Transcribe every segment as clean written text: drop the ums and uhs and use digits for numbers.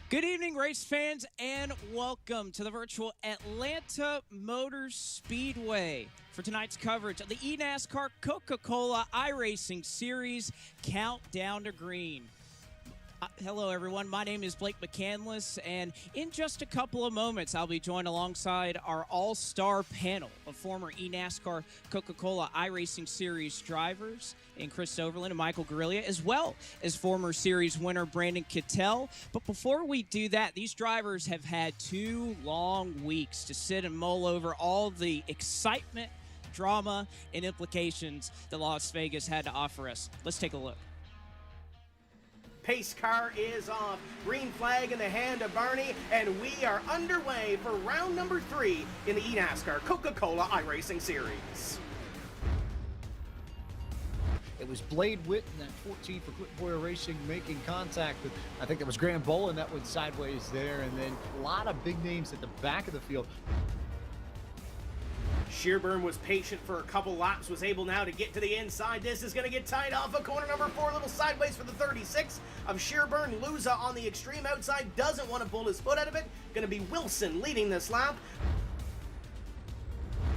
Good evening, race fans, and welcome to the virtual Atlanta Motor Speedway for tonight's coverage of the eNASCAR Coca-Cola iRacing Series Countdown to Green. Hello, everyone. My name is Blake McCandless, and in just a couple of moments, I'll be joined alongside our all-star panel of former eNASCAR Coca-Cola iRacing Series drivers in Chris Overland and Michael Guerrilla, as well as former series winner Brandon Kittel. But before we do that, these drivers have had 2 long weeks to sit and mull over all the excitement, drama, and implications that Las Vegas had to offer us. Let's take a look. Pace car is off, green flag in the hand of Barney, and we are underway for round number 3 in the eNASCAR Coca-Cola iRacing Series. It was Blade Witt in that 14 for Quick Boyer Racing making contact with, I think that was Graham Bolin that went sideways there, and then a lot of big names at the back of the field. Shearburn was patient for a couple laps, was able now to get to the inside. This is going to get tied off of corner number 4, a little sideways for the 36 of Shearburn. Luza on the extreme outside, doesn't want to pull his foot out of it. Going to be Wilson leading this lap.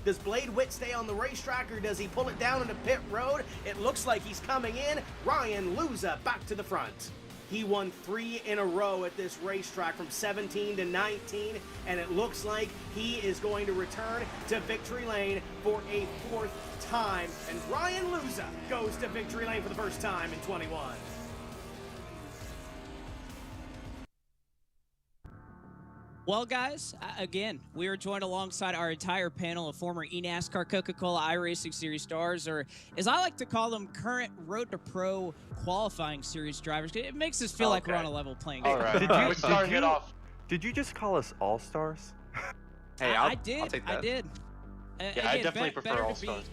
Does Blade Witt stay on the racetrack, or does he pull it down into pit road? It looks like he's coming in. Ryan Luza back to the front. He won 3 in a row at this racetrack from 17 to 19, and it looks like he is going to return to victory lane for a 4th time. And Ryan Luza goes to victory lane for the first time in 21. Well, guys, again, we are joined alongside our entire panel of former eNASCAR Coca-Cola iRacing Series stars, or as I like to call them, current Road to Pro qualifying series drivers. It makes us feel like we're on a level playing field. All right. Did you just call us all-stars? Hey, I did. I'll take that. I did. Yeah, again, I definitely prefer all-stars.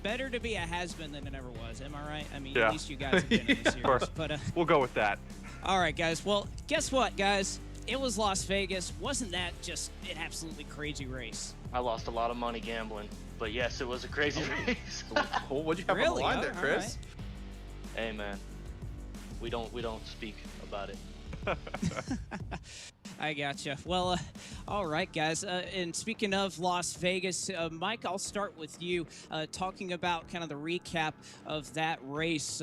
Better to be a has-been than it ever was. Am I right? I mean, Yeah. At least you guys have been in the series. But We'll go with that. all right, guys. Well, guess what, guys? It was Las Vegas. Wasn't that just an absolutely crazy race? I lost a lot of money gambling, but yes, it was a crazy race. Cool. What'd you have on Really? the line there, All Chris? Hey man, we don't speak about it. I gotcha. Well, all right, guys. And speaking of Las Vegas, Mike, I'll start with you talking about kind of the recap of that race.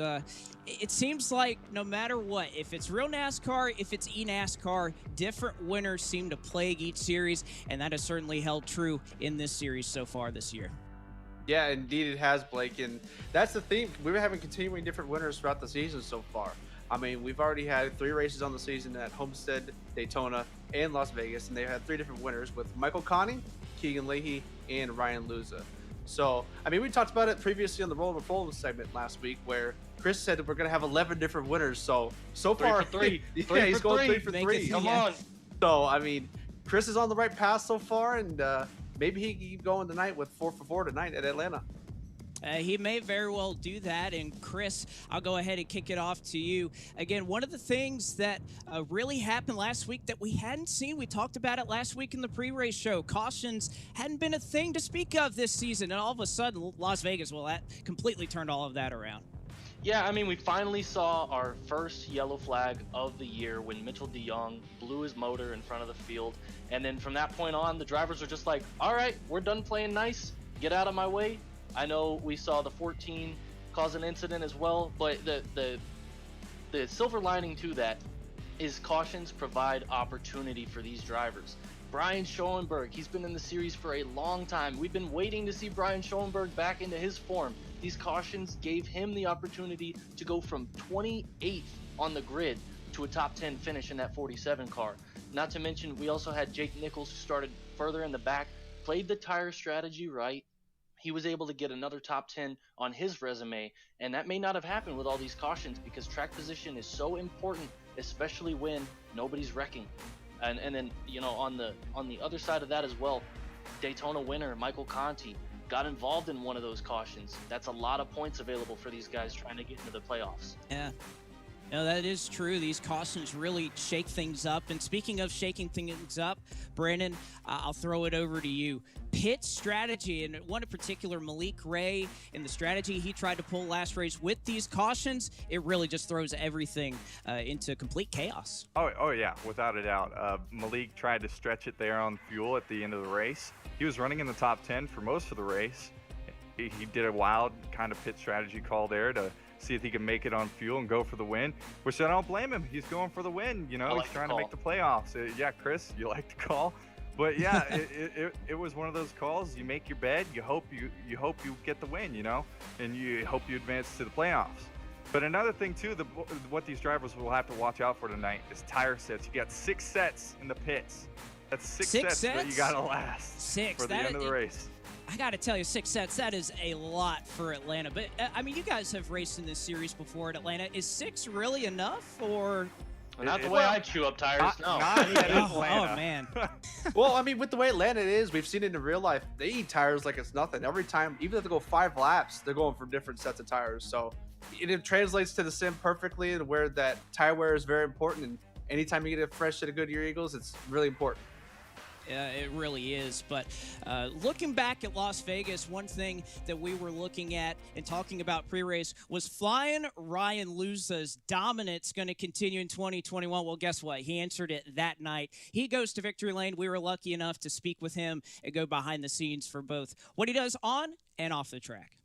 It seems like no matter what, if it's real NASCAR, if it's eNASCAR, different winners seem to plague each series, and that has certainly held true in this series so far this year. Yeah, indeed it has, Blake, and that's the theme. We've been having continuing different winners throughout the season so far. I mean, we've already had 3 races on the season at Homestead, Daytona, and Las Vegas, and they've had 3 different winners with Michael Conte, Keegan Leahy, and Ryan Luza. So, I mean, we talked about it previously on the Roll Over Full segment last week, where Chris said that we're going to have 11 different winners. So far, 3 yeah, for he's going 3 3. for Make 3. it Come on. So, I mean, Chris is on the right path so far, and maybe he can keep going tonight with 4 for 4 tonight at Atlanta. He may very well do that. And Chris, I'll go ahead and kick it off to you. Again, one of the things that really happened last week that we hadn't seen, we talked about it last week in the pre-race show. Cautions hadn't been a thing to speak of this season. And all of a sudden, Las Vegas, well, that completely turned all of that around. Yeah, I mean, we finally saw our first yellow flag of the year when Mitchell DeYoung blew his motor in front of the field. And then from that point on, the drivers were just like, all right, we're done playing nice. Get out of my way. I know we saw the 14 cause an incident as well, but the silver lining to that is cautions provide opportunity for these drivers. Brian Schoenberg, he's been in the series for a long time. We've been waiting to see Brian Schoenberg back into his form. These cautions gave him the opportunity to go from 28th on the grid to a top 10 finish in that 47 car. Not to mention, we also had Jake Nichols, who started further in the back, played the tire strategy right. He was able to get another top 10 on his resume, and that may not have happened with all these cautions because track position is so important, especially when nobody's wrecking. And then, you know, on the other side of that as well, Daytona winner Michael Conte got involved in one of those cautions. That's a lot of points available for these guys trying to get into the playoffs. Yeah. No, that is true. These cautions really shake things up. And speaking of shaking things up, Brandon, I'll throw it over to you. Pit strategy, and one in particular, Malik Ray, and the strategy he tried to pull last race with these cautions, it really just throws everything into complete chaos. Oh yeah, without a doubt. Malik tried to stretch it there on fuel at the end of the race. He was running in the top 10 for most of the race. He did a wild kind of pit strategy call there to see if he can make it on fuel and go for the win, which I don't blame him. He's going for the win, you know. He's trying to make the playoffs. Yeah, Chris, you like to call, but yeah, it was one of those calls. You make your bed, you hope you get the win, you know, and you hope you advance to the playoffs. But another thing too, what these drivers will have to watch out for tonight is tire sets. You got 6 sets in the pits. That's six sets that you gotta last for the end of the race. I got to tell you, 6 sets, that is a lot for Atlanta. But, I mean, you guys have raced in this series before at Atlanta. Is 6 really enough, or? Not the way I chew up tires, no. Not at Atlanta. Oh, man. Well, I mean, with the way Atlanta is, we've seen it in real life. They eat tires like it's nothing. Every time, even if they go 5 laps, they're going for different sets of tires. So it translates to the sim perfectly, and where that tire wear is very important. And anytime you get a fresh set of Goodyear Eagles, it's really important. It really is. But looking back at Las Vegas, one thing that we were looking at and talking about pre-race was flying Ryan Luza's dominance going to continue in 2021. Well, guess what? He answered it that night. He goes to victory lane. We were lucky enough to speak with him and go behind the scenes for both what he does on and off the track.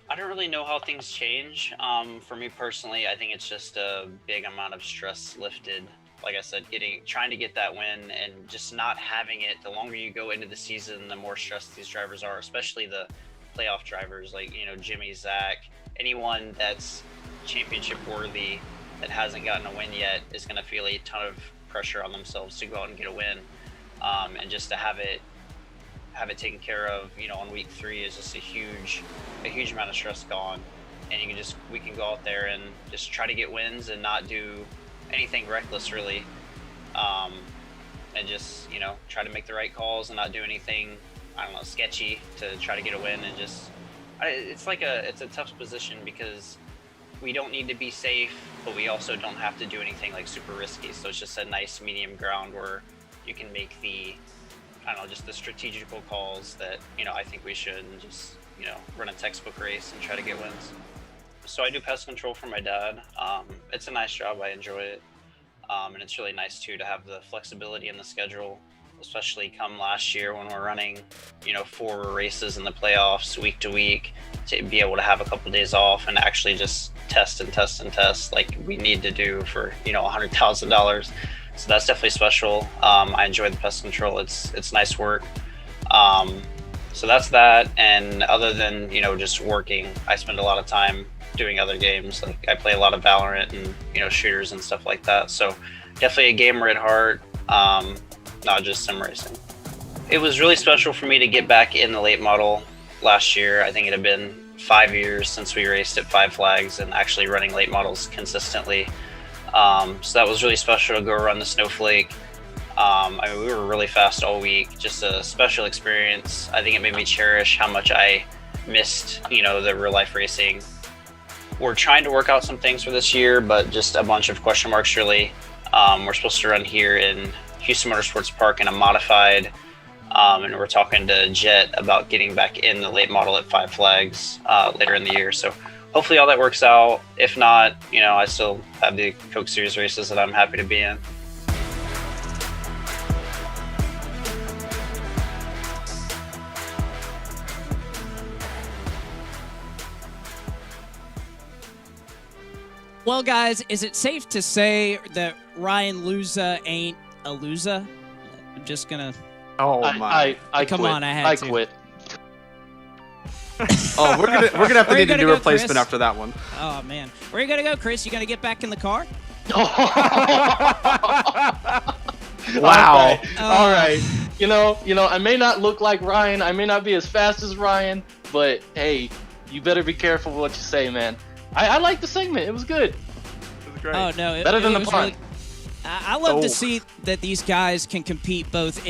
I don't really know how things change. For me personally, I think it's just a big amount of stress lifted. Like I said, trying to get that win and just not having it. The longer you go into the season, the more stressed these drivers are, especially the playoff drivers like, you know, Jimmy, Zach, anyone that's championship worthy that hasn't gotten a win yet is going to feel a ton of pressure on themselves to go out and get a win. And just to have it taken care of, you know, on week 3 is just a huge amount of stress gone. And we can go out there and just try to get wins and not do anything reckless really, and just, you know, try to make the right calls and not do anything, I don't know, sketchy to try to get a win. And just it's a tough position because we don't need to be safe, but we also don't have to do anything like super risky. So it's just a nice medium ground where you can make the, I don't know, just the strategical calls that, you know, I think we should, and just, you know, run a textbook race and try to get wins. So I do pest control for my dad. It's a nice job. I enjoy it. And it's really nice too to have the flexibility in the schedule, especially come last year when we're running, you know, 4 races in the playoffs week to week, to be able to have a couple days off and actually just test like we need to do for, you know, $100,000. So that's definitely special. I enjoy the pest control. It's nice work. So that's that. And other than, you know, just working, I spend a lot of time doing other games. Like I play a lot of Valorant and, you know, shooters and stuff like that. So definitely a gamer at heart, not just sim racing. It was really special for me to get back in the late model last year. I think it had been 5 years since we raced at 5 Flags and actually running late models consistently. So that was really special to go run the Snowflake. I mean, we were really fast all week, just a special experience. I think it made me cherish how much I missed, you know, the real life racing. We're trying to work out some things for this year, but just a bunch of question marks really. We're supposed to run here in Houston Motorsports Park in a modified, and we're talking to Jet about getting back in the late model at 5 Flags later in the year. So hopefully all that works out. If not, you know, I still have the Coke Series races that I'm happy to be in. Well, guys, is it safe to say that Ryan Luza ain't a loser? I'm just gonna. Oh my! I Come quit. on, I quit. Oh, we're gonna have to need a new replacement Chris? after that one. Oh man, where are you gonna go, Chris? You gonna get back in the car? Wow! All right. You know, I may not look like Ryan. I may not be as fast as Ryan, but hey, you better be careful what you say, man. I like the segment. It was good. It was great. Oh no, Better than the was pun. I love to see that these guys can compete both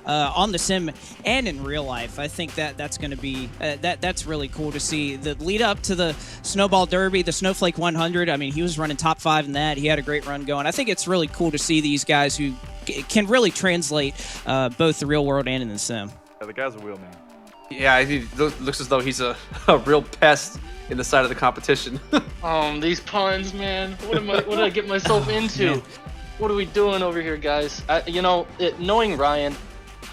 on the sim and in real life. I think that's going to be that's really cool to see. The lead up to the Snowball Derby, the Snowflake 100. I mean, he was running top 5 in that. He had a great run going. I think it's really cool to see these guys who can really translate both the real world and in the sim. Yeah, the guy's a wheel man. Yeah, he looks as though he's a real pest in the side of the competition. These puns, man. What did I get myself into? What are we doing over here, guys? Knowing Ryan,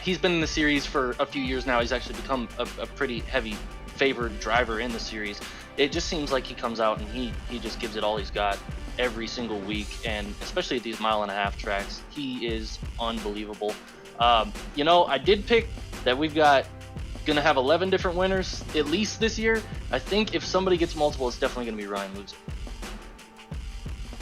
he's been in the series for a few years now. He's actually become a pretty heavy favored driver in the series. It just seems like he comes out and he just gives it all he's got every single week, and especially at these 1.5 mile tracks, he is unbelievable. I did pick that we've got gonna have 11 different winners at least this year. I think if somebody gets multiple, it's definitely gonna be Ryan Luza.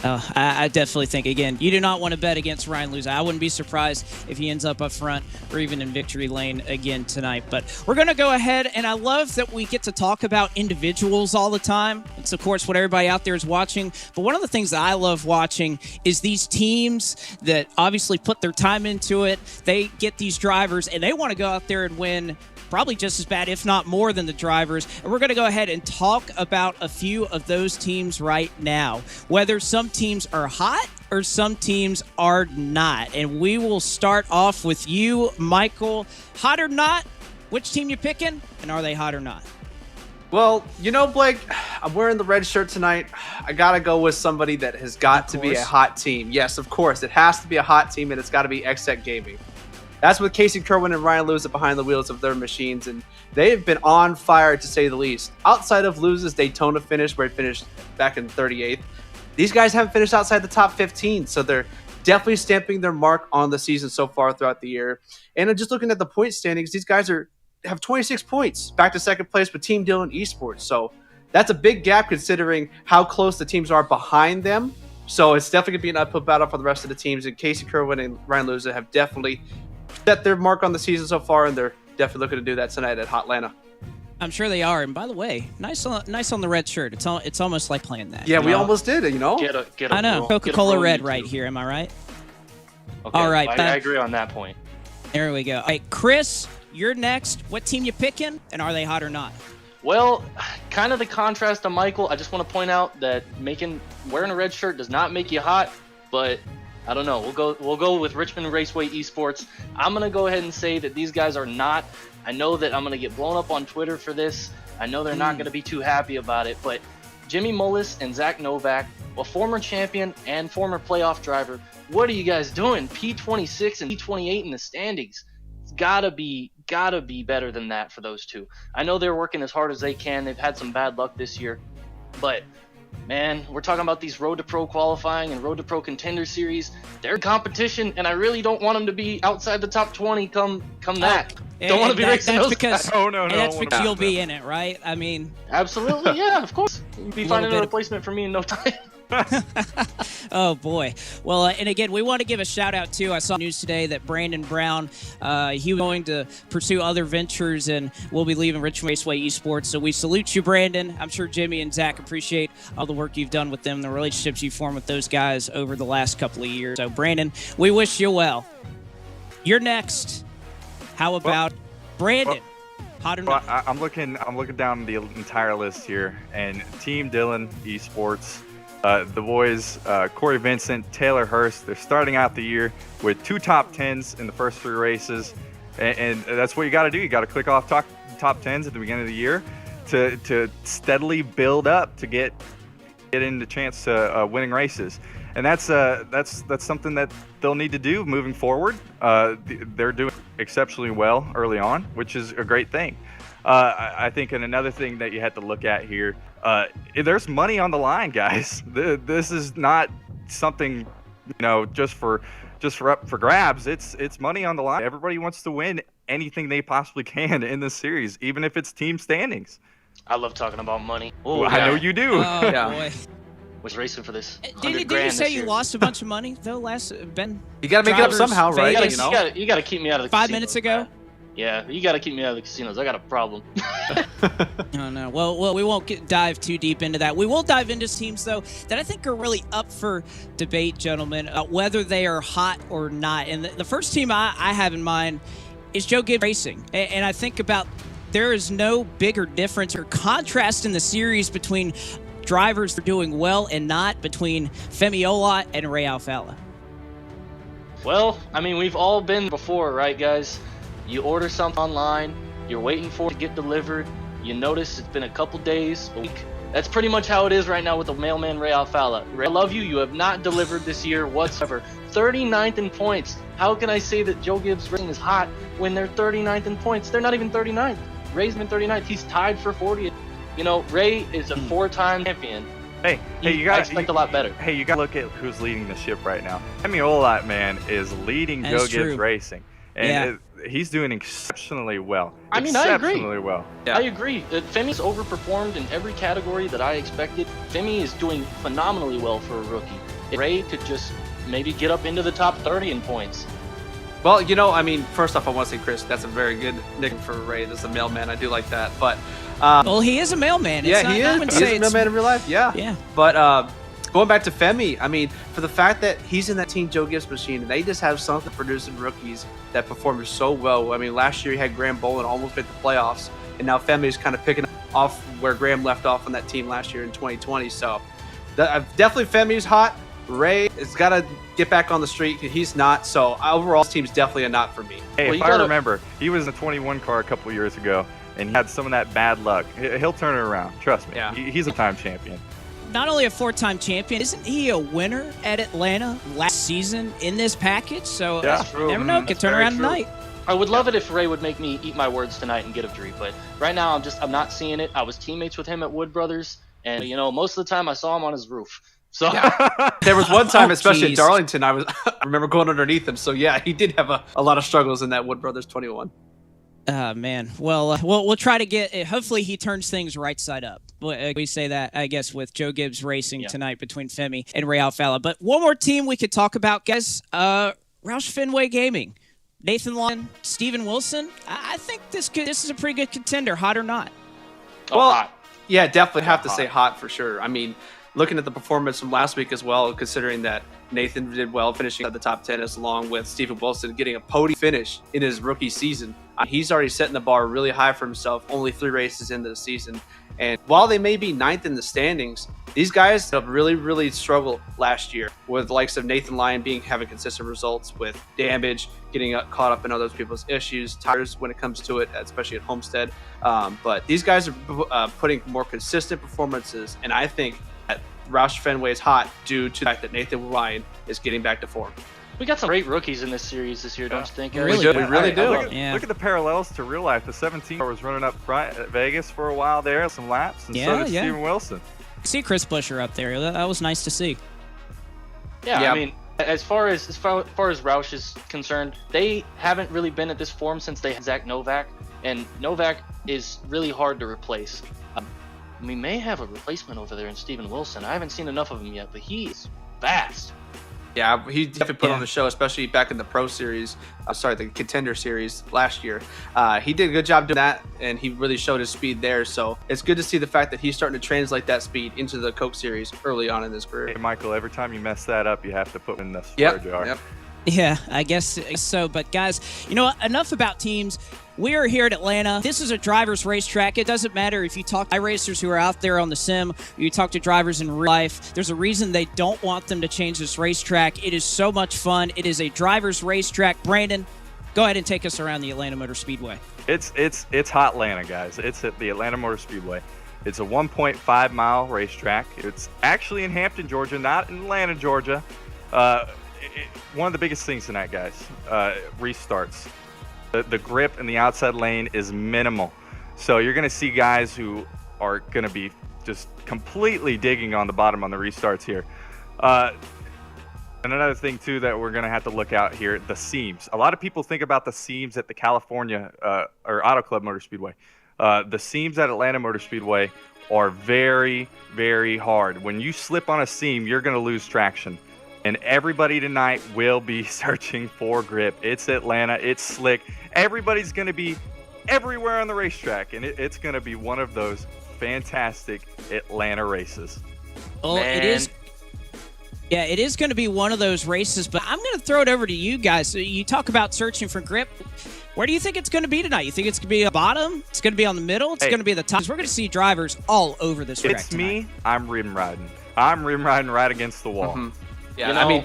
Oh, I definitely think, again, you do not want to bet against Ryan Luza. I wouldn't be surprised if he ends up front or even in victory lane again tonight. But we're going to go ahead, and I love that we get to talk about individuals all the time. It's, of course, what everybody out there is watching. But one of the things that I love watching is these teams that obviously put their time into it. They get these drivers, and they want to go out there and win probably just as bad, if not more, than the drivers. And we're going to go ahead and talk about a few of those teams right now, whether some teams are hot or some teams are not. And we will start off with you, Michael. Hot or not? Which team you picking, and are they hot or not? Well, Blake, I'm wearing the red shirt tonight. I got to go with somebody that has got to be a hot team. Yes, of course. It has to be a hot team, and it's got to be Exec Gaming. That's with Casey Kerwin and Ryan Luza behind the wheels of their machines, and they've been on fire, to say the least. Outside of Luza's Daytona finish, where he finished back in 38th, these guys haven't finished outside the top 15, so they're definitely stamping their mark on the season so far throughout the year. And just looking at the point standings, these guys have 26 points, back to second place with Team Dillon Esports. So that's a big gap considering how close the teams are behind them. So it's definitely going to be an uphill battle for the rest of the teams, and Casey Kerwin and Ryan Luza have definitely set their mark on the season so far, and they're definitely looking to do that tonight at Atlanta. I'm sure they are. And by the way, nice on the red shirt. It's almost like playing that. Yeah, we almost did it, Get a I know. Coca-Cola red right here. Am I right? Okay, all right. I agree on that point. There we go. All right, Chris, you're next. What team you picking, and are they hot or not? Well, kind of the contrast to Michael. I just want to point out that wearing a red shirt does not make you hot, but I don't know. We'll go with Richmond Raceway Esports. I'm gonna go ahead and say that these guys are not. I know that I'm gonna get blown up on Twitter for this. I know they're not gonna be too happy about it, but Jimmy Mullis and Zach Novak, a former champion and former playoff driver, what are you guys doing? P26 and P28 in the standings. It's gotta be better than that for those two. I know they're working as hard as they can. They've had some bad luck this year, but man, we're talking about these Road to Pro qualifying and Road to Pro Contender Series. They're competition, and I really don't want them to be outside the top 20 come that. Don't want to be racing those guys. No. That's because you'll be in it, right? I mean, absolutely, yeah, of course. You'll be finding a replacement for me in no time. Oh boy. Well, and again, we want to give a shout out too. I saw news today that Brandon Brown, he was going to pursue other ventures and will be leaving Richmond Raceway Esports. So we salute you, Brandon. I'm sure Jimmy and Zach appreciate all the work you've done with them, the relationships you've formed with those guys over the last couple of years. So Brandon, we wish you well. You're next. How about Brandon? Hot or not? I'm looking down the entire list here, and Team Dillon Esports. The boys, Corey Vincent, Taylor Hurst, they're starting out the year with 2 top 10s in the first 3 races. And that's what you got to do. You got to click off top 10s at the beginning of the year to steadily build up to get in the chance to winning races. And that's something that they'll need to do moving forward. They're doing exceptionally well early on, which is a great thing. I think, and another thing that you have to look at here, there's money on the line, guys. This is not something, just for up for grabs. It's money on the line. Everybody wants to win anything they possibly can in this series, even if it's team standings. I love talking about money. Well, I know you do. Oh, boy. Was racing for this. Did you say you lost a bunch of money though? Ben, you gotta make it up somehow, right? You gotta keep me out of the 5 casino, minutes ago. Yeah, you got to keep me out of the casinos. I got a problem. Oh, no. Well, we won't dive too deep into that. We will dive into teams, though, that I think are really up for debate, gentlemen, whether they are hot or not. And the first team I have in mind is Joe Gibbs Racing. And I think about there is no bigger difference or contrast in the series between drivers that are doing well and not, between Femi Olot and Ray Alfala. Well, I mean, we've all been before, right, guys? You order something online, you're waiting for it to get delivered, you notice it's been a couple days, a week. That's pretty much how it is right now with the mailman Ray Alfala. Ray, I love you. You have not delivered this year whatsoever. 39th in points. How can I say that Joe Gibbs Racing is hot when they're 39th in points? They're not even 39th. Ray's been 39th. He's tied for 40th. You know, Ray is a 4-time champion. Hey, you got to expect a lot better. Hey, you got to look at who's leading the ship right now. Femi Olot, man, is leading Joe Gibbs Racing. And he's doing exceptionally well. I mean, I agree. Exceptionally well. Yeah. I agree. Femi's overperformed in every category that I expected. Femi is doing phenomenally well for a rookie. Ray could just maybe get up into the top 30 in points. Well, you know, I mean, first off, I want to say, Chris, that's a very good nickname for Ray. That's a mailman. I do like that. But well, he is a mailman. He is a mailman in real life. Yeah. But going back to Femi, I mean, for the fact that he's in that Team Joe Gibbs machine, and they just have something producing rookies that performed so well. I mean, last year he had Graham Bolin almost made the playoffs, and now Femi's kind of picking off where Graham left off on that team last year in 2020. So definitely Femi's hot. Ray has got to get back on the street. He's not. So overall, this team's definitely a not for me. Hey, if I remember, he was in the 21 car a couple years ago, and he had some of that bad luck. He'll turn it around. Trust me. Yeah. He's a time champion. Not only a 4-time champion, isn't he a winner at Atlanta last season in this package? So never know, could turn around tonight. I would love it if Ray would make me eat my words tonight and get a victory, but right now I'm not seeing it. I was teammates with him at Wood Brothers, and you know, most of the time I saw him on his roof. So there was one time, especially at Darlington, I remember going underneath him. So yeah, he did have a lot of struggles in that Wood Brothers 21. Man. Well, we'll try to get it. Hopefully he turns things right side up. We say that, I guess, with Joe Gibbs Racing tonight between Femi and Ray Alfala. But one more team we could talk about, guys. Roush Fenway Gaming. Nathan Lyon, Steven Wilson. I think this is a pretty good contender, hot or not. Well, hot. Yeah, definitely have to say hot for sure. I mean, looking at the performance from last week as well, considering that Nathan did well finishing at the top 10 along with Steven Wilson getting a podium finish in his rookie season. He's already setting the bar really high for himself, only 3 races into the season. And while they may be 9th in the standings, these guys have really, really struggled last year with the likes of Nathan Lyon having consistent results with damage, getting caught up in other people's issues, tires when it comes to it, especially at Homestead. But these guys are putting more consistent performances, and I think that Roush Fenway is hot due to the fact that Nathan Lyon is getting back to form. We got some great rookies in this series this year, don't you think? We really do. Look at the parallels to real life. The 17 car was running up front at Vegas for a while there, some laps, and so did Steven Wilson. See Chris Buescher up there. That was nice to see. Yeah, I mean, as far as Roush is concerned, they haven't really been at this form since they had Zach Novak, and Novak is really hard to replace. We may have a replacement over there in Steven Wilson. I haven't seen enough of him yet, but he is fast. Yeah, he definitely put on the show, especially back in the Pro Series. The Contender Series last year. He did a good job doing that, and he really showed his speed there. So it's good to see the fact that he's starting to translate that speed into the Coke Series early on in his career. Hey, Michael, every time you mess that up, you have to put in the swear jar. Yep. Yeah, I guess so. But guys, you know what? Enough about teams. We are here at Atlanta. This is a driver's racetrack. It doesn't matter if you talk to iRacers who are out there on the sim, or you talk to drivers in real life. There's a reason they don't want them to change this racetrack. It is so much fun. It is a driver's racetrack. Brandon, go ahead and take us around the Atlanta Motor Speedway. It's hot Atlanta, guys. It's at the Atlanta Motor Speedway. It's a 1.5-mile racetrack. It's actually in Hampton, Georgia, not in Atlanta, Georgia. One of the biggest things tonight, guys, restarts. The grip in the outside lane is minimal. So you're going to see guys who are going to be just completely digging on the bottom on the restarts here. And another thing, too, that we're going to have to look out here, the seams. A lot of people think about the seams at the California or Auto Club Motor Speedway. The seams at Atlanta Motor Speedway are very, very hard. When you slip on a seam, you're going to lose traction. and everybody tonight will be searching for grip. It's Atlanta. It's slick. Everybody's going to be everywhere on the racetrack, and it's going to be one of those fantastic Atlanta races. Oh, it is. Yeah, it is going to be one of those races, but I'm going to throw it over to you guys. So you talk about searching for grip. Where do you think it's going to be tonight? You think it's going to be a bottom? It's going to be on the middle? It's going to be the top? We're going to see drivers all over this track It's tonight. me. I'm rim riding. I'm rim riding right against the wall. Mm-hmm. Yeah, You know, I mean,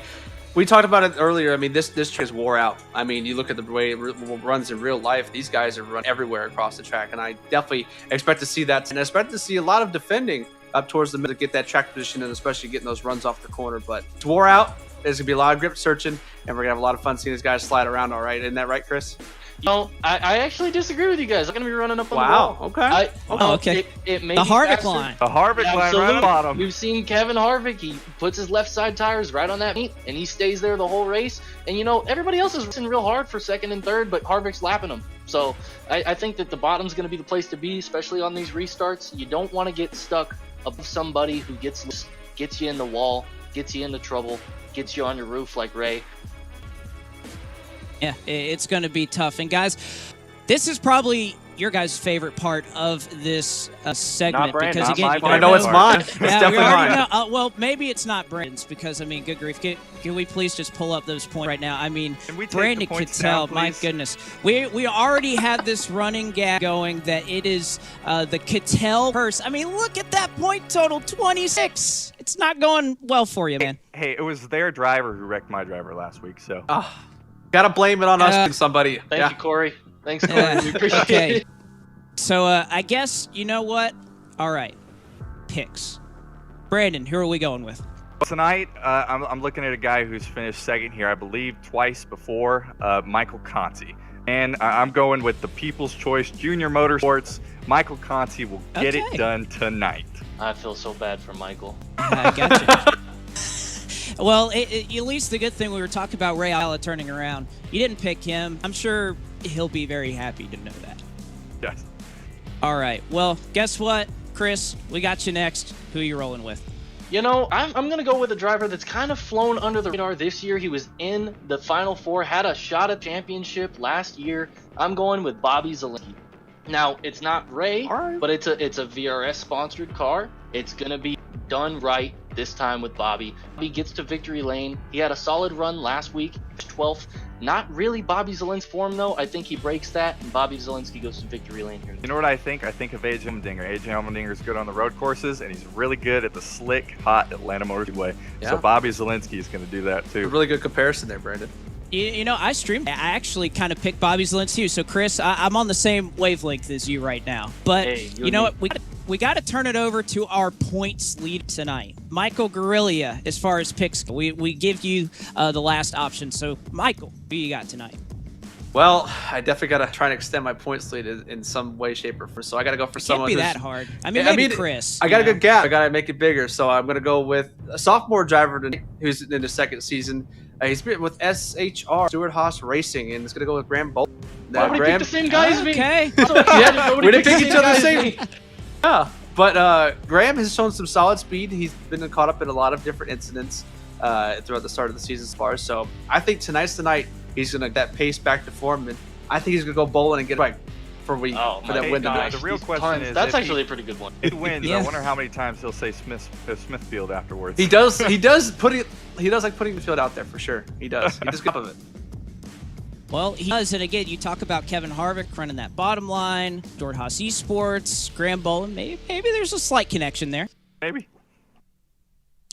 we talked about it earlier. I mean, this track is wore out. I mean, you look at the way it runs in real life. These guys are running everywhere across the track, and I definitely expect to see that. And I expect to see a lot of defending up towards the middle to get that track position and especially getting those runs off the corner. But it's wore out. There's going to be a lot of grip searching, and we're going to have a lot of fun seeing these guys slide around all right. Isn't that right, Chris? No, I actually disagree with you guys. I'm going to be running up on the Wow. wall. Okay. Okay. It may The be Harvick faster. line. The Harvick line right Absolutely. on the bottom. We've seen Kevin Harvick. He puts his left side tires right on that meat, and he stays there the whole race. And, everybody else is racing real hard for second and third, but Harvick's lapping them. So I think that the bottom's going to be the place to be, especially on these restarts. You don't want to get stuck above somebody who gets you in the wall, gets you into trouble, gets you on your roof like Ray. Yeah, it's going to be tough. And, guys, this is probably your guys' favorite part of this segment. Not Brandon, because, not again, my you favorite I know it's part. mine. It's Yeah, we definitely already mine. know. Well, maybe it's not Brandon's because, good grief. Can we please just pull up those points right now? Can we take the Brandon could points tell. down, My please? goodness. We already have this running gag going that it is the Cattell curse. Look at that point total, 26. It's not going well for you, man. Hey, it was their driver who wrecked my driver last week, so. Got to blame it on us, somebody. Thank you, Corey. Thanks, Corey. Yeah, We appreciate okay. it. So I guess, you know what? All right. Picks. Brandon, who are we going with? Tonight, I'm looking at a guy who's finished second here, I believe, twice before, Michael Conte. And I'm going with the People's Choice Junior Motorsports. Michael Conte will get it done tonight. I feel so bad for Michael. I gotcha. Well, at least the good thing we were talking about Ray Allen turning around. You didn't pick him. I'm sure he'll be very happy to know that. Yes. All right. Well, guess what, Chris? We got you next. Who are you rolling with? I'm going to go with a driver that's kind of flown under the radar this year. He was in the Final Four, had a shot at championship last year. I'm going with Bobby Zalenski. Now, it's not Ray, but it's a VRS-sponsored car. It's going to be done right this time with Bobby. He gets to victory lane. He had a solid run last week, 12th. Not really Bobby Zalenski's form, though. I think he breaks that, and Bobby Zalenski goes to victory lane here. You know what I think? I think of AJ Allmendinger. AJ Allmendinger is good on the road courses, and he's really good at the slick, hot Atlanta Motor Speedway. Yeah. So Bobby Zalenski is going to do that, A too. really good comparison there, Brandon. I streamed. I actually kind of picked Bobby Zalenski too. So, Chris, I'm on the same wavelength as you right now. But Hey, you know what? We got to turn it over to our points lead tonight. Michael Guerrilla, as far as picks go. We give you the last option. So, Michael, who you got tonight? Well, I definitely got to try and extend my points lead in some way, shape, or form. So I got to go for someone Can't be who's... that hard. Maybe Chris. I got a good gap. I got to make it bigger. So I'm going to go with a sophomore driver who's in his second season. He's been with SHR, Stuart Haas Racing, and it's going to go with Graham Bolt. Why would we pick the same guy as me? Okay. Yeah, we didn't pick each other the same. Yeah, but Graham has shown some solid speed. He's been caught up in a lot of different incidents throughout the start of the season so far. So I think tonight's the night he's going to get that pace back to form, and I think he's going to go bowling and get right for that win tonight. The real question is, that's if actually a pretty good one. he wins, Yeah. I wonder how many times he'll say Smithfield afterwards. He does like putting the field out there for sure. He does. He does good of it. Well, he does. And again, you talk about Kevin Harvick running that bottom line, Stuart Haas Esports, Graham Boland. Maybe there's a slight connection there. Maybe.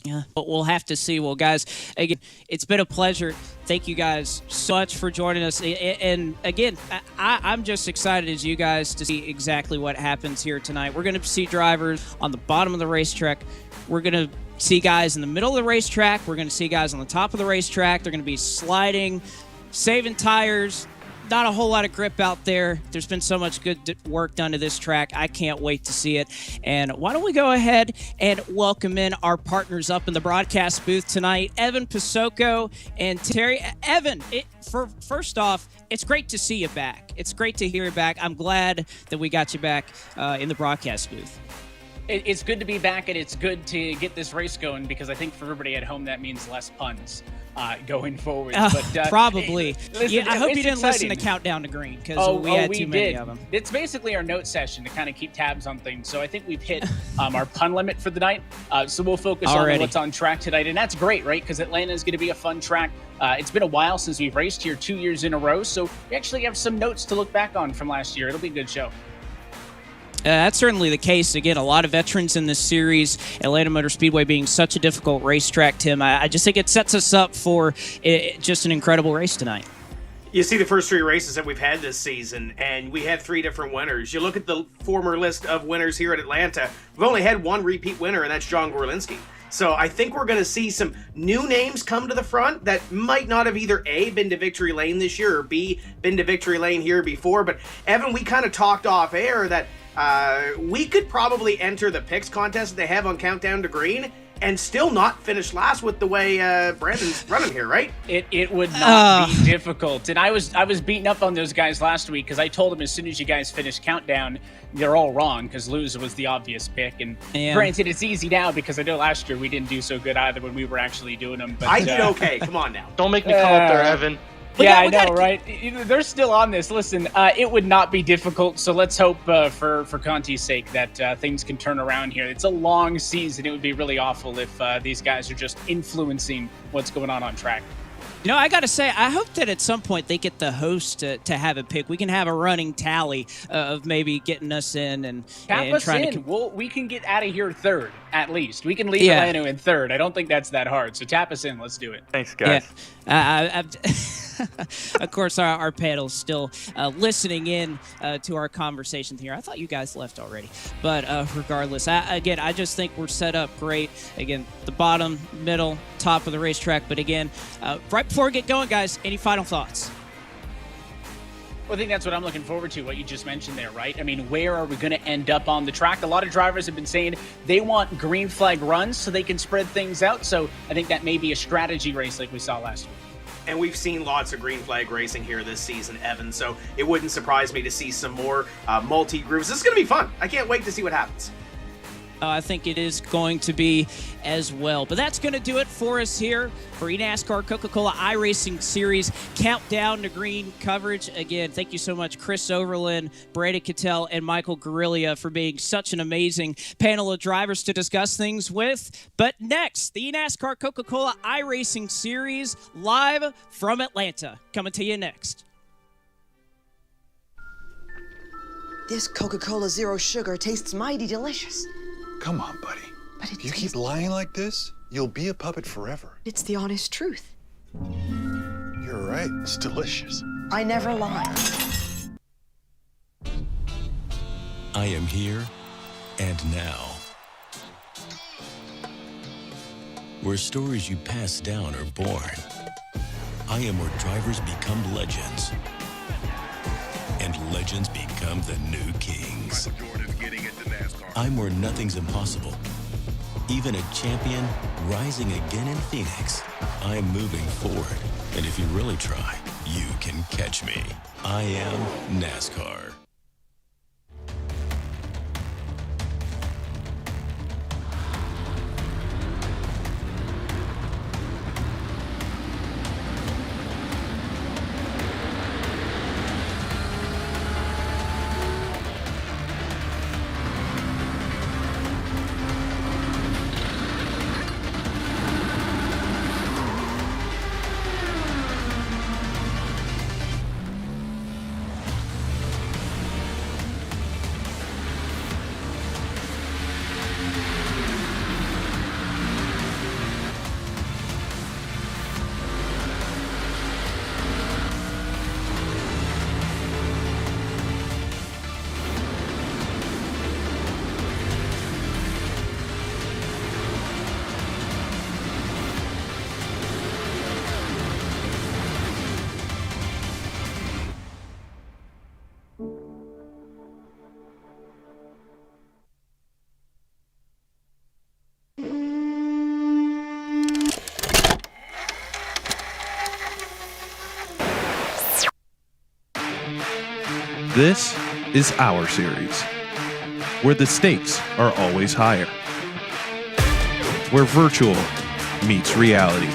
Yeah, but we'll have to see. Well, guys, again, it's been a pleasure. Thank you guys so much for joining us. And again, I'm just excited as you guys to see exactly what happens here tonight. We're going to see drivers on the bottom of the racetrack. We're going to see guys in the middle of the racetrack. We're going to see guys on the top of the racetrack. They're going to be sliding, saving tires. Not a whole lot of grip out there. There's been so much good work done to this track. I can't wait to see it. And why don't we go ahead and welcome in our partners up in the broadcast booth tonight, Evan Pisoko and Terry. Evan, first off, it's great to see you back. It's great to hear you back. I'm glad that we got you back in the broadcast booth. It's good to be back, and it's good to get this race going, because I think for everybody at home that means less puns going forward. But probably. Listen, I hope you didn't exciting. listen to Countdown to Green, because we had too many of them. It's basically our note session to kind of keep tabs on things. So I think we've hit our pun limit for the night. So we'll focus on what's on track tonight, and that's great, right? Because Atlanta is going to be a fun track. It's been a while since we've raced here, 2 years in a row, so we actually have some notes to look back on from last year. It'll be a good show. That's certainly the case. Again, a lot of veterans in this series, Atlanta Motor Speedway being such a difficult racetrack, Tim. I just think it sets us up for just an incredible race tonight. You see the first 3 races that we've had this season, and we had 3 different winners. You look at the former list of winners here at Atlanta, we've only had 1 repeat winner, and that's John Gorlinski. So I think we're going to see some new names come to the front that might not have either A, been to victory lane this year, or B, been to victory lane here before. But Evan, we kind of talked off air that we could probably enter the picks contest that they have on Countdown to Green and still not finish last with the way Brandon's running here, right? It would not be difficult. And I was beating up on those guys last week, because I told them as soon as you guys finish Countdown, they're all wrong, because Luz was the obvious pick. And granted, it's easy now, because I know last year we didn't do so good either when we were actually doing them. But I did okay. Come on now. Don't make me come up there, Evan. I know, right? They're still on this. Listen, it would not be difficult, so let's hope for Conte's sake that things can turn around here. It's a long season. It would be really awful if these guys are just influencing what's going on track. You know, I got to say, I hope that at some point they get the host to have a pick. We can have a running tally of maybe getting us in and trying to... we can get out of here third, at least. We can leave Atlanta in third. I don't think that's that hard. So tap us in. Let's do it. Thanks, guys. Yeah. Of course, our panel's still listening in to our conversations here. I thought you guys left already. But regardless, I just think we're set up great. Again, the bottom, middle, top of the racetrack. But again, right before we get going, guys, any final thoughts? Well, I think that's what I'm looking forward to, what you just mentioned there, right? I mean, where are we going to end up on the track? A lot of drivers have been saying they want green flag runs so they can spread things out. So I think that may be a strategy race like we saw last week. And we've seen lots of green flag racing here this season, Evan, so it wouldn't surprise me to see some more multi-grooves. This is going to be fun. I can't wait to see what happens. I think it is going to be as well. But that's going to do it for us here for eNASCAR Coca-Cola iRacing Series Countdown to Green coverage. Again, thank you so much, Chris Overland, Brady Cattell, and Michael Guerrilla for being such an amazing panel of drivers to discuss things with. But next, the eNASCAR Coca-Cola iRacing Series live from Atlanta. Coming to you next. This Coca-Cola Zero Sugar tastes mighty delicious. Come on, buddy. But if you keep lying like this, you'll be a puppet forever. It's the honest truth. You're right. It's delicious. I never lie. I am here and now. Where stories you pass down are born. I am where drivers become legends. And legends become the new kings. I'm where nothing's impossible. Even a champion rising again in Phoenix. I'm moving forward. And if you really try, you can catch me. I am NASCAR. This is our series. where the stakes are always higher, where virtual meets reality.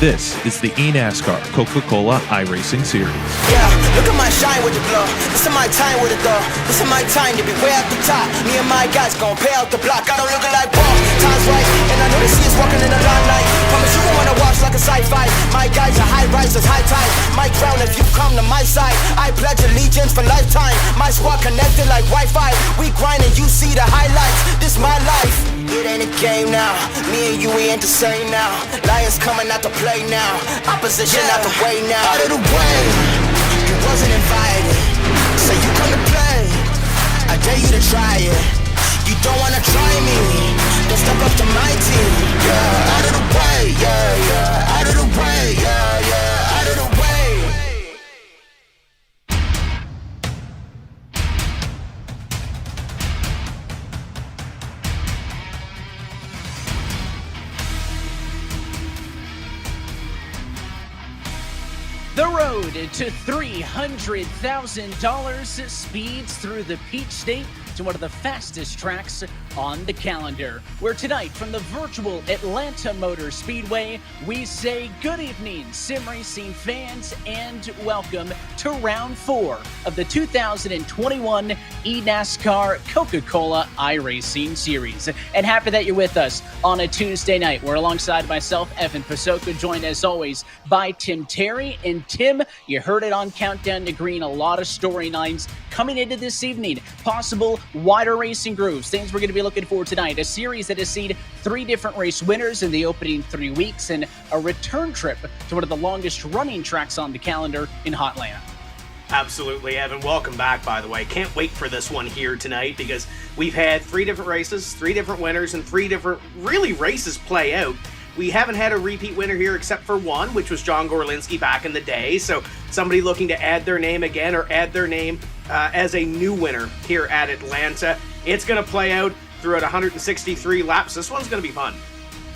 This is the eNASCAR Coca-Cola iRacing Series. Yeah, look at my shine with the glow. This is my time with it though. This is my time to be way at the top. Me and my guys gon' pay out the block. I don't look like wall. Time's right, and I know they see us walking in the limelight. Promise you won't wanna watch like a sci-fi. My guys are high risers, high tide. My crown if you come to my side. I pledge allegiance for lifetime. My squad connected like Wi-Fi. We grind and you see the highlights. This my life. It ain't a game now. Me and you, we ain't the same now. Lions coming out to play now. Opposition out the way now. Out of the way. You wasn't invited. So you come to play. I dare you to try it. You don't wanna try me. Then step up to my team. Yeah, out of the way. Yeah, yeah. Out of the way. Yeah, yeah. Out of the way. The road to $300,000 speeds through the Peach State to one of the fastest tracks on the calendar, where tonight from the virtual Atlanta Motor Speedway, we say good evening, sim racing fans, and welcome to round 4 of the 2021 eNASCAR Coca-Cola iRacing Series. And happy that you're with us on a Tuesday night. We're alongside myself, Evan Pasoka, joined as always by Tim Terry. And Tim, you heard it on Countdown to Green, a lot of storylines coming into this evening. Possible wider racing grooves, things we're going to be looking for tonight. A series that has seen 3 different race winners in the opening 3 weeks and a return trip to one of the longest running tracks on the calendar in Hot Atlanta. Absolutely, Evan. Welcome back, by the way. Can't wait for this one here tonight because we've had 3 different races, 3 different winners, and 3 different, really, races play out. We haven't had a repeat winner here except for one, which was John Gorlinski back in the day. So somebody looking to add their name again or add their name as a new winner here at Atlanta. It's going to play out throughout 163 laps. This one's going to be fun.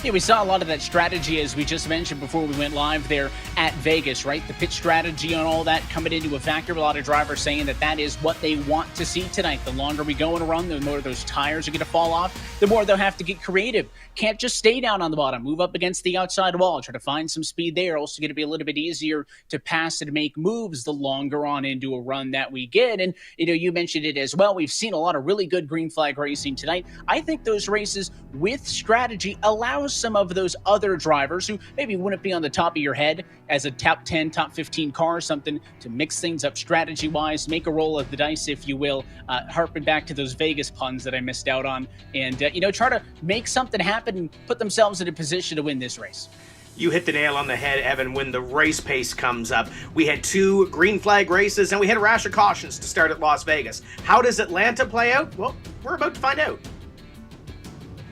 Yeah, we saw a lot of that strategy, as we just mentioned before we went live there at Vegas, right? The pit strategy and all that coming into a factor. A lot of drivers saying that that is what they want to see tonight. The longer we go in a run, the more those tires are going to fall off, the more they'll have to get creative. Can't just stay down on the bottom. Move up against the outside wall. Try to find some speed there. Also going to be a little bit easier to pass and make moves the longer on into a run that we get. And, you know, you mentioned it as well. We've seen a lot of really good green flag racing tonight. I think those races with strategy allows some of those other drivers who maybe wouldn't be on the top of your head as a top 10, top 15 car or something to mix things up strategy-wise, make a roll of the dice, if you will, harping back to those Vegas puns that I missed out on, and, you know, try to make something happen and put themselves in a position to win this race. You hit the nail on the head, Evan, when the race pace comes up. We had 2 green flag races, and we had a rash of cautions to start at Las Vegas. How does Atlanta play out? Well, we're about to find out.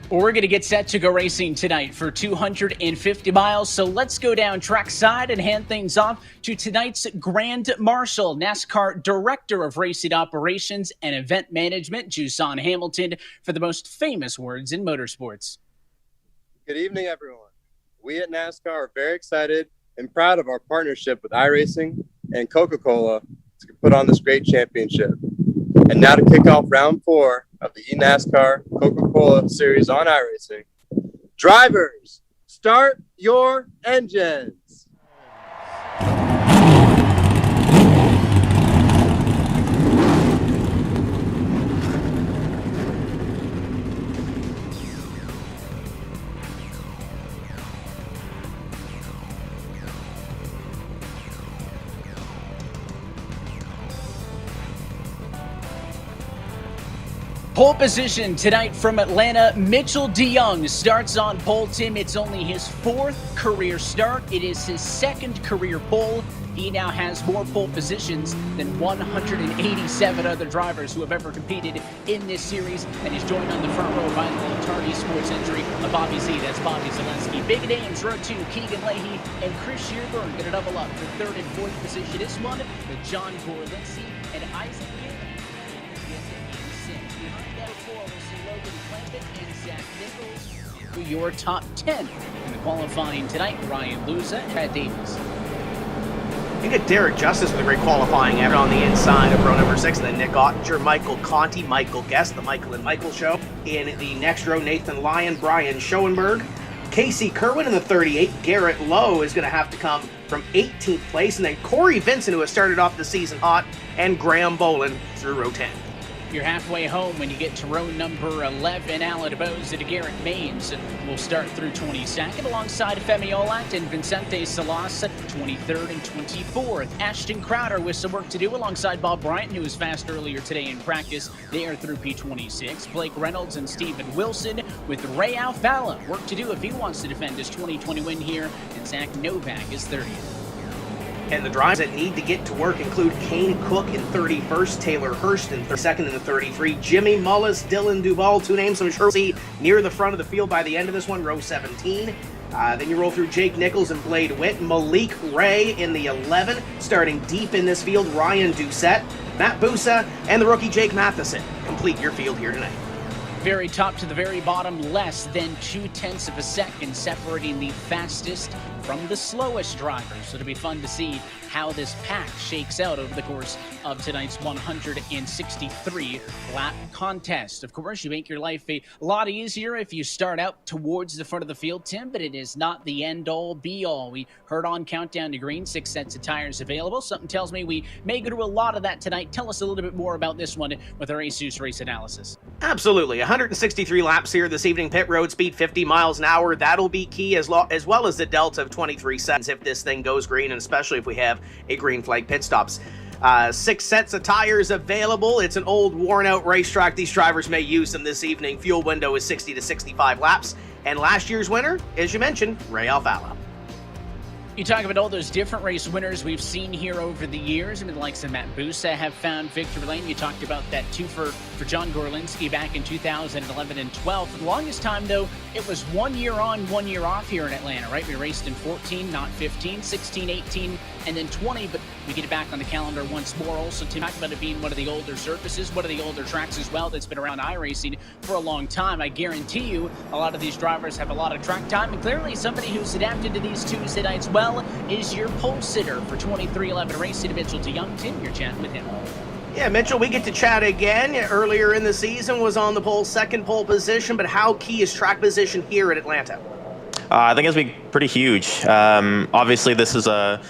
Well, we're going to get set to go racing tonight for 250 miles, so let's go down trackside and hand things off to tonight's Grand Marshal, NASCAR Director of Racing Operations and Event Management, Juson Hamilton, for the most famous words in motorsports. Good evening, everyone. We at NASCAR are very excited and proud of our partnership with iRacing and Coca-Cola to put on this great championship. And now to kick off round 4 of the eNASCAR Coca-Cola Series on iRacing. Drivers, start your engines. Pole position tonight from Atlanta. Mitchell DeYoung starts on pole. Tim, it's only his 4th career start. It is his 2nd career pole. He now has more pole positions than 187 other drivers who have ever competed in this series. And he's joined on the front row by the Tardy Sports Injury of Bobby Z. That's Bobby Zelensky. Big names, row 2, Keegan Leahy and Chris Shearburn going to double up for 3rd and 4th position. This one with John Gorlinski and Isaac Gillen. Your top 10 in the qualifying tonight, Ryan Luza and Matt Davis. You get Derek Justice with a great qualifying effort on the inside of row number 6, and then Nick Ottinger, Michael Conte, Michael Guest, the Michael and Michael show. In the next row, Nathan Lyon, Brian Schoenberg, Casey Kerwin in the 38. Garrett Lowe is going to have to come from 18th place, and then Corey Vincent, who has started off the season hot, and Graham Boland through row 10. You're halfway home when you get to row number 11. Alan DeBose to Garrett Maines will start through 22nd alongside Femi Olat and Vincente Salas, 23rd and 24th. Ashton Crowder with some work to do alongside Bob Bryant, who was fast earlier today in practice. They are through P26. Blake Reynolds and Stephen Wilson with Ray Alfala. Work to do if he wants to defend his 2020 win here. And Zach Novak is 30th. And the drivers that need to get to work include Kane Cook in 31st, Taylor Hurst in 32nd in the 33, Jimmy Mullis, Dylan Duval, two names I'm sure we'll see near the front of the field by the end of this one, row 17. Then you roll through Jake Nichols and Blade Witt, Malik Ray in the 11, starting deep in this field, Ryan Doucette, Matt Busa, and the rookie Jake Matheson. Complete your field here tonight. Very top to the very bottom, less than 0.2 of a second separating the fastest from the slowest drivers. So it'll be fun to see how this pack shakes out over the course of tonight's 163 lap contest. Of course, you make your life a lot easier if you start out towards the front of the field, Tim, but it is not the end-all be-all. We heard on Countdown to Green, 6 sets of tires available. Something tells me we may go to a lot of that tonight. Tell us a little bit more about this one with our ASUS race analysis. Absolutely. 163 laps here this evening. Pit road speed 50 miles an hour. That'll be key, as well as the delta of 23 seconds if this thing goes green, and especially if we have a green flag pit stops. 6 sets of tires available. It's an old, worn-out racetrack. These drivers may use them this evening. Fuel window is 60 to 65 laps. And last year's winner, as you mentioned, Ray Alfala. You talk about all those different race winners we've seen here over the years. I mean, the likes of Matt Busa have found victory lane. You talked about that too for John Gorlinski back in 2011 and 12. For the longest time, though, it was 1 year on, 1 year off here in Atlanta, right? We raced in 14, not 15, 16, 18, and then 20, but we get it back on the calendar once more. Also, Tim talked about it being one of the older surfaces, one of the older tracks as well that's been around iRacing for a long time. I guarantee you a lot of these drivers have a lot of track time, and clearly somebody who's adapted to these Tuesday nights well is your pole sitter for 2311 Racing, Mitchell DeYoung. Tim, you're chatting with him. Yeah, Mitchell, we get to chat again. Earlier in the season was on the pole, second pole position, but how key is track position here at Atlanta? I think it's been pretty huge. Obviously, this is a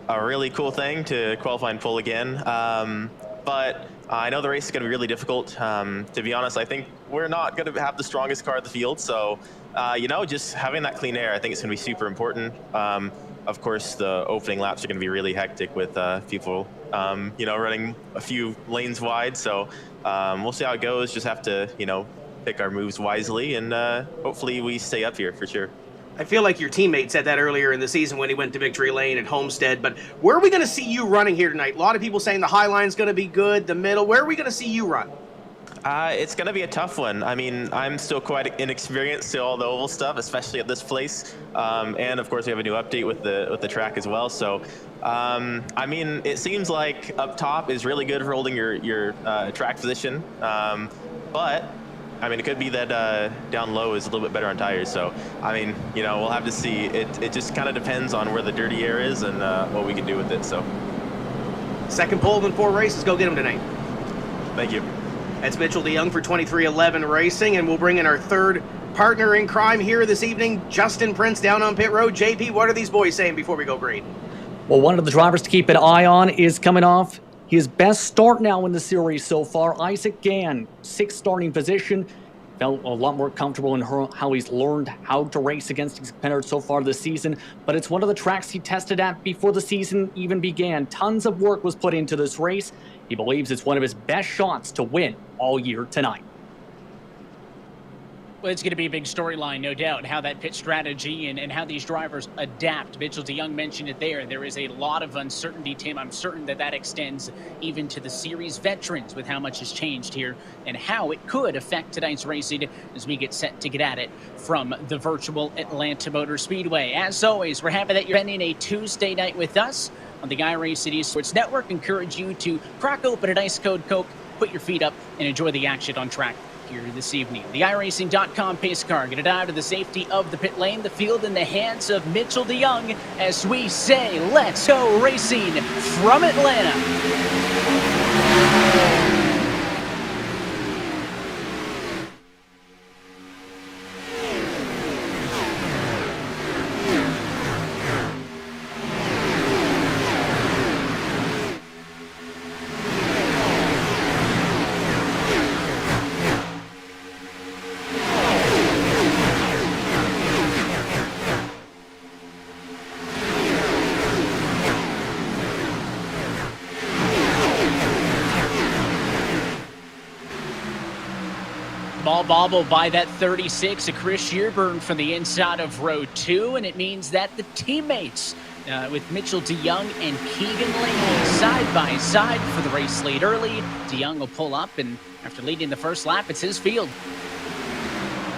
really cool thing to qualify and pole again, but I know the race is going to be really difficult. To be honest, I think we're not going to have the strongest car of the field, so just having that clean air, I think it's going to be super important. Of course, the opening laps are going to be really hectic with people, running a few lanes wide. So we'll see how it goes. Just have to, pick our moves wisely, and hopefully we stay up here for sure. I feel like your teammate said that earlier in the season when he went to victory lane at Homestead, but where are we going to see you running here tonight? A lot of people saying the high line's going to be good, the middle. Where are we going to see you run? It's going to be a tough one. I mean, I'm still quite inexperienced to all the oval stuff, especially at this place. And of course, we have a new update with the track as well. So, I mean, it seems like up top is really good for holding your track position. But I mean, it could be that down low is a little bit better on tires. So, I mean, we'll have to see. It just kind of depends on where the dirty air is and what we can do with it. So, second pole in 4 races. Go get them tonight. Thank you. That's Mitchell DeYoung for 2311 Racing, and we'll bring in our third partner in crime here this evening, Justin Prince down on pit road. JP, what are these boys saying before we go green? Well, one of the drivers to keep an eye on is coming off his best start now in the series so far. Isaac Gann, 6th starting position. Felt a lot more comfortable in how he's learned how to race against his competitors so far this season. But it's one of the tracks he tested at before the season even began. Tons of work was put into this race. He believes it's one of his best shots to win all year tonight. Well, it's going to be a big storyline, no doubt, how that pit strategy and how these drivers adapt. Mitchell DeYoung mentioned it there. There is a lot of uncertainty, Tim. I'm certain that extends even to the series veterans with how much has changed here and how it could affect tonight's racing as we get set to get at it from the virtual Atlanta Motor Speedway. As always, we're happy that you're spending a Tuesday night with us on the iRacing Sports Network. Encourage you to crack open an ice cold Coke, put your feet up, and enjoy the action on track here this evening. The iRacing.com pace car going to dive to the safety of the pit lane. The field in the hands of Mitchell DeYoung as we say, let's go racing from Atlanta. Ball bobble by that 36 of Chris Shearburn from the inside of row 2, and it means that the teammates with Mitchell DeYoung and Keegan Laney side by side for the race lead early. DeYoung will pull up, and after leading the first lap, it's his field.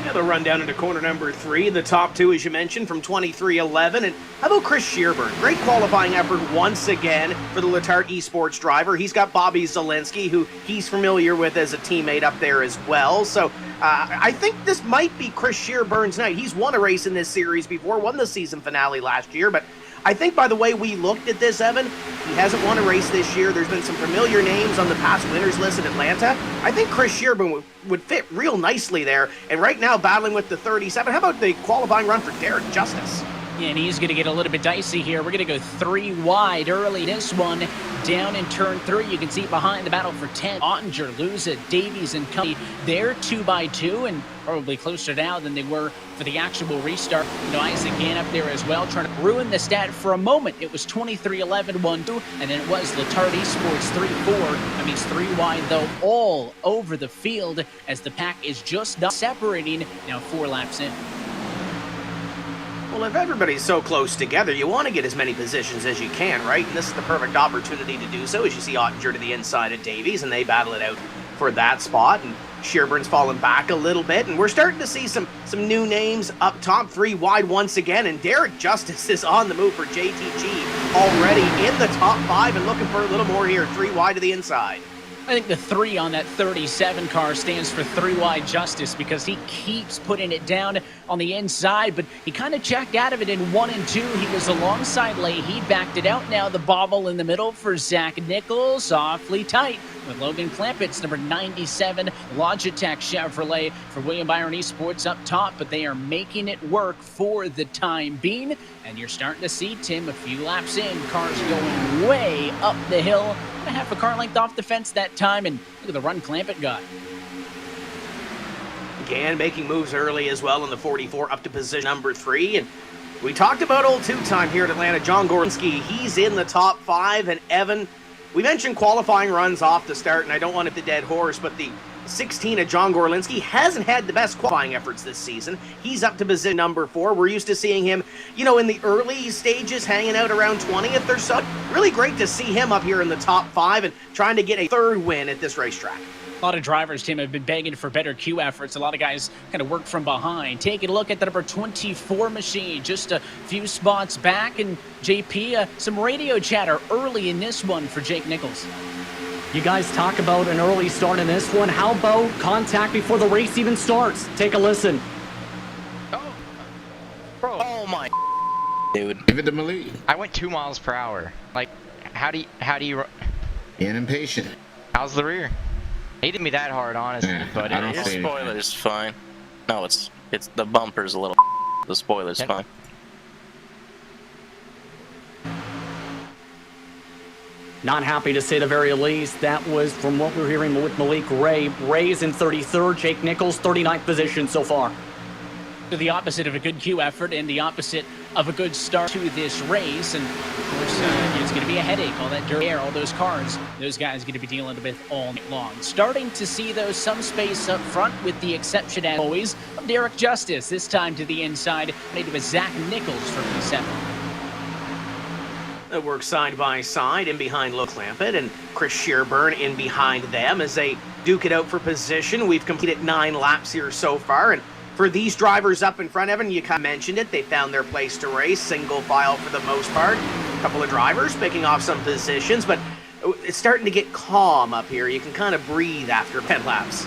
Yeah, the run down into corner number 3. The top 2, as you mentioned, from 23.11. And how about Chris Shearburn? Great qualifying effort once again for the Letarte Esports driver. He's got Bobby Zielinski, who he's familiar with as a teammate up there as well. So I think this might be Chris Shearburn's night. He's won a race in this series before, won the season finale last year, but I think by the way we looked at this, Evan, he hasn't won a race this year. There's been some familiar names on the past winners list in Atlanta. I think Chris Shearburn would fit real nicely there. And right now, battling with the 37. How about the qualifying run for Derek Justice? And he's going to get a little bit dicey here. We're going to go 3 wide early. This one down in turn 3. You can see behind the battle for 10. Ottinger, Luza, Davies, and company. They're 2x2 and probably closer now than they were for the actual restart. You know, Isaac Gann up there as well, trying to ruin the stat for a moment. It was 23-11, 1-2, and then it was Letarte Esports 3-4. That means 3 wide, though, all over the field as the pack is just not separating now 4 laps in. Well, if everybody's so close together, you want to get as many positions as you can, right? And this is the perfect opportunity to do so, as you see Ottinger to the inside of Davies, and they battle it out for that spot. And Shearburn's fallen back a little bit, and we're starting to see some new names up top, 3 wide once again. And Derek Justice is on the move for JTG, already in the top 5 and looking for a little more here, 3 wide to the inside. I think the 3 on that 37 car stands for 3 wide Justice because he keeps putting it down on the inside, but he kind of checked out of it in 1 and 2. He was alongside Leahy, backed it out. Now the bobble in the middle for Zach Nichols, awfully tight with Logan Clampett's number 97 Logitech Chevrolet for William Byron Esports up top, but they are making it work for the time being. And you're starting to see, Tim, a few laps in, cars going way up the hill, and a half a car length off the fence that time, and look at the run Clampett got. Gann making moves early as well in the 44 up to position number 3. And we talked about old 2-time here at Atlanta, John Gorlinski. He's in the top 5, and Evan, we mentioned qualifying runs off the start, and I don't want it the dead horse, but the 16 of John Gorlinski hasn't had the best qualifying efforts this season. He's up to position number 4. We're used to seeing him, you know, in the early stages, hanging out around 20th or so. Really great to see him up here in the top 5 and trying to get a 3rd win at this racetrack. A lot of drivers, Tim, have been begging for better Q efforts. A lot of guys kind of work from behind. Taking a look at the number 24 machine, just a few spots back. And JP, some radio chatter early in this one for Jake Nichols. You guys talk about an early start in this one. How about contact before the race even starts? Take a listen. Oh, bro. Oh my dude. Give it to Malik. I went 2 miles per hour. Like, how do you Being impatient. How's the rear? He didn't be that hard, honestly, but your spoiler's fine. No, it's the bumper's a little. The spoiler's fine. Not happy to say the very least. That was from what we're hearing with Malik Ray. Ray's in 33rd, Jake Nichols 39th position so far. So the opposite of a good Q effort and the opposite of a good start to this race. And of course, it's going to be a headache. All that dirt air, all those cars, those guys are going to be dealing with all night long. Starting to see, though, some space up front with the exception, as always, of Derek Justice. This time to the inside, made with Zach Nichols from P7. They work side by side in behind Low Clampett and Chris Shearburn in behind them as they duke it out for position. We've completed 9 laps here so far, and for these drivers up in front, Evan, you kind of mentioned it, they found their place to race, single file for the most part. A couple of drivers picking off some positions, but it's starting to get calm up here. You can kind of breathe after 10 laps.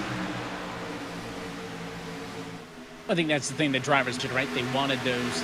I think that's the thing that drivers did, right? They wanted those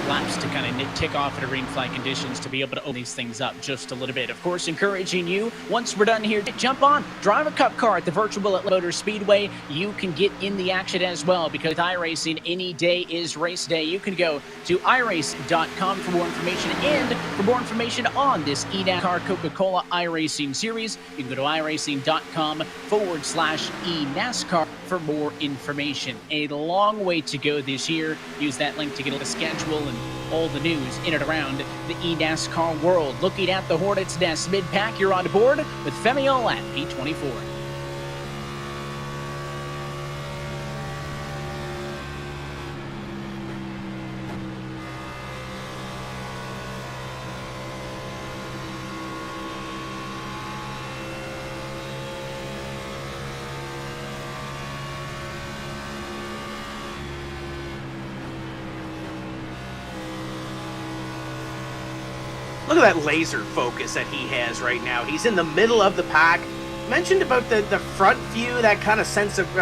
laps to kind of tick off at green flag conditions to be able to open these things up just a little bit. Of course, encouraging you, once we're done here, jump on, drive a cup car at the virtual Atlanta Motor Speedway. You can get in the action as well, because with iRacing, any day is race day. You can go to iRacing.com for more information, and for more information on this eNASCAR Coca-Cola iRacing Series, you can go to iRacing.com/eNASCAR for more information. A long way to go this year. Use that link to get the schedule and all the news in and around the eNASCAR world. Looking at the Hornets Nest mid-pack, you're on board with Femiol at P24. Look at that laser focus that he has right now. He's in the middle of the pack. Mentioned about the front view, that kind of sense of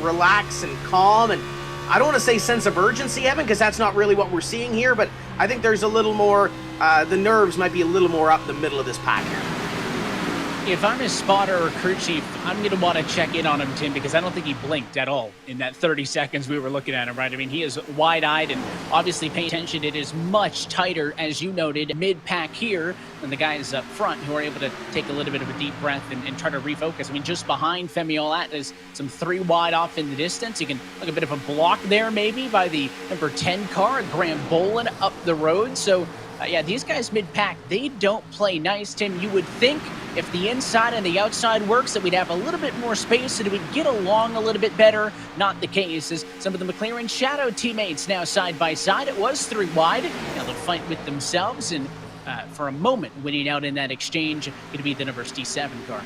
relax and calm, and I don't want to say sense of urgency, Evan, because that's not really what we're seeing here, but I think there's a little more, the nerves might be a little more up the middle of this pack here. If I'm his spotter or crew chief, I'm going to want to check in on him, Tim, because I don't think he blinked at all in that 30 seconds we were looking at him, right? I mean, he is wide-eyed and obviously paying attention. It is much tighter, as you noted, mid-pack here than the guys up front who are able to take a little bit of a deep breath and try to refocus. I mean, just behind Femiol is some 3 wide off in the distance. You can look a bit of a block there maybe by the number 10 car, Graham Bolin, up the road. So, yeah, these guys mid-pack, they don't play nice, Tim. You would think if the inside and the outside works that we'd have a little bit more space and we'd get along a little bit better. Not the case, as some of the McLaren Shadow teammates now side by side. It was 3 wide. Now they'll fight with themselves, and for a moment winning out in that exchange, going to be the number 67 car.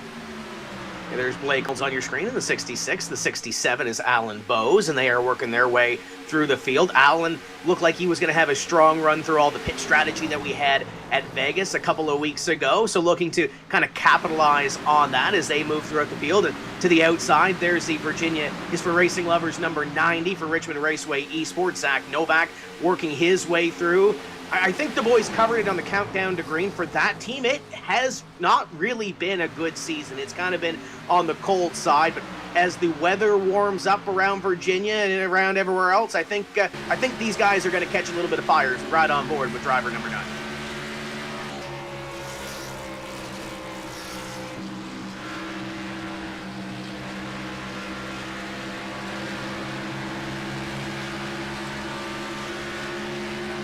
Yeah, there's Blake on your screen in the 66. The 67 is Alan Bowes, and they are working their way through the field. Alan looked like he was going to have a strong run through all the pit strategy that we had at Vegas a couple of weeks ago, so looking to kind of capitalize on that as they move throughout the field. And to the outside, there's the Virginia is for Racing Lovers number 90 for Richmond Raceway Esports, Zach Novak, working his way through. I think the boys covered it on the countdown to green. For that team, it has not really been a good season. It's kind of been on the cold side, but as the weather warms up around Virginia and around everywhere else, I think these guys are going to catch a little bit of fire right on board with driver number 9.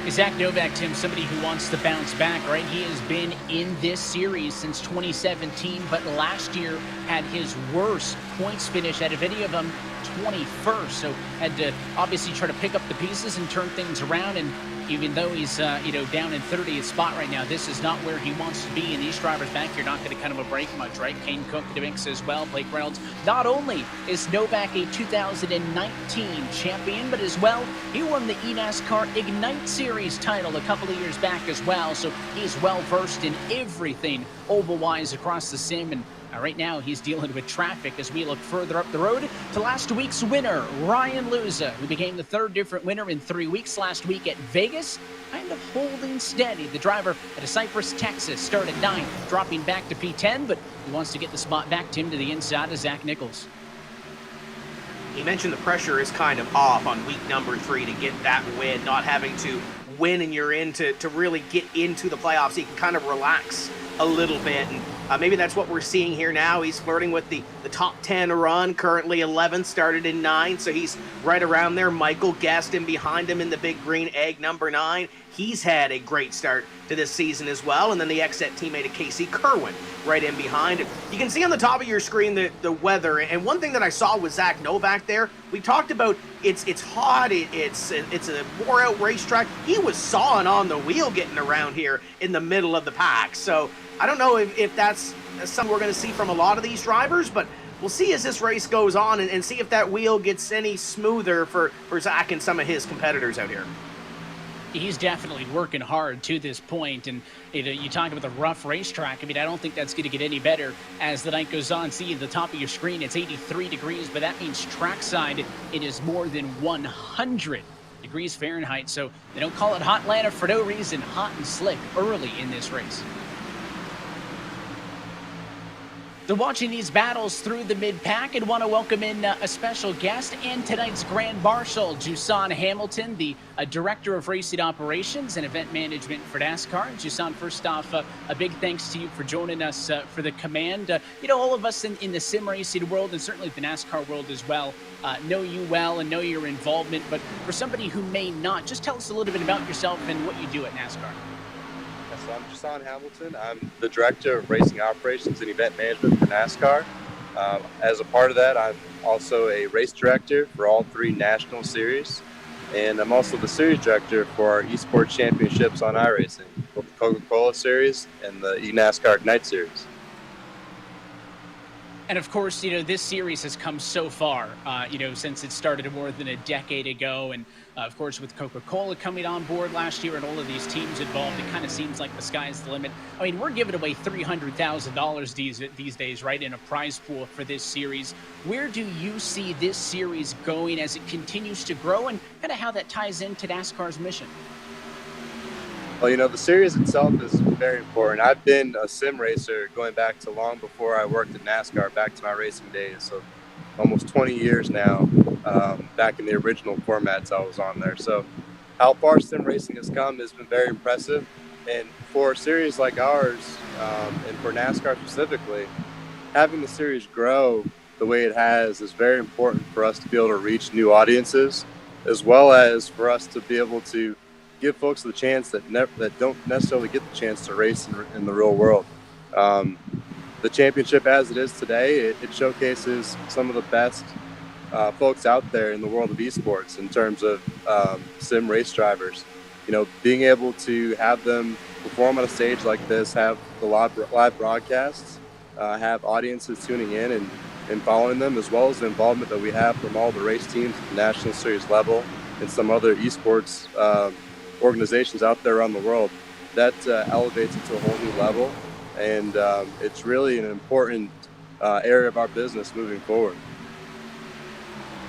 Zach Novak, Tim, somebody who wants to bounce back, right? He has been in this series since 2017, but last year had his worst points finish out of any of them, 21st. So had to obviously try to pick up the pieces and turn things around. And even though he's down in 30th spot right now, this is not where he wants to be. And these drivers back here not going to kind of a break much, right? Kane Cook mix as well, Blake Reynolds. Not only is Novak a 2019 champion, but as well, he won the eNASCAR Ignite Series title a couple of years back as well. So he's well versed in everything oval-wise across the sim. And right now, he's dealing with traffic as we look further up the road to last week's winner, Ryan Luza, who became the 3rd different winner in 3 weeks last week at Vegas, kind of holding steady. The driver out of Cypress, Texas, started 9th, dropping back to P10, but he wants to get the spot back, Tim, to the inside of Zach Nichols. He mentioned the pressure is kind of off on week number 3 to get that win, not having to win and you're in to really get into the playoffs. So you can kind of relax a little bit, and maybe that's what we're seeing here now. He's flirting with the top 10 run, currently 11th, started in 9, so he's right around there. Michael Gaston behind him in the big green egg, number 9. He's had a great start to this season as well, and then the XSET teammate of Casey Kerwin right in behind. You can see on the top of your screen the weather, and one thing that I saw with Zach Novak there, we talked about it's hot, it's a wore-out racetrack. He was sawing on the wheel getting around here in the middle of the pack, so I don't know if that's something we're going to see from a lot of these drivers, but we'll see as this race goes on and see if that wheel gets any smoother for Zach and some of his competitors out here. He's definitely working hard to this point, and you talk about the rough racetrack. I mean, I don't think that's going to get any better as the night goes on. See at the top of your screen, it's 83 degrees, but that means trackside it is more than 100 degrees Fahrenheit. So they don't call it Hot Atlanta for no reason. Hot and slick early in this race. So watching these battles through the mid-pack, and want to welcome in a special guest and tonight's Grand Marshal, Jusan Hamilton, the Director of Racing Operations and Event Management for NASCAR. Jusan, first off, a big thanks to you for joining us for the command. All of us in the sim racing world, and certainly the NASCAR world as well, know you well and know your involvement. But for somebody who may not, just tell us a little bit about yourself and what you do at NASCAR. So I'm Jusan Hamilton. I'm the Director of Racing Operations and Event Management for NASCAR. As a part of that, I'm also a race director for all 3 national series. And I'm also the series director for our esports championships on iRacing, both the Coca-Cola Series and the eNASCAR Ignite Series. And of course, this series has come so far, since it started more than a decade ago. And of course, with Coca-Cola coming on board last year and all of these teams involved, it kind of seems like the sky's the limit. I mean, we're giving away $300,000 these days, right, in a prize pool for this series. Where do you see this series going as it continues to grow, and kind of how that ties into NASCAR's mission? Well, the series itself is very important. I've been a sim racer going back to long before I worked at NASCAR, back to my racing days. So almost 20 years now, back in the original formats I was on there. So how far sim racing has come has been very impressive. And for a series like ours, and for NASCAR specifically, having the series grow the way it has is very important for us to be able to reach new audiences, as well as for us to be able to give folks the chance that don't necessarily get the chance to race in the real world. The championship as it is today, it showcases some of the best folks out there in the world of esports in terms of sim race drivers. Being able to have them perform on a stage like this, have the live broadcasts, have audiences tuning in and following them, as well as the involvement that we have from all the race teams at the National Series level and some other esports organizations out there around the world, that elevates it to a whole new level, and it's really an important area of our business moving forward.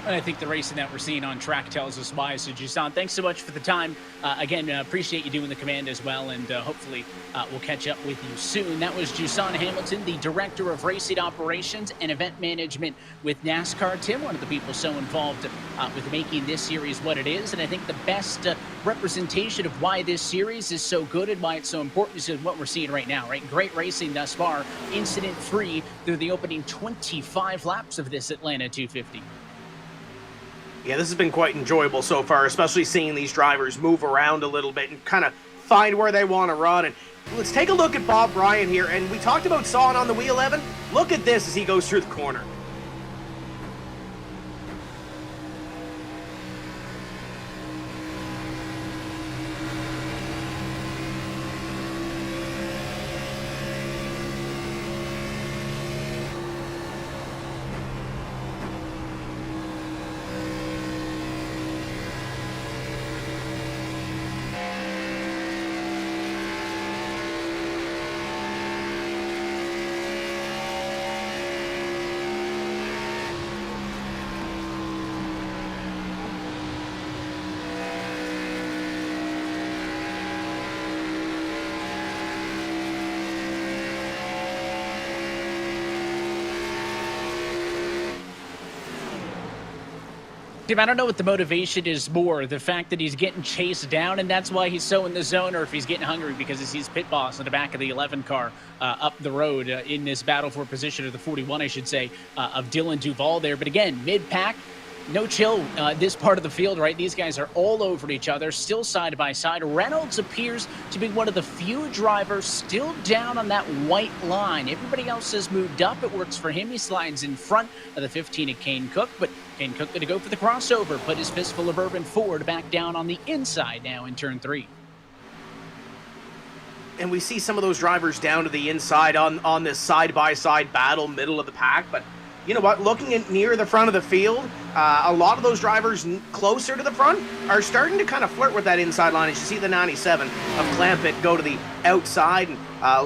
And I think the racing that we're seeing on track tells us why. So, Jusan, thanks so much for the time. Again, appreciate you doing the command as well, and hopefully we'll catch up with you soon. That was Jusan Hamilton, the Director of Racing Operations and Event Management with NASCAR. Tim, one of the people so involved with making this series what it is, and I think the best representation of why this series is so good and why it's so important is what we're seeing right now, right? Great racing thus far, incident-free through the opening 25 laps of this Atlanta 250. Yeah, this has been quite enjoyable so far, especially seeing these drivers move around a little bit and kind of find where they want to run. And let's take a look at Bob Bryan here. And we talked about sawing on the wheel, Evan. Look at this as he goes through the corner. Tim, I don't know what the motivation is more, the fact that he's getting chased down and that's why he's so in the zone, or if he's getting hungry because he sees Pit Boss in the back of the 11 car up the road in this battle for position, or the 41, I should say, of Dylan Duvall there. But again, mid-pack, no chill this part of the field, right? These guys are all over each other, still side by side. Reynolds appears to be one of the few drivers still down on that white line. Everybody else has moved up. It works for him. He slides in front of the 15 of Kane Cook, but Kane Cook going to go for the crossover, put his fistful of Urban Ford back down on the inside now in turn 3. And we see some of those drivers down to the inside on this side-by-side battle, middle of the pack, but you know what, looking at near the front of the field, a lot of those drivers closer to the front are starting to kind of flirt with that inside line. As you see the 97 of Clampett go to the outside and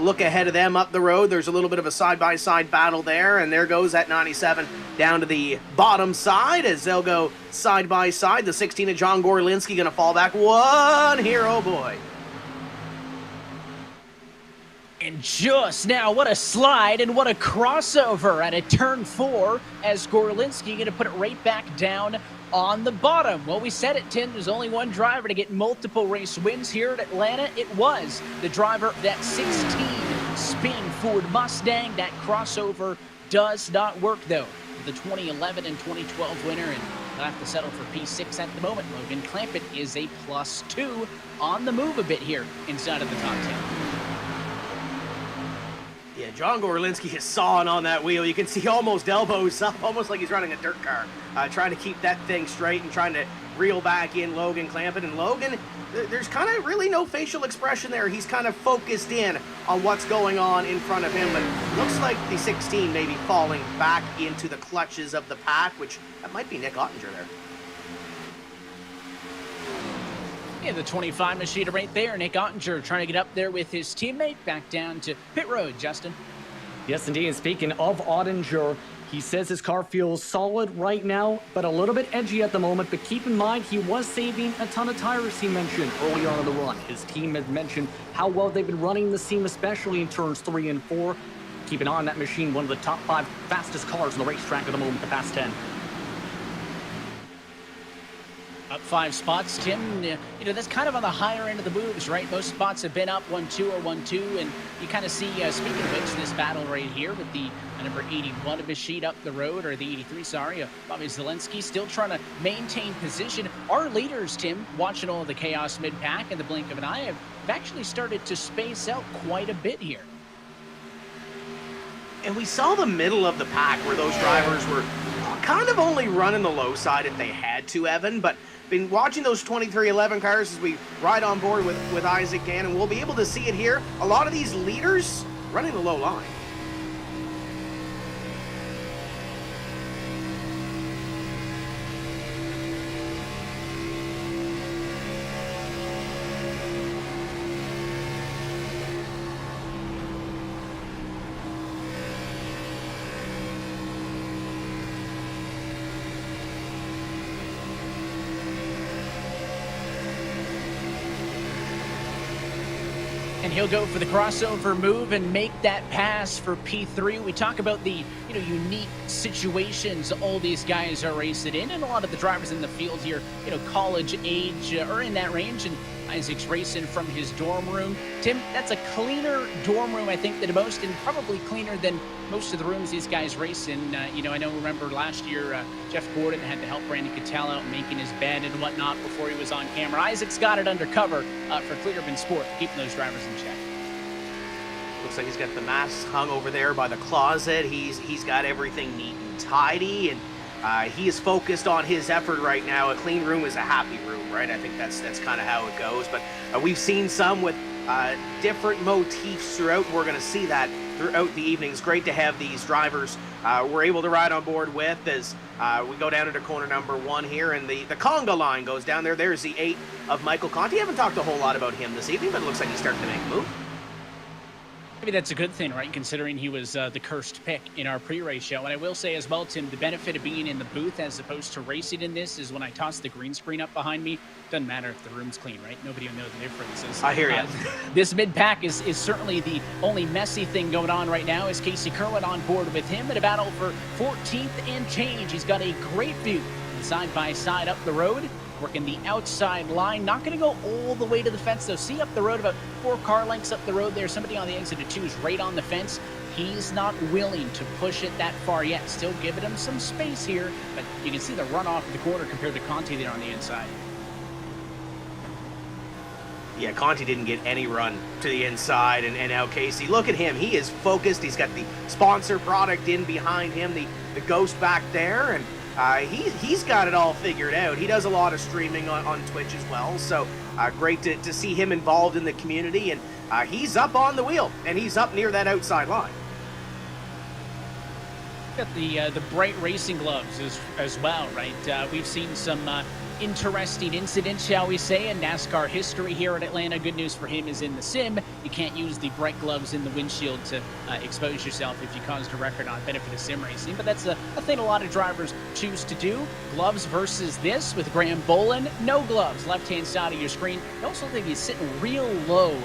look ahead of them up the road. There's a little bit of a side-by-side battle there, and there goes that 97 down to the bottom side as they'll go side-by-side. The 16 of John Gorlinski going to fall back one here, oh boy. And just now, what a slide and what a crossover at a turn 4 as Gorlinski going to put it right back down on the bottom. Well, we said it, Tim. There's only one driver to get multiple race wins here at Atlanta. It was the driver of that 16 spin Ford Mustang. That crossover does not work, though. The 2011 and 2012 winner, and he'll have to settle for P6 at the moment. Logan Clampett is a +2 on the move a bit here inside of the top 10. Yeah, John Gorlinski is sawing on that wheel. You can see almost elbows up, almost like he's running a dirt car, trying to keep that thing straight and trying to reel back in Logan Clampett. And Logan, there's kind of really no facial expression there. He's kind of focused in on what's going on in front of him, but looks like the 16 may be falling back into the clutches of the pack, which that might be Nick Ottinger there. Yeah, the 25 machine right there. Nick Ottinger trying to get up there with his teammate back down to pit road, Justin. Yes, indeed. And speaking of Ottinger, he says his car feels solid right now, but a little bit edgy at the moment. But keep in mind, he was saving a ton of tires, he mentioned, early on in the run. His team had mentioned how well they've been running the seam, especially in turns 3 and 4. Keep an eye on that machine, one of the top 5 fastest cars on the racetrack at the moment, the Fast 10. Up 5 spots, Tim. You know, that's kind of on the higher end of the moves, right? Most spots have been up 1-2 or 1-2, and you kind of see, speaking of which, this battle right here with the number 81 of his sheet up the road, or the 83, sorry, Bobby Zelensky still trying to maintain position. Our leaders, Tim, watching all the chaos mid-pack in the blink of an eye, have actually started to space out quite a bit here. And we saw the middle of the pack where those drivers were kind of only running the low side if they had to, Evan, but been watching those 2311 cars as we ride on board with Isaac Gannon. We'll be able to see it here. A lot of these leaders running the low line. And he'll go for the crossover move and make that pass for P3. We talk about the unique situations all these guys are racing in, and a lot of the drivers in the field here, college age or in that range. And Isaac's racing from his dorm room. Tim, that's a cleaner dorm room, I think, than most, and probably cleaner than most of the rooms these guys race in. Remember last year, Jeff Gordon had to help Brandon Cattell out making his bed and whatnot before he was on camera. Isaac's got it under cover for Clearman Sport, keeping those drivers in check. Looks like he's got the mask hung over there by the closet. He's got everything neat and tidy, and he is focused on his effort right now. A clean room is a happy room, right? I think that's kind of how it goes. But we've seen some with different motifs throughout. We're going to see that throughout the evening. It's great to have these drivers we're able to ride on board with as we go down into corner number 1 here, and the conga line goes down there. There's the 8 of Michael Conte. Haven't talked a whole lot about him this evening, but it looks like he's starting to make a move. Maybe that's a good thing, right, considering he was the cursed pick in our pre-race show. And I will say as well, Tim, the benefit of being in the booth as opposed to racing in this is when I toss the green screen up behind me, doesn't matter if the room's clean, right? Nobody will know the differences. I hear you. This mid-pack is certainly the only messy thing going on right now is Casey Kerwin on board with him in a battle for 14th and change. He's got a great view side-by-side up the road, working the outside line. Not going to go all the way to the fence, though. See up the road, about 4 car lengths up the road there. Somebody on the exit of 2 is right on the fence. He's not willing to push it that far yet. Still giving him some space here, but you can see the runoff of the corner compared to Conte there on the inside. Yeah, Conte didn't get any run to the inside, and now Casey, look at him. He is focused. He's got the sponsor product in behind him, the Ghost back there, and he's got it all figured out. He does a lot of streaming on Twitch as well, so great to see him involved in the community, and he's up on the wheel, and he's up near that outside line. Got the bright racing gloves as well, right? We've seen some interesting incidents, shall we say, in NASCAR history here at Atlanta. Good news for him is in the sim, you can't use the bright gloves in the windshield to expose yourself if you caused a record on benefit of sim racing. But that's a thing a lot of drivers choose to do. Gloves versus this with Graham Bolin. No gloves, left-hand side of your screen. I also think he's sitting real low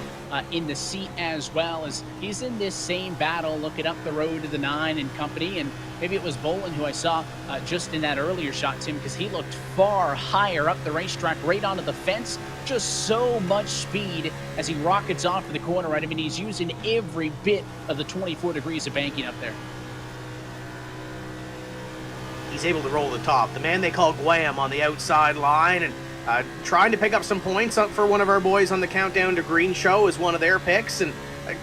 in the seat as well, as he's in this same battle looking up the road to the 9 and company. And maybe it was Bolin who I saw just in that earlier shot, Tim, because he looked far higher up the racetrack, right onto the fence. Just so much speed as he rockets off to the corner, right? I mean, he's using every bit of the 24 degrees of banking up there. He's able to roll the top. The man they call Guam on the outside line, and trying to pick up some points up for one of our boys on the Countdown to Green show is one of their picks, and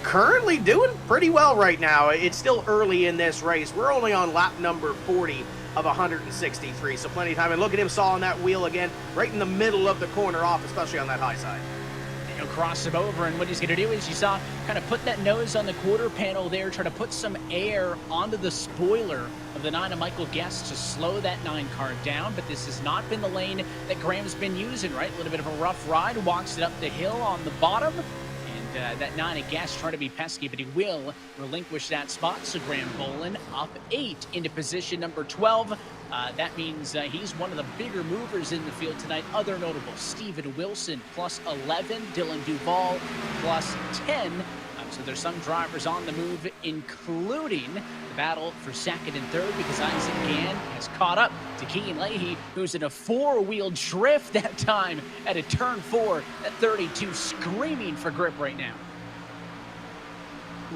currently doing pretty well right now. It's still early in this race. We're only on lap number 40 of 163, so plenty of time. And look at him sawing that wheel again, right in the middle of the corner off, especially on that high side. He'll cross him over, and what he's going to do is, you saw, kind of put that nose on the quarter panel there, try to put some air onto the spoiler of the 9 of Michael Guest to slow that 9 car down. But this has not been the lane that Graham's been using, right? A little bit of a rough ride, walks it up the hill on the bottom. That 9 of Guest trying to be pesky, but he will relinquish that spot. So Graham Bolin up 8 into position number 12. That means he's one of the bigger movers in the field tonight. Other notables: Steven Wilson plus 11, Dylan Duvall plus 10. So there's some drivers on the move, including the battle for second and third, because Isaac Gann has caught up to Keegan Leahy, who's in a 4-wheel drift that time at a turn 4 at 32, screaming for grip right now.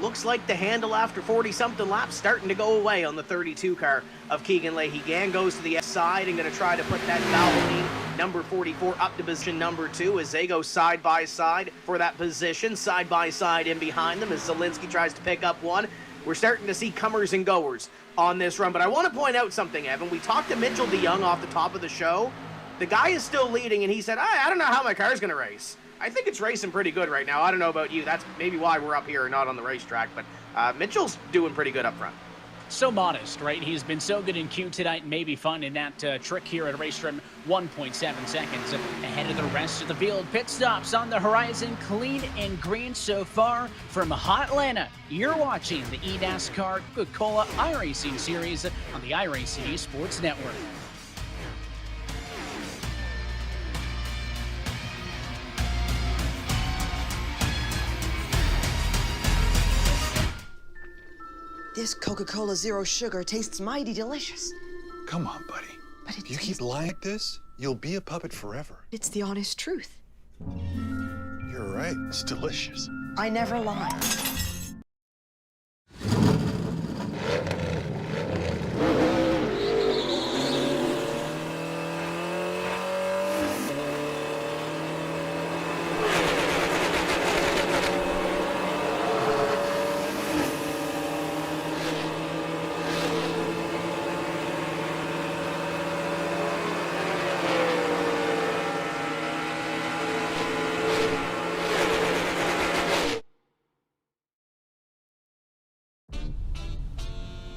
Looks like the handle after 40-something laps starting to go away on the 32 car of Keegan Leahy. Gann goes to the side and going to try to put that Valvoline number 44 up to position number 2 as they go side by side for that position. Side by side in behind them as Zielinski tries to pick up one. We're starting to see comers and goers on this run. But I want to point out something, Evan. We talked to Mitchell DeYoung off the top of the show. The guy is still leading, and he said, I don't know how my car's going to race. I think it's racing pretty good right now. I don't know about you. That's maybe why we're up here and not on the racetrack. But Mitchell's doing pretty good up front. So modest, right? He's been so good in Q tonight, and maybe fun in that trick here at race trim. 1.7 seconds ahead of the rest of the field. Pit stops on the horizon, clean and green so far from Hot Atlanta. You're watching the eNASCAR Coca-Cola iRacing Series on the iRacing Esports Network. This Coca-Cola Zero Sugar tastes mighty delicious. Come on, buddy. But if you keep lying like this, you'll be a puppet forever. It's the honest truth. You're right. It's delicious. I never lie.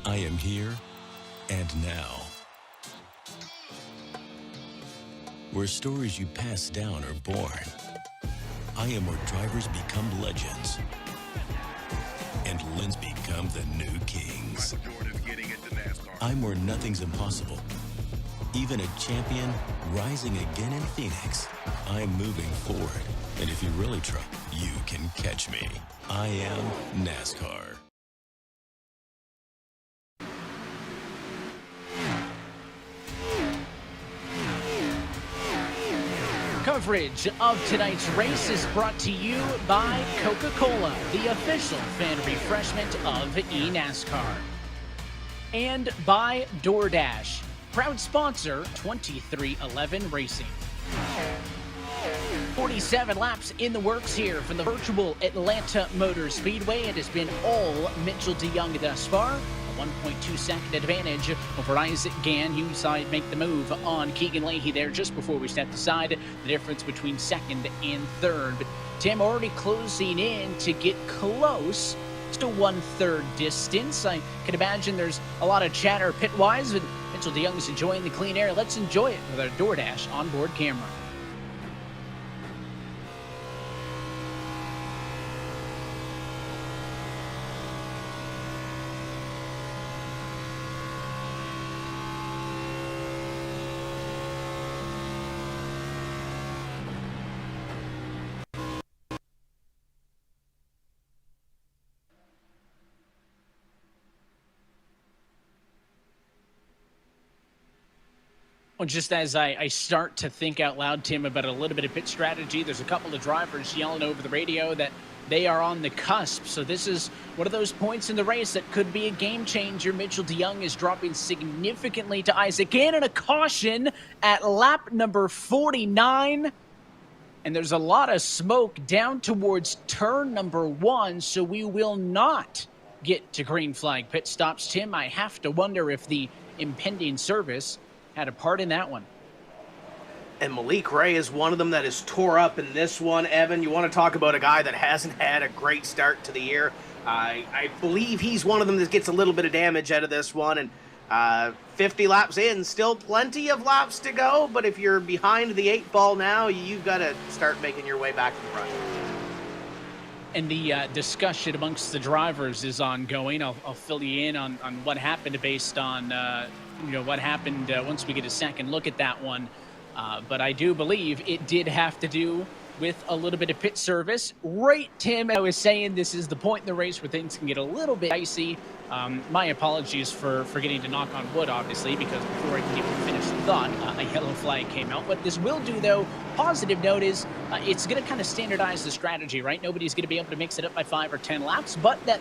I am here and now, where stories you pass down are born. I am where drivers become legends and legends become the new kings. I'm where nothing's impossible. Even a champion rising again in Phoenix. I'm moving forward, and if you really try, you can catch me. I am NASCAR. Coverage of tonight's race is brought to you by Coca-Cola, the official fan refreshment of eNASCAR. And by DoorDash, proud sponsor 2311 Racing. 47 laps in the works here from the virtual Atlanta Motor Speedway. It has been all Mitchell DeYoung thus far. 1.2 second advantage over Isaac Gann. You saw it make the move on Keegan Leahy there just before we stepped aside. The difference between second and third. But Tim already closing in to get close to 1/3 distance. I can imagine there's a lot of chatter pit-wise, and Mitchell DeYoung is enjoying the clean air. Let's enjoy it with our DoorDash onboard camera. Well, just as I start to think out loud, Tim, about a little bit of pit strategy, there's a couple of drivers yelling over the radio that they are on the cusp. So this is one of those points in the race that could be a game changer. Mitchell DeYoung is dropping significantly to Isaac Gann, and a caution at lap number 49. And there's a lot of smoke down towards turn number 1, so we will not get to green flag pit stops. Tim, I have to wonder if the impending service had a part in that one. And Malik Ray is one of them that is tore up in this one. Evan, you want to talk about a guy that hasn't had a great start to the year. I believe he's one of them that gets a little bit of damage out of this one. And 50 laps in, still plenty of laps to go. But if you're behind the 8 ball now, you've got to start making your way back to the front. And the discussion amongst the drivers is ongoing. I'll fill you in on what happened based on what happened once we get a second look at that one. But I do believe it did have to do with a little bit of pit service. Right, Tim, I was saying this is the point in the race where things can get a little bit dicey. My apologies for forgetting to knock on wood, obviously, because before I can even finish the thought, a yellow flag came out. What this will do, though, positive note is it's going to kind of standardize the strategy, right? Nobody's going to be able to mix it up by 5 or 10 laps, but that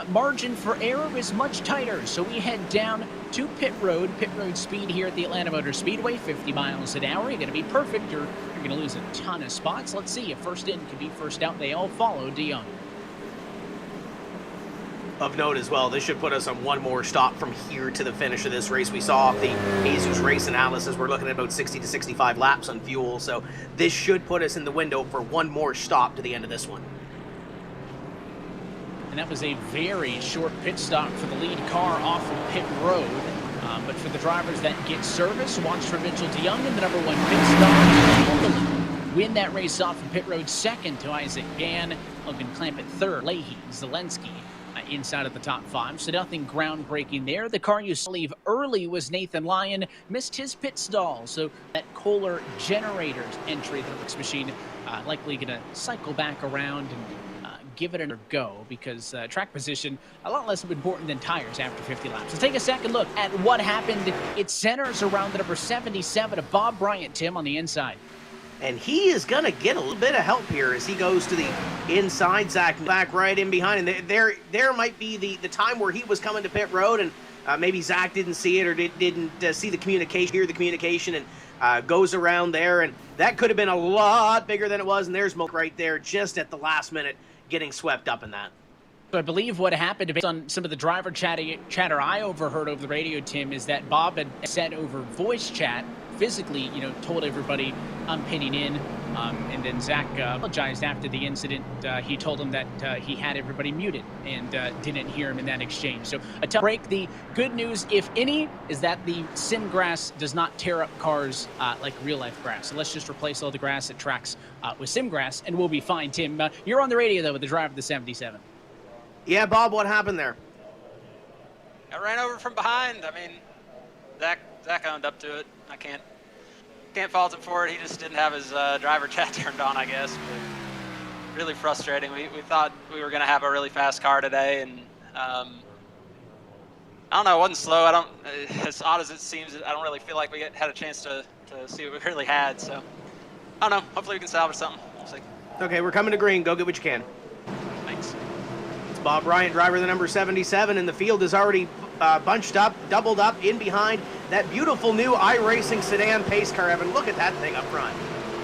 margin for error is much tighter. So we head down to pit road speed here at the Atlanta Motor Speedway, 50 miles an hour. You're going to be perfect, or you're going to lose a ton of spots. Let's see if first in can be first out. They all follow DeYoung. Of note as well, this should put us on one more stop from here to the finish of this race. We saw off the Jesus race analysis, we're looking at about 60 to 65 laps on fuel, so this should put us in the window for one more stop to the end of this one. And that was a very short pit stop for the lead car off of pit road. But for the drivers that get service, watch for Mitchell DeYoung in the number 1 pit stop. Win that race off of pit road, second to Isaac Gann. Logan Clamp at third. Leahy, Zelensky inside of the top 5. So nothing groundbreaking there. The car you saw leave early was Nathan Lyon. Missed his pit stall. So that Kohler Generators entry, the race machine, likely going to cycle back around and give it a go, because track position a lot less important than tires after 50 laps. Let's take a second look at what happened. It centers around the number 77 of Bob Bryant, Tim, on the inside. And he is going to get a little bit of help here as he goes to the inside. Zach back right in behind. And there might be the time where he was coming to pit road, and maybe Zach didn't see it or didn't see the communication, hear the communication, and goes around there. And that could have been a lot bigger than it was. And there's Milk right there just at the last minute, getting swept up in that. So I believe what happened, based on some of the driver chatter I overheard over the radio, Tim, is that Bob had said over voice chat, physically, told everybody, I'm pitting in. And then Zach apologized after the incident. He told him that he had everybody muted and didn't hear him in that exchange. So a tough break. The good news, if any, is that the sim grass does not tear up cars like real life grass. So let's just replace all the grass at tracks with sim grass, and we'll be fine. Tim, you're on the radio, though, with the driver of the 77. Yeah, Bob, what happened there? I ran over from behind. I mean, Zach owned up to it. I can't fault him for it. He just didn't have his driver chat turned on, I guess. But really frustrating. We thought we were going to have a really fast car today, and I don't know, it wasn't slow. As odd as it seems, I don't really feel like we had a chance to see what we really had. So I don't know. Hopefully we can salvage something. We'll see. Okay, we're coming to green. Go get what you can. Thanks. It's Bob Bryant, driver of the number 77, and the field is already bunched up, doubled up, in behind that beautiful new iRacing sedan pace car. Evan, look at that thing up front.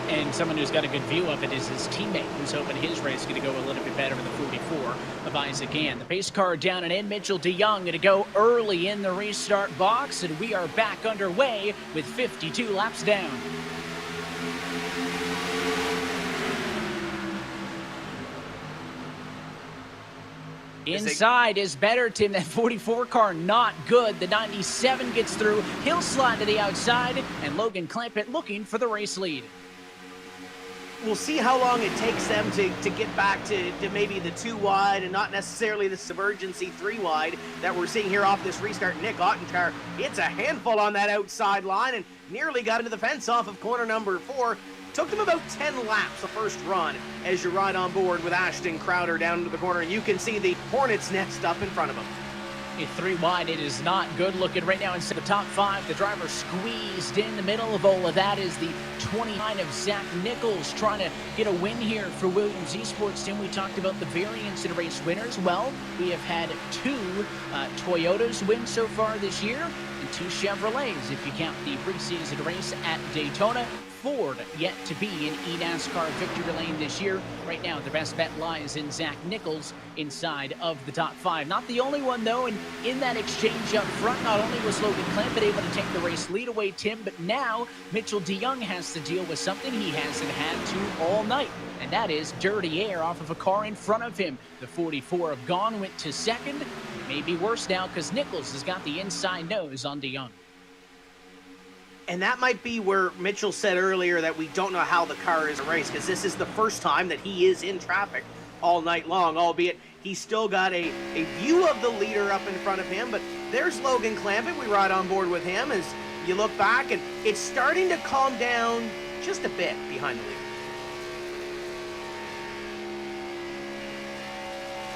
And someone who's got a good view of it is his teammate, who's hoping his race is going to go a little bit better with the 44 of Isaac Gann. The pace car down and in. Mitchell DeYoung going to go early in the restart box, and we are back underway with 52 laps down. Inside is better, Tim. That 44 car, not good. The 97 gets through. He'll slide to the outside, and Logan Clampett looking for the race lead. We'll see how long it takes them to get back to maybe the 2 wide and not necessarily the Submergency 3 wide that we're seeing here off this restart. Nick Ottencar, it's a handful on that outside line and nearly got into the fence off of corner number 4. Took them about 10 laps the first run as you ride on board with Ashton Crowder down into the corner, and you can see the Hornets' nest up in front of them. A 3 wide, it is not good looking right now. Instead of top 5, the driver squeezed in the middle of all of that is the 29 of Zach Nichols trying to get a win here for Williams Esports. Tim, we talked about the variance in race winners. Well, we have had 2 Toyotas win so far this year and 2 Chevrolets if you count the preseason race at Daytona. Ford yet to be in eNASCAR victory lane this year. Right now, the best bet lies in Zach Nichols inside of the top 5. Not the only one, though, and in that exchange up front, not only was Logan Clampett able to take the race lead away, Tim, but now Mitchell DeYoung has to deal with something he hasn't had to all night, and that is dirty air off of a car in front of him. The 44 of Gone went to second. It may be worse now because Nichols has got the inside nose on DeYoung. And that might be where Mitchell said earlier that we don't know how the car is a race, because this is the first time that he is in traffic all night long, albeit he's still got a view of the leader up in front of him. But there's Logan Clampett. We ride on board with him as you look back, and it's starting to calm down just a bit behind the leader.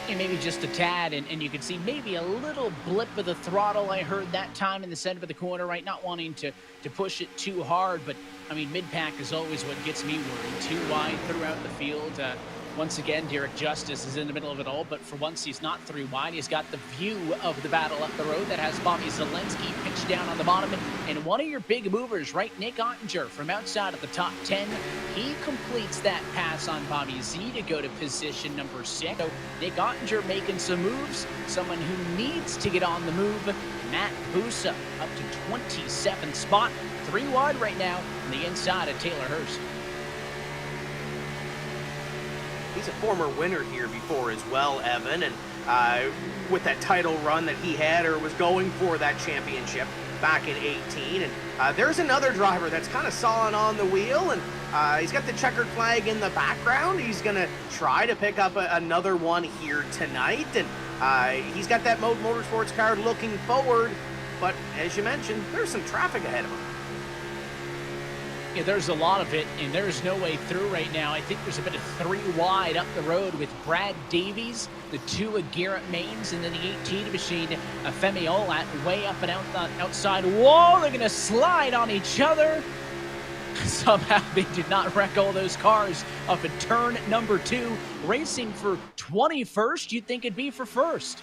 And maybe just a tad, and you can see maybe a little blip of the throttle I heard that time in the center of the corner, right? Not wanting to push it too hard, but I mean, mid-pack is always what gets me worried. 2 wide throughout the field. Once again, Derek Justice is in the middle of it all, but for once he's not 3 wide. He's got the view of the battle up the road that has Bobby Zelensky pitched down on the bottom. And one of your big movers, right, Nick Ottinger from outside of the top 10, he completes that pass on Bobby Z to go to position number 6. So Nick Ottinger making some moves. Someone who needs to get on the move, Matt Busa, up to 27th spot. 3 wide right now on the inside of Taylor Hurst. He's a former winner here before as well, Evan, and with that title run that he had or was going for that championship back in 18. And there's another driver that's kind of sawing on the wheel, and he's got the checkered flag in the background. He's going to try to pick up another one here tonight, and he's got that Mode Motorsports car looking forward, but as you mentioned, there's some traffic ahead of him. Yeah, there's a lot of it, and there's no way through right now. I think there's a bit of 3 wide up the road with Brad Davies, the 2 of Garrett Maines, and then the 18 machine, Femi Olat, way up and outside. Whoa, they're going to slide on each other. Somehow they did not wreck all those cars up at turn number 2. Racing for 21st, you'd think it'd be for first.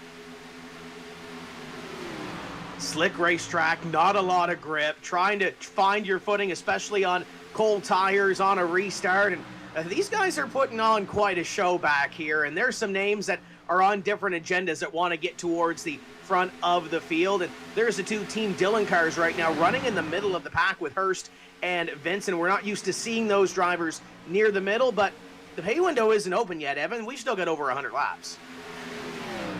Slick racetrack, not a lot of grip, trying to find your footing, especially on cold tires on a restart. And these guys are putting on quite a show back here, and there's some names that are on different agendas that want to get towards the front of the field. And there's the 2 Team Dillon cars right now running in the middle of the pack with Hurst and Vincent. We're not used to seeing those drivers near the middle, but the pay window isn't open yet, Evan. We've still got over 100 laps.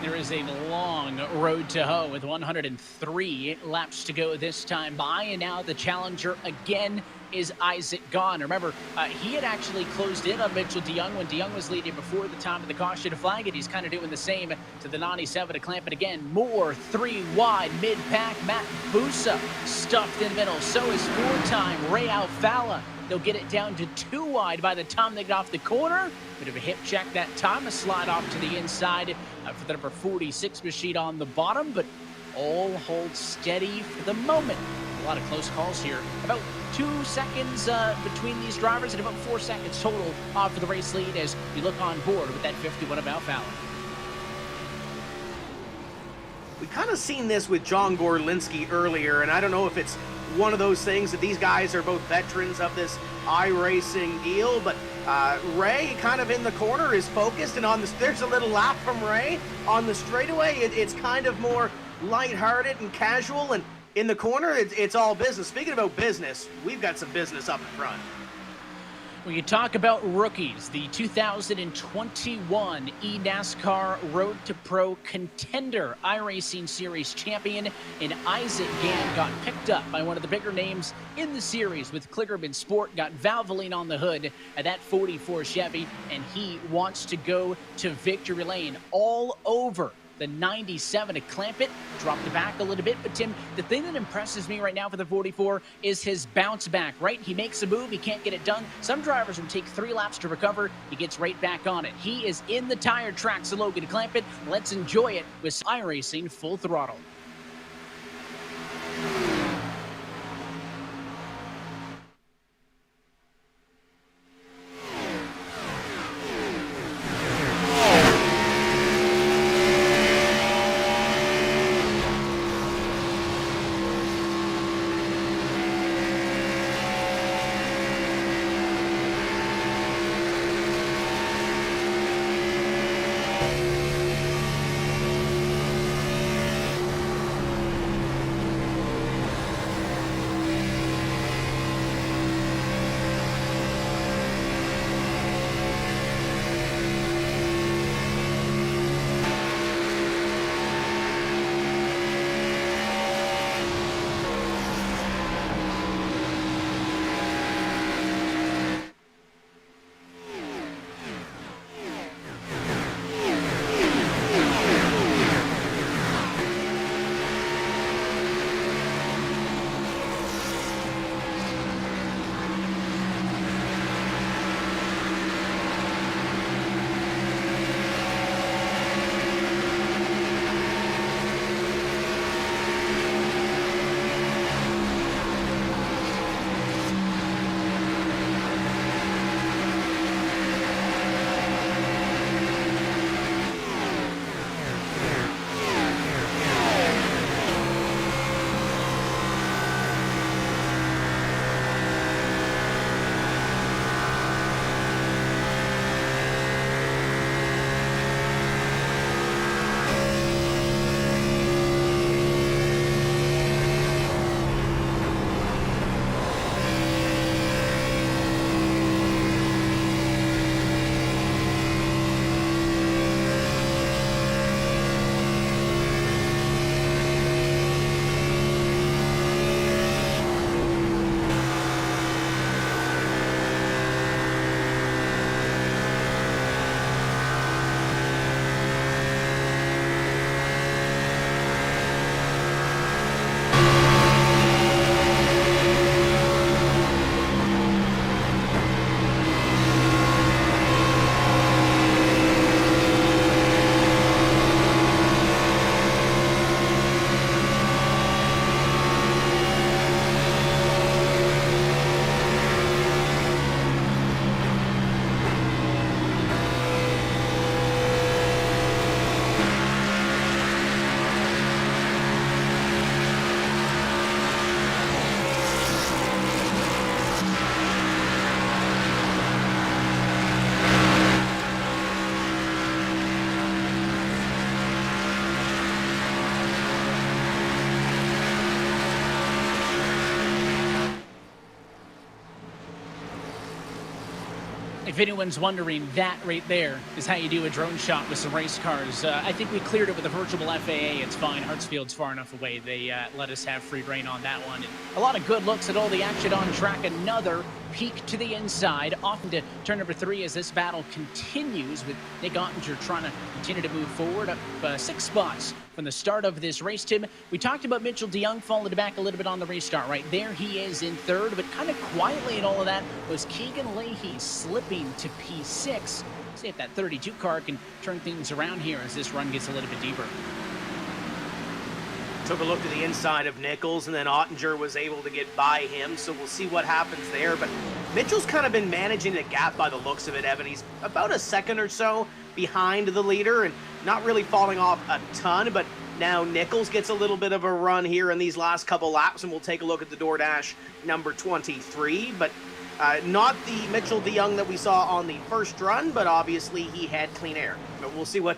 There is a long road to hoe with 103 laps to go this time by, and now the challenger again is Isaac Gahn. Remember, he had actually closed in on Mitchell DeYoung when DeYoung was leading before the time of the caution flag, and he's kind of doing the same to the 97 to Clampett again. More 3 wide mid-pack. Matt Busa stuffed in the middle. So is 4-time Ray Alfala. They'll get it down to 2 wide by the time they get off the corner. Bit of a hip check that time, a slide off to the inside for the number 46 machine on the bottom, but all hold steady for the moment. A lot of close calls here. About 2 seconds between these drivers and about 4 seconds total for the race lead as you look on board with that 51 of Alfala. We kind of seen this with John Gorlinski earlier, and I don't know if it's one of those things that these guys are both veterans of this iRacing deal, but Ray kind of in the corner is focused, and there's a little lap from Ray on the straightaway. It's kind of more lighthearted and casual, and in the corner it's all business. Speaking about business, we've got some business up in front. When you talk about rookies, the 2021 eNASCAR Road to Pro contender iRacing Series champion in Isaac Gann got picked up by one of the bigger names in the series with Klickerman Sport, got Valvoline on the hood at that 44 Chevy, and he wants to go to victory lane all over the 97 to clamp it, dropped it back a little bit. But Tim, the thing that impresses me right now for the 44 is his bounce back, right? He makes a move, he can't get it done. Some drivers will take 3 laps to recover. He gets right back on it. He is in the tire track, so Logan to clamp it. Let's enjoy it with iRacing Full Throttle. If anyone's wondering, that right there is how you do a drone shot with some race cars. I think we cleared it with the virtual FAA. It's fine. Hartsfield's far enough away. They let us have free reign on that one. And a lot of good looks at all the action on track. Another peek to the inside, off into turn number 3 as this battle continues with Nick Ottinger trying to continue to move forward up 6 spots from the start of this race. Tim, we talked about Mitchell DeYoung falling back a little bit on the restart. Right there he is in 3rd, but kind of quietly in all of that was Keegan Leahy slipping to P6. See if that 32 car can turn things around here as this run gets a little bit deeper. Took a look to the inside of Nichols, and then Ottinger was able to get by him, so we'll see what happens there. But Mitchell's kind of been managing the gap by the looks of it, Evan. He's about a second or so behind the leader and not really falling off a ton, but now Nichols gets a little bit of a run here in these last couple laps, and we'll take a look at the DoorDash number 23. But not the Mitchell DeYoung that we saw on the first run, but obviously he had clean air. But we'll see what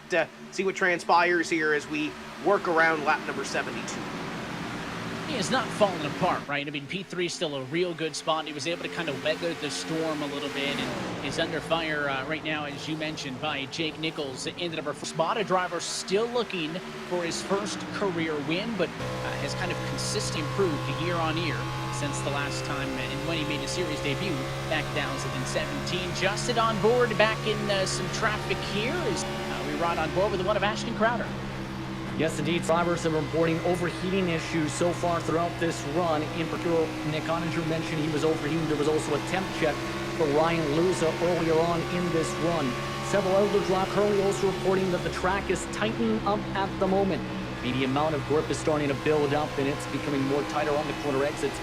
transpires here as we work around lap number 72. It's not falling apart, right? I mean, P3 is still a real good spot. He was able to kind of weather the storm a little bit and is under fire right now, as you mentioned, by Jake Nichols. Ended up our first spot. A driver still looking for his first career win, but has kind of consistently improved year on year since the last time and when he made his series debut back in 2017. Justin on board back in some traffic here as we ride on board with the one of Ashton Crowder. Yes, indeed. Drivers are reporting overheating issues so far throughout this run. In particular, Nick Ottinger mentioned he was overheating. There was also a temp check for Ryan Luza earlier on in this run. Several other drivers currently also reporting that the track is tightening up at the moment. The amount of grip is starting to build up, and it's becoming more tighter on the corner exits.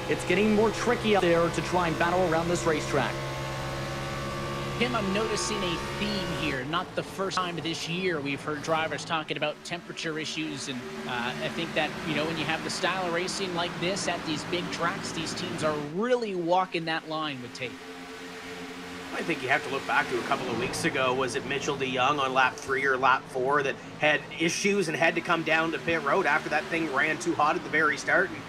It's getting more tricky out there to try and battle around this racetrack. Tim, I'm noticing a theme here. Not the first time this year we've heard drivers talking about temperature issues, and I think that, you know, when you have the style of racing like this at these big tracks, these teams are really walking that line with tape. I think you have to look back to a couple of weeks ago. Was it Mitchell DeYoung on lap 3 or lap 4 that had issues and had to come down to pit road after that thing ran too hot at the very start? And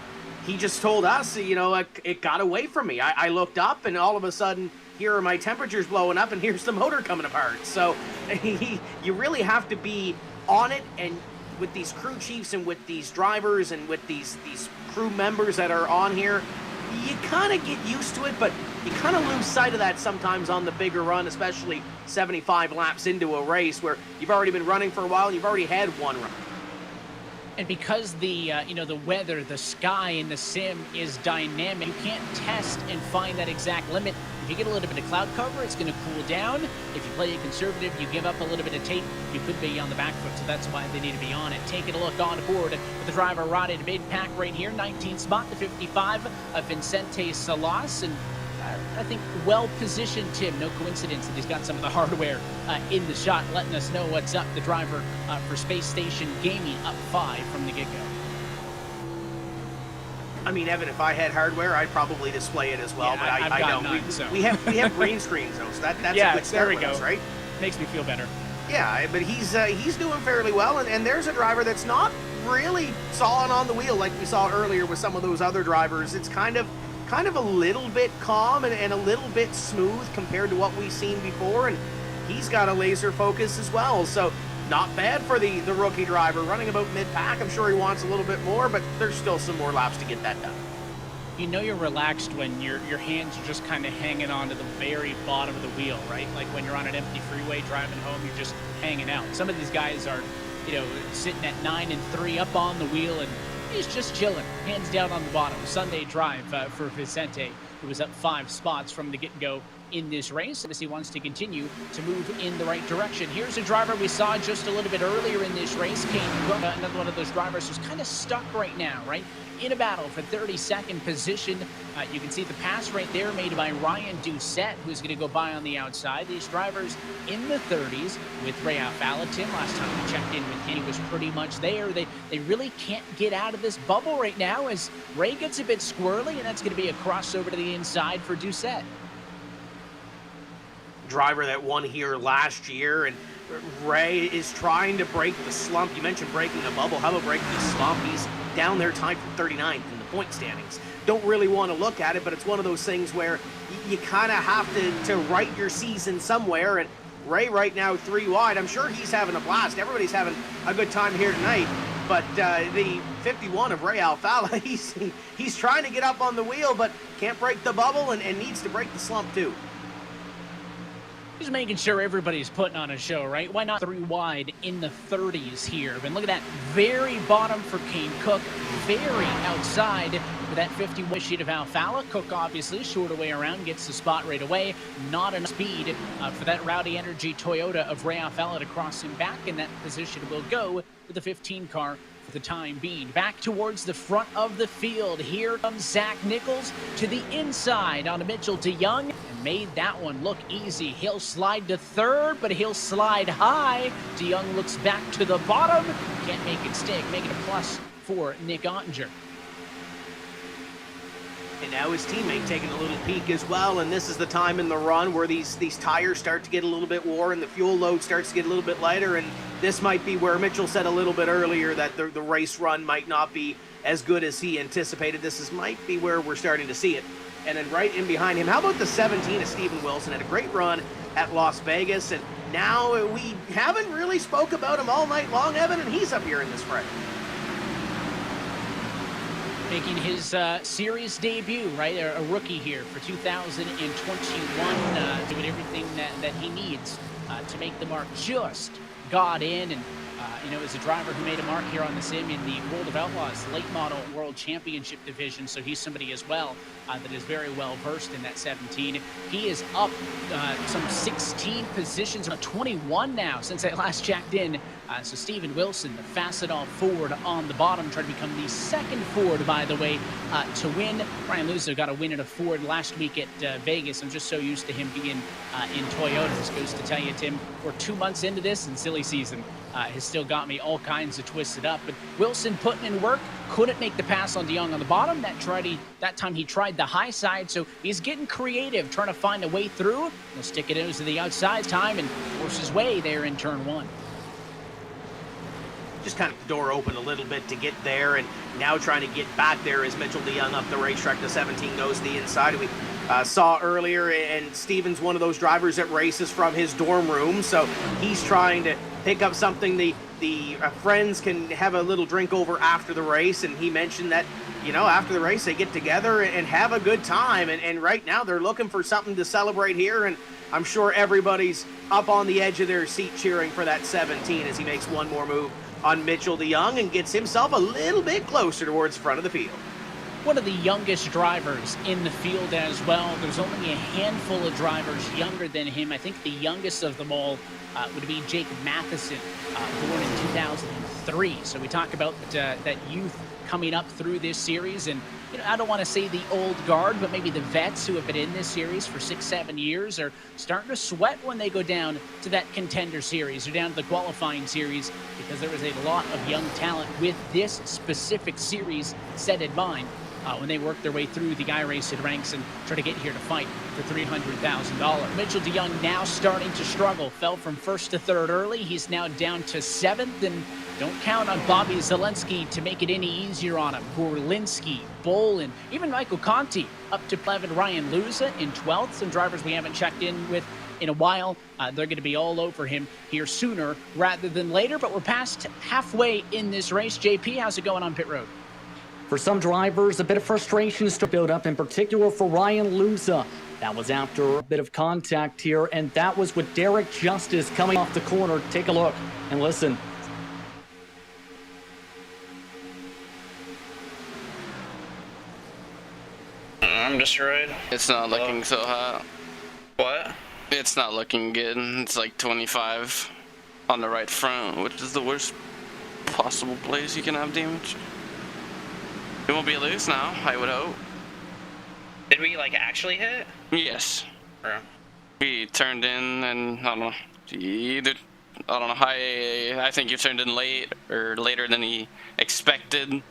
he just told us, you know, it got away from me. I looked up, and all of a sudden, here are my temperatures blowing up, and here's the motor coming apart. So you really have to be on it, and with these crew chiefs and with these drivers and with these crew members that are on here, you kind of get used to it, but you kind of lose sight of that sometimes on the bigger run, especially 75 laps into a race where you've already been running for a while and you've already had one run. And because the the weather, the sky in the sim is dynamic, you can't test and find that exact limit. If you get a little bit of cloud cover, it's going to cool down. If you play it conservative, you give up a little bit of tape, you could be on the back foot, so that's why they need to be on it. Taking a look on board with the driver rotted mid-pack right here, 19th spot to 55 of Vicente Salas, and I think well-positioned, Tim. No coincidence that he's got some of the hardware in the shot, letting us know what's up. The driver for Space Station Gaming up 5 from the get-go. I mean, Evan, if I had hardware, I'd probably display it as well, Yeah, but I don't. None, we have green screens, though, so that's yeah, a good start there we with go. us, right? Makes me feel better. Yeah, but he's doing fairly well, and there's a driver that's not really sawing on the wheel like we saw earlier with some of those other drivers. It's kind of a little bit calm and a little bit smooth compared to what we've seen before, and he's got a laser focus as well, so not bad for the rookie driver, running about mid-pack. I'm sure he wants a little bit more, but there's still some more laps to get that done. You know you're relaxed when your hands are just kind of hanging on to the very bottom of the wheel, right? Like when you're on an empty freeway driving home, you're just hanging out. Some of these guys are, you know, sitting at 9 and 3 up on the wheel, and he's just chilling, hands down on the bottom. Sunday drive for Vicente, who was up 5 spots from the get-go in this race, as he wants to continue to move in the right direction. Here's a driver we saw just a little bit earlier in this race, Kane Cook, another one of those drivers who's kind of stuck right now, right? In a battle for 32nd position. You can see the pass right there made by Ryan Doucette, who's going to go by on the outside. These drivers in the 30s with Ray Alfala. Tim, last time we checked in with him, he was pretty much there. They really can't get out of this bubble right now as Ray gets a bit squirrely, and that's going to be a crossover to the inside for Doucette. Driver that won here last year, and Ray is trying to break the slump. You mentioned breaking the bubble. How about breaking the slump? He's down there tied for 39th in the point standings. Don't really want to look at it, but it's one of those things where you kind of have to write your season somewhere, and Ray right now 3 wide. I'm sure he's having a blast. Everybody's having a good time here tonight, but the 51 of Ray Alfala, he's trying to get up on the wheel, but can't break the bubble and needs to break the slump too. He's making sure everybody's putting on a show, right? Why not 3 wide in the 30s here? And look at that very bottom for Kane Cook, very outside with that 51 sheet of Alfala. Cook obviously short way around, gets the spot right away. Not enough speed for that Rowdy Energy Toyota of Ray Alfala to cross him back, in that position will go with the 15 car for the time being. Back towards the front of the field. Here comes Zach Nichols to the inside on Mitchell DeYoung, and made that one look easy. He'll slide to 3rd, but he'll slide high. DeYoung looks back to the bottom. Can't make it stick. Make it a plus for Nick Ottinger. And now his teammate taking a little peek as well, and this is the time in the run where these tires start to get a little bit worn and the fuel load starts to get a little bit lighter, and this might be where Mitchell said a little bit earlier that the race run might not be as good as he anticipated. Might be where we're starting to see it. And then right in behind him, how about the 17 of Steven Wilson? Had a great run at Las Vegas, and now we haven't really spoke about him all night long, Evan, and he's up here in this fray. Making his series debut, right? A rookie here for 2021, doing everything that he needs to make the mark. Just got in, and is a driver who made a mark here on the sim in the World of Outlaws late model World Championship division. So he's somebody as well that is very well versed in that 17. He is up some 16 positions, 21 now since I last checked in. So Steven Wilson, the Facedoff Ford on the bottom, trying to become the second Ford, by the way, to win. Ryan Luzo got a win in a Ford last week at Vegas. I'm just so used to him being in Toyotas. Goes to tell you, Tim, we're 2 months into this, and silly season has still got me all kinds of twisted up. But Wilson putting in work, couldn't make the pass on DeYoung on the bottom. That time he tried the high side, so he's getting creative, trying to find a way through. He'll stick it into the outside time and force his way there in turn one. Just kind of the door open a little bit to get there, and now trying to get back there as Mitchell DeYoung up the racetrack. The 17 goes to the inside. We saw earlier, and Steven's one of those drivers that races from his dorm room, so he's trying to pick up something the friends can have a little drink over after the race, and he mentioned that, after the race they get together and have a good time, and right now they're looking for something to celebrate here, and I'm sure everybody's up on the edge of their seat cheering for that 17 as he makes one more move on Mitchell DeYoung and gets himself a little bit closer towards the front of the field. One of the youngest drivers in the field as well. There's only a handful of drivers younger than him. I think the youngest of them all would be Jake Matheson, born in 2003. So we talk about that youth coming up through this series, and I don't want to say the old guard, but maybe the vets who have been in this series for 6-7 years are starting to sweat when they go down to that contender series or down to the qualifying series, because there is a lot of young talent with this specific series set in mind when they work their way through the iRacing ranks and try to get here to fight for $300,000. Mitchell DeYoung now starting to struggle. Fell from first to third early. He's now down to 7th, and don't count on Bobby Zelensky to make it any easier on him. Gorlinski, Bolin, even Michael Conte up to 11. Ryan Luza in 12th. Some drivers we haven't checked in with in a while. They're going to be all over him here sooner rather than later, but we're past halfway in this race. JP, how's it going on pit road? For some drivers, a bit of frustration is to build up, in particular for Ryan Luza. That was after a bit of contact here, and that was with Derek Justice coming off the corner. Take a look and listen. I'm destroyed. It's not looking so hot. What? It's not looking good. It's like 25 on the right front, which is the worst possible place you can have damage. It won't be loose now, I would hope. Did we actually hit? Yes. Or... We turned in, and I don't know. I think you turned in late or later than he expected.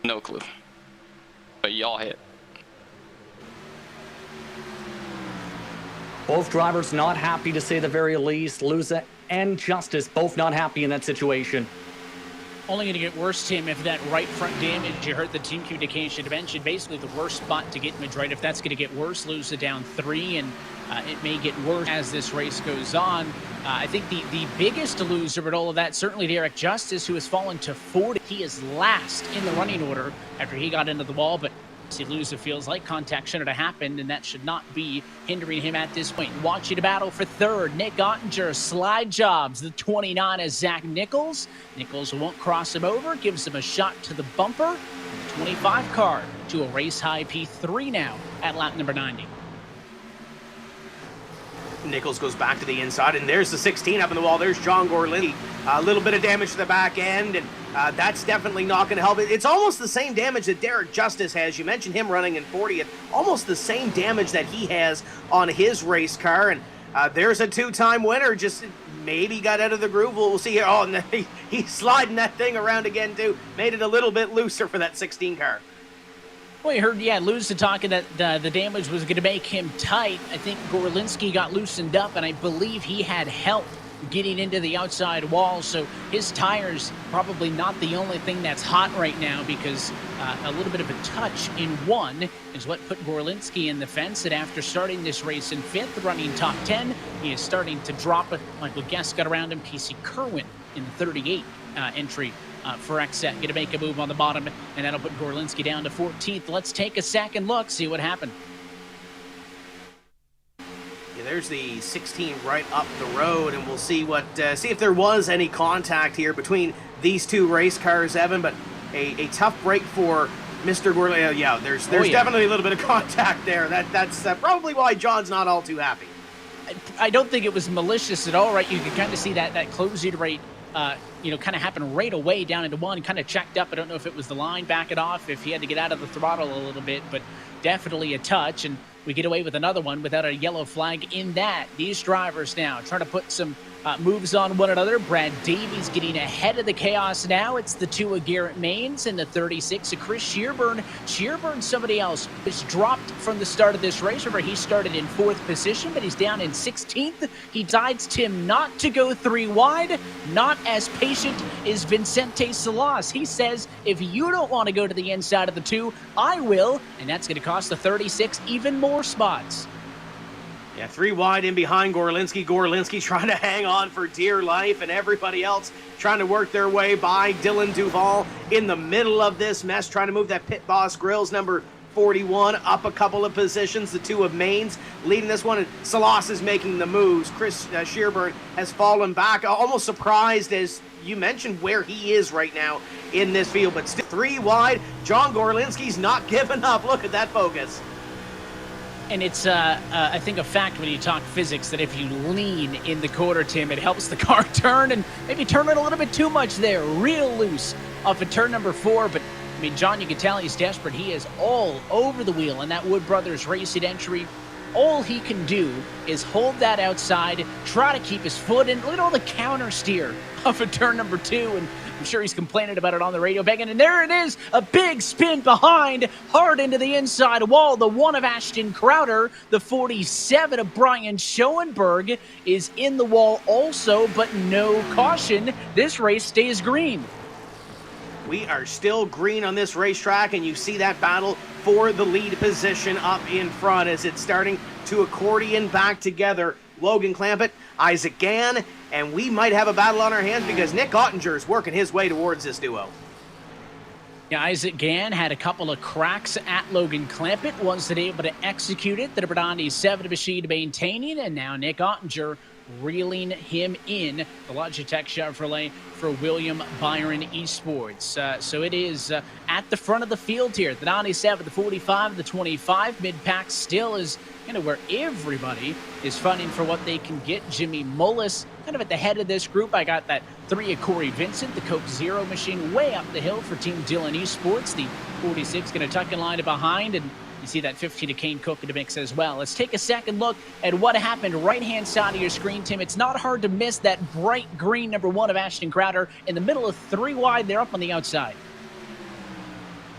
No clue. But y'all hit. Both drivers not happy, to say the very least. Luza and Justice both not happy in that situation. Only going to get worse, Tim, if that right front damage you heard the team communication mention. Basically, the worst spot to get Madrid. If that's going to get worse, Luza down 3, and it may get worse as this race goes on. I think the biggest loser with all of that, certainly Derek Justice, who has fallen to 4th. He is last in the running order after he got into the wall, but Luza feels like contact shouldn't have happened, and that should not be hindering him at this point. Watching a battle for 3rd, Nick Ottinger, slide jobs. The 29 is Zach Nichols. Nichols won't cross him over, gives him a shot to the bumper. And the 25 car to a race-high P3 now at lap number 90. Nichols goes back to the inside, and there's the 16 up in the wall. There's John Gorlinski. A little bit of damage to the back end, and that's definitely not going to help. It's almost the same damage that Derek Justice has. You mentioned him running in 40th. Almost the same damage that he has on his race car, and there's a 2-time winner. Just maybe got out of the groove. We'll see here. Oh, and he's sliding that thing around again, too. Made it a little bit looser for that 16 car. Well, you heard, Luza talking that the damage was going to make him tight. I think Gorlinski got loosened up, and I believe he had help getting into the outside wall. So his tires probably not the only thing that's hot right now, because a little bit of a touch in one is what put Gorlinski in the fence. And after starting this race in 5th, running top 10, he is starting to drop it. Michael Guest got around him. PC Kerwin in the 38 entry for Xset. Going to make a move on the bottom, and that'll put Gorlinski down to 14th. Let's take a second look, see what happened. Yeah, there's the 16 right up the road, and we'll see what see if there was any contact here between these two race cars, Evan. But a tough break for Mr. Gorlinski. Yeah, there's definitely a little bit of contact there. That's probably why John's not all too happy. I don't think it was malicious at all, right? You can kind of see that closing rate, kind of happen right away down into one, kind of checked up. I don't know if it was the line backing off, if he had to get out of the throttle a little bit, but definitely a touch. And we get away with another one without a yellow flag in that. These drivers now trying to put some moves on one another. Brad Davies getting ahead of the chaos now. It's the 2 of Garrett Maines and the 36 of Chris Shearburn. Shearburn, somebody else, was dropped from the start of this race. Remember, he started in 4th position, but he's down in 16th. He decides, Tim, not to go 3 wide. Not as patient as Vicente Salas. He says, if you don't want to go to the inside of the 2, I will. And that's going to cost the 36 even more spots. Yeah, 3 wide in behind Gorlinski. Gorlinski trying to hang on for dear life, and everybody else trying to work their way by. Dylan Duval in the middle of this mess, trying to move that Pit Boss Grills number 41 up a couple of positions. The 2 of Maines leading this one, and Salas is making the moves. Chris Shearburn has fallen back, almost surprised, as you mentioned, where he is right now in this field, but still 3 wide. John Gorlinski's not giving up. Look at that focus. And it's, I think, a fact when you talk physics that if you lean in the quarter, Tim, it helps the car turn, and maybe turn it a little bit too much there. Real loose off of turn number 4. But, I mean, John, you can tell he's desperate. He is all over the wheel in that Wood Brothers Racing entry. All he can do is hold that outside, try to keep his foot in. Look at all the counter steer off of turn number 2, and I'm sure he's complaining about it on the radio, begging, and there it is, a big spin behind, hard into the inside wall. The 1 of Ashton Crowder, the 47 of Brian Schoenberg is in the wall also, but no caution. This race stays green. We are still green on this racetrack, and you see that battle for the lead position up in front as it's starting to accordion back together. Logan Clampett, Isaac Gann, and we might have a battle on our hands because Nick Ottinger is working his way towards this duo. Yeah, Isaac Gann had a couple of cracks at Logan Clampett, wasn't able to execute it. The Brandi 7 machine maintaining, and now Nick Ottinger reeling him in. The Logitech Chevrolet for William Byron Esports. So it is at the front of the field here. The 97, the 45, the 25. Mid-pack still is kind of where everybody is fighting for what they can get. Jimmy Mullis kind of at the head of this group. I got that 3 of Corey Vincent, the Coke Zero machine way up the hill for Team Dillon Esports. The 46 going to tuck in line behind, and you see that 15 of Kane Cook in the mix as well. Let's take a second look at what happened right-hand side of your screen, Tim. It's not hard to miss that bright green number 1 of Ashton Crowder in the middle of 3 wide. They're up on the outside.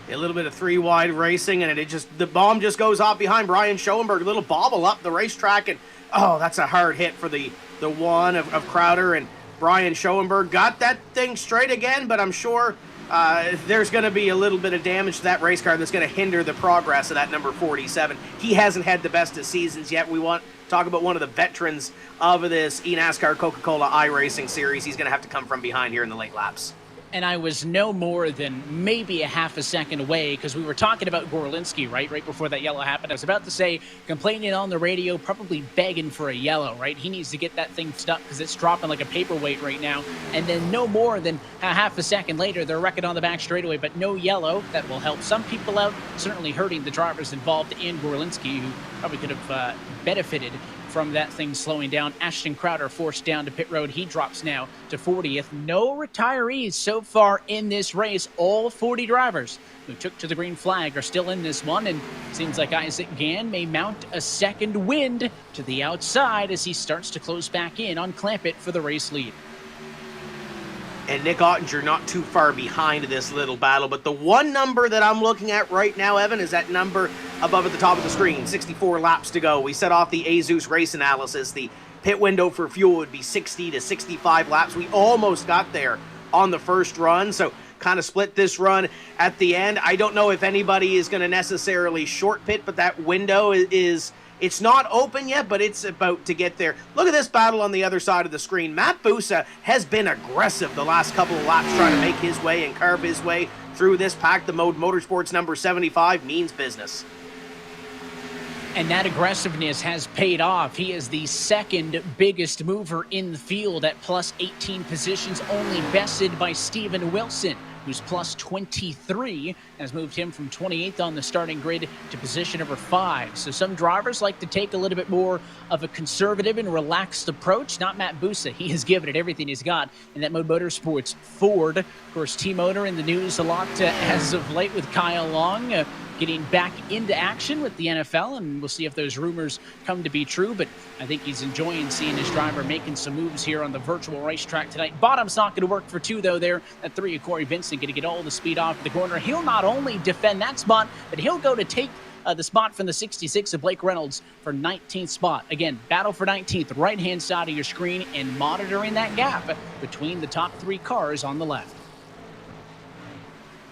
A little bit of 3 wide racing, and the bomb just goes off behind Brian Schoenberg. A little bobble up the racetrack, and that's a hard hit for the 1 of Crowder, and Brian Schoenberg got that thing straight again, but I'm sure there's going to be a little bit of damage to that race car that's going to hinder the progress of that number 47. He hasn't had the best of seasons yet. We want to talk about one of the veterans of this eNASCAR Coca-Cola iRacing series. He's going to have to come from behind here in the late laps. And I was no more than maybe a half a second away, because we were talking about Gorlinski, right before that yellow happened. I was about to say, complaining on the radio, probably begging for a yellow, right? He needs to get that thing stuck because it's dropping like a paperweight right now. And then no more than a half a second later, they're wrecking on the back straightaway, but no yellow. That will help some people out, certainly hurting the drivers involved in Gorlinski, who probably could have benefited from that thing slowing down. Ashton Crowder forced down to pit road. He drops now to 40th. No retirees so far in this race. All 40 drivers who took to the green flag are still in this one, and seems like Isaac Gann may mount a second wind to the outside as he starts to close back in on Clampett for the race lead. And Nick Ottinger not too far behind this little battle, but the one number that I'm looking at right now, Evan, is that number above at the top of the screen. 64 laps to go. We set off the Azus race analysis. The pit window for fuel would be 60 to 65 laps. We almost got there on the first run, so kind of split this run at the end. I don't know if anybody is going to necessarily short pit, but that window is it's not open yet, but it's about to get there. Look at this battle on the other side of the screen. Matt Busa has been aggressive the last couple of laps trying to make his way and carve his way through this pack. The Mode Motorsports number 75 means business. And that aggressiveness has paid off. He is the second biggest mover in the field at plus 18 positions, only bested by Steven Wilson, who's plus 23, has moved him from 28th on the starting grid to position number 5. So some drivers like to take a little bit more of a conservative and relaxed approach. Not Matt Busa. He has given it everything he's got in that Mode Motorsports Ford. Of course, T-Motor in the news a lot as of late with Kyle Long. Getting back into action with the NFL, and we'll see if those rumors come to be true, but I think he's enjoying seeing his driver making some moves here on the virtual racetrack tonight. Bottom's not going to work for 2, though, there. At 3, Corey Vincent going to get all the speed off the corner. He'll not only defend that spot, but he'll go to take the spot from the 66 of Blake Reynolds for 19th spot. Again, battle for 19th, right-hand side of your screen, and monitoring that gap between the top 3 cars on the left.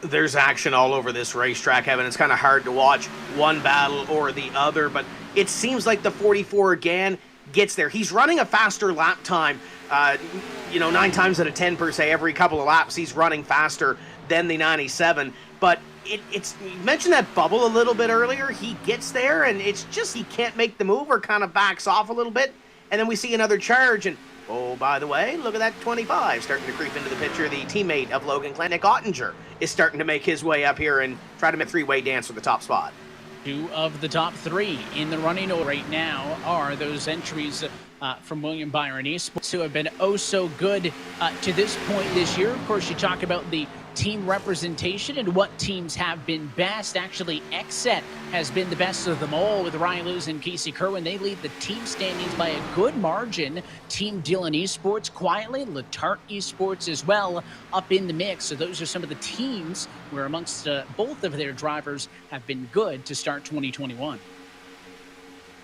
There's action all over this racetrack, Evan. It's kind of hard to watch one battle or the other, but it seems like the 44 again gets there. He's running a faster lap time, 9 times out of 10 per se. Every couple of laps, he's running faster than the 97. But it's you mentioned that bubble a little bit earlier. He gets there, and it's just he can't make the move or kind of backs off a little bit. And then we see another charge, and oh, by the way, look at that 25 starting to creep into the picture. The teammate of Logan Clan, Nick Ottinger, is starting to make his way up here and try to make a 3-way dance for the top spot. 2 of the top 3 in the running order right now are those entries from William Byron Esports, who have been oh so good to this point this year. Of course, you talk about the team representation and what teams have been best. Actually, XSET has been the best of them all with Ryan Lewis and Casey Kerwin. They lead the team standings by a good margin. Team Dillon Esports quietly, Letarte Esports as well up in the mix. So those are some of the teams where amongst both of their drivers have been good to start 2021.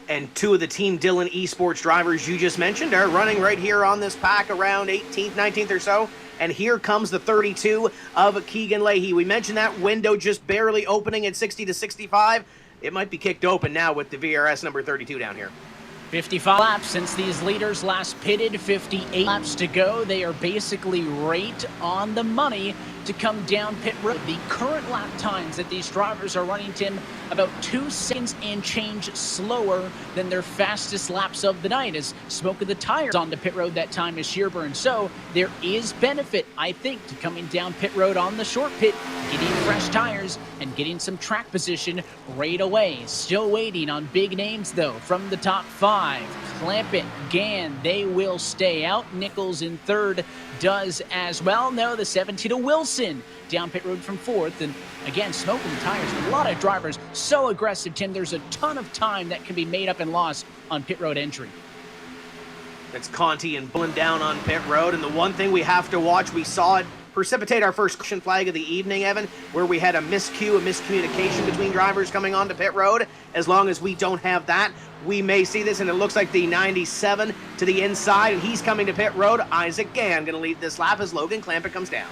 And 2 of the Team Dillon Esports drivers you just mentioned are running right here on this pack around 18th, 19th or so. And here comes the 32 of Keegan Leahy. We mentioned that window just barely opening at 60 to 65. It might be kicked open now with the VRS number 32 down here. 55 laps since these leaders last pitted, 58 laps to go. They are basically right on the money to come down pit road. The current lap times that these drivers are running, Tim, about 2 seconds and change slower than their fastest laps of the night, as smoke of the tires on the pit road that time is Shearburn. So there is benefit, I think, to coming down pit road on the short pit, getting fresh tires, and getting some track position right away. Still waiting on big names, though, from the top 5. Clampett, Gann, they will stay out. Nichols in 3rd does as well. No, the 17 of Wilson down pit road from 4th. And again, smoking the tires. A lot of drivers so aggressive, Tim. There's a ton of time that can be made up and lost on pit road entry. It's Conte and Bullen down on pit road. And the one thing we have to watch, we saw it precipitate our first caution flag of the evening, Evan, where we had a miscue, a miscommunication between drivers coming onto pit road. As long as we don't have that, we may see this, and it looks like the 97 to the inside, and he's coming to pit road. Isaac Gann going to lead this lap as Logan Clampett comes down.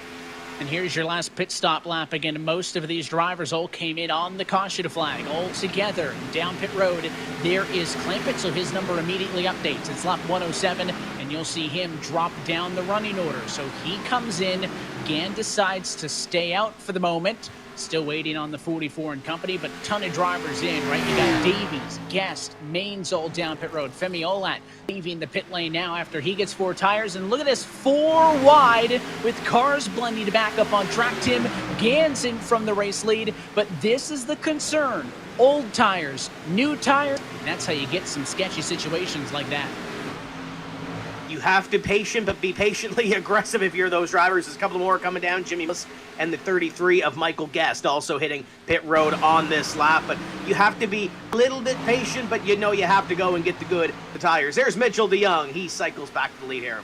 And here's your last pit stop lap. Again, most of these drivers all came in on the caution flag all together down pit road. There is Clampett, so his number immediately updates. It's lap 107, and you'll see him drop down the running order. So he comes in. Gann decides to stay out for the moment. Still waiting on the 44 and company, but a ton of drivers in, right? You got Davies, Guest, Maines all down pit road. Femi Olat leaving the pit lane now after he gets 4 tires. And look at this, 4 wide with cars blending to back up on track. Tim Gann's in from the race lead, but this is the concern. Old tires, new tires, and that's how you get some sketchy situations like that. You have to be patiently aggressive if you're those drivers. There's a couple more coming down. Jimmy Mills and the 33 of Michael Guest also hitting pit road on this lap. But you have to be a little bit patient, but you know you have to go and get the tires. There's Mitchell DeYoung. He cycles back to the lead here.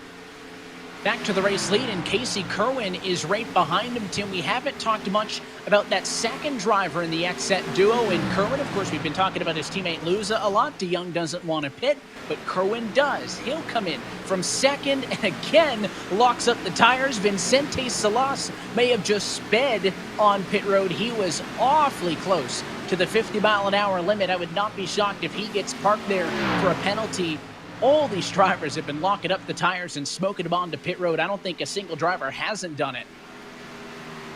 Back to the race lead, and Casey Kerwin is right behind him, Tim. We haven't talked much about that second driver in the X-Set duo in Kerwin. Of course, we've been talking about his teammate Luza a lot. DeYoung doesn't want to pit, but Kerwin does. He'll come in from second and again locks up the tires. Vicente Salas may have just sped on pit road. He was awfully close to the 50-mile-an-hour limit. I would not be shocked if he gets parked there for a penalty. All these drivers have been locking up the tires and smoking them onto pit road. I don't think a single driver hasn't done it.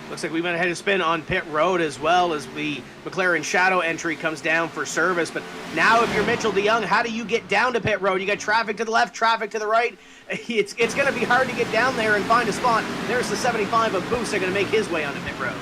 Looks like we went ahead and spin on pit road as well as the McLaren Shadow entry comes down for service. But now if you're Mitchell DeYoung, how do you get down to pit road? You got traffic to the left, traffic to the right. It's going to be hard to get down there and find a spot. There's the 75 of Boost going to make his way onto pit road.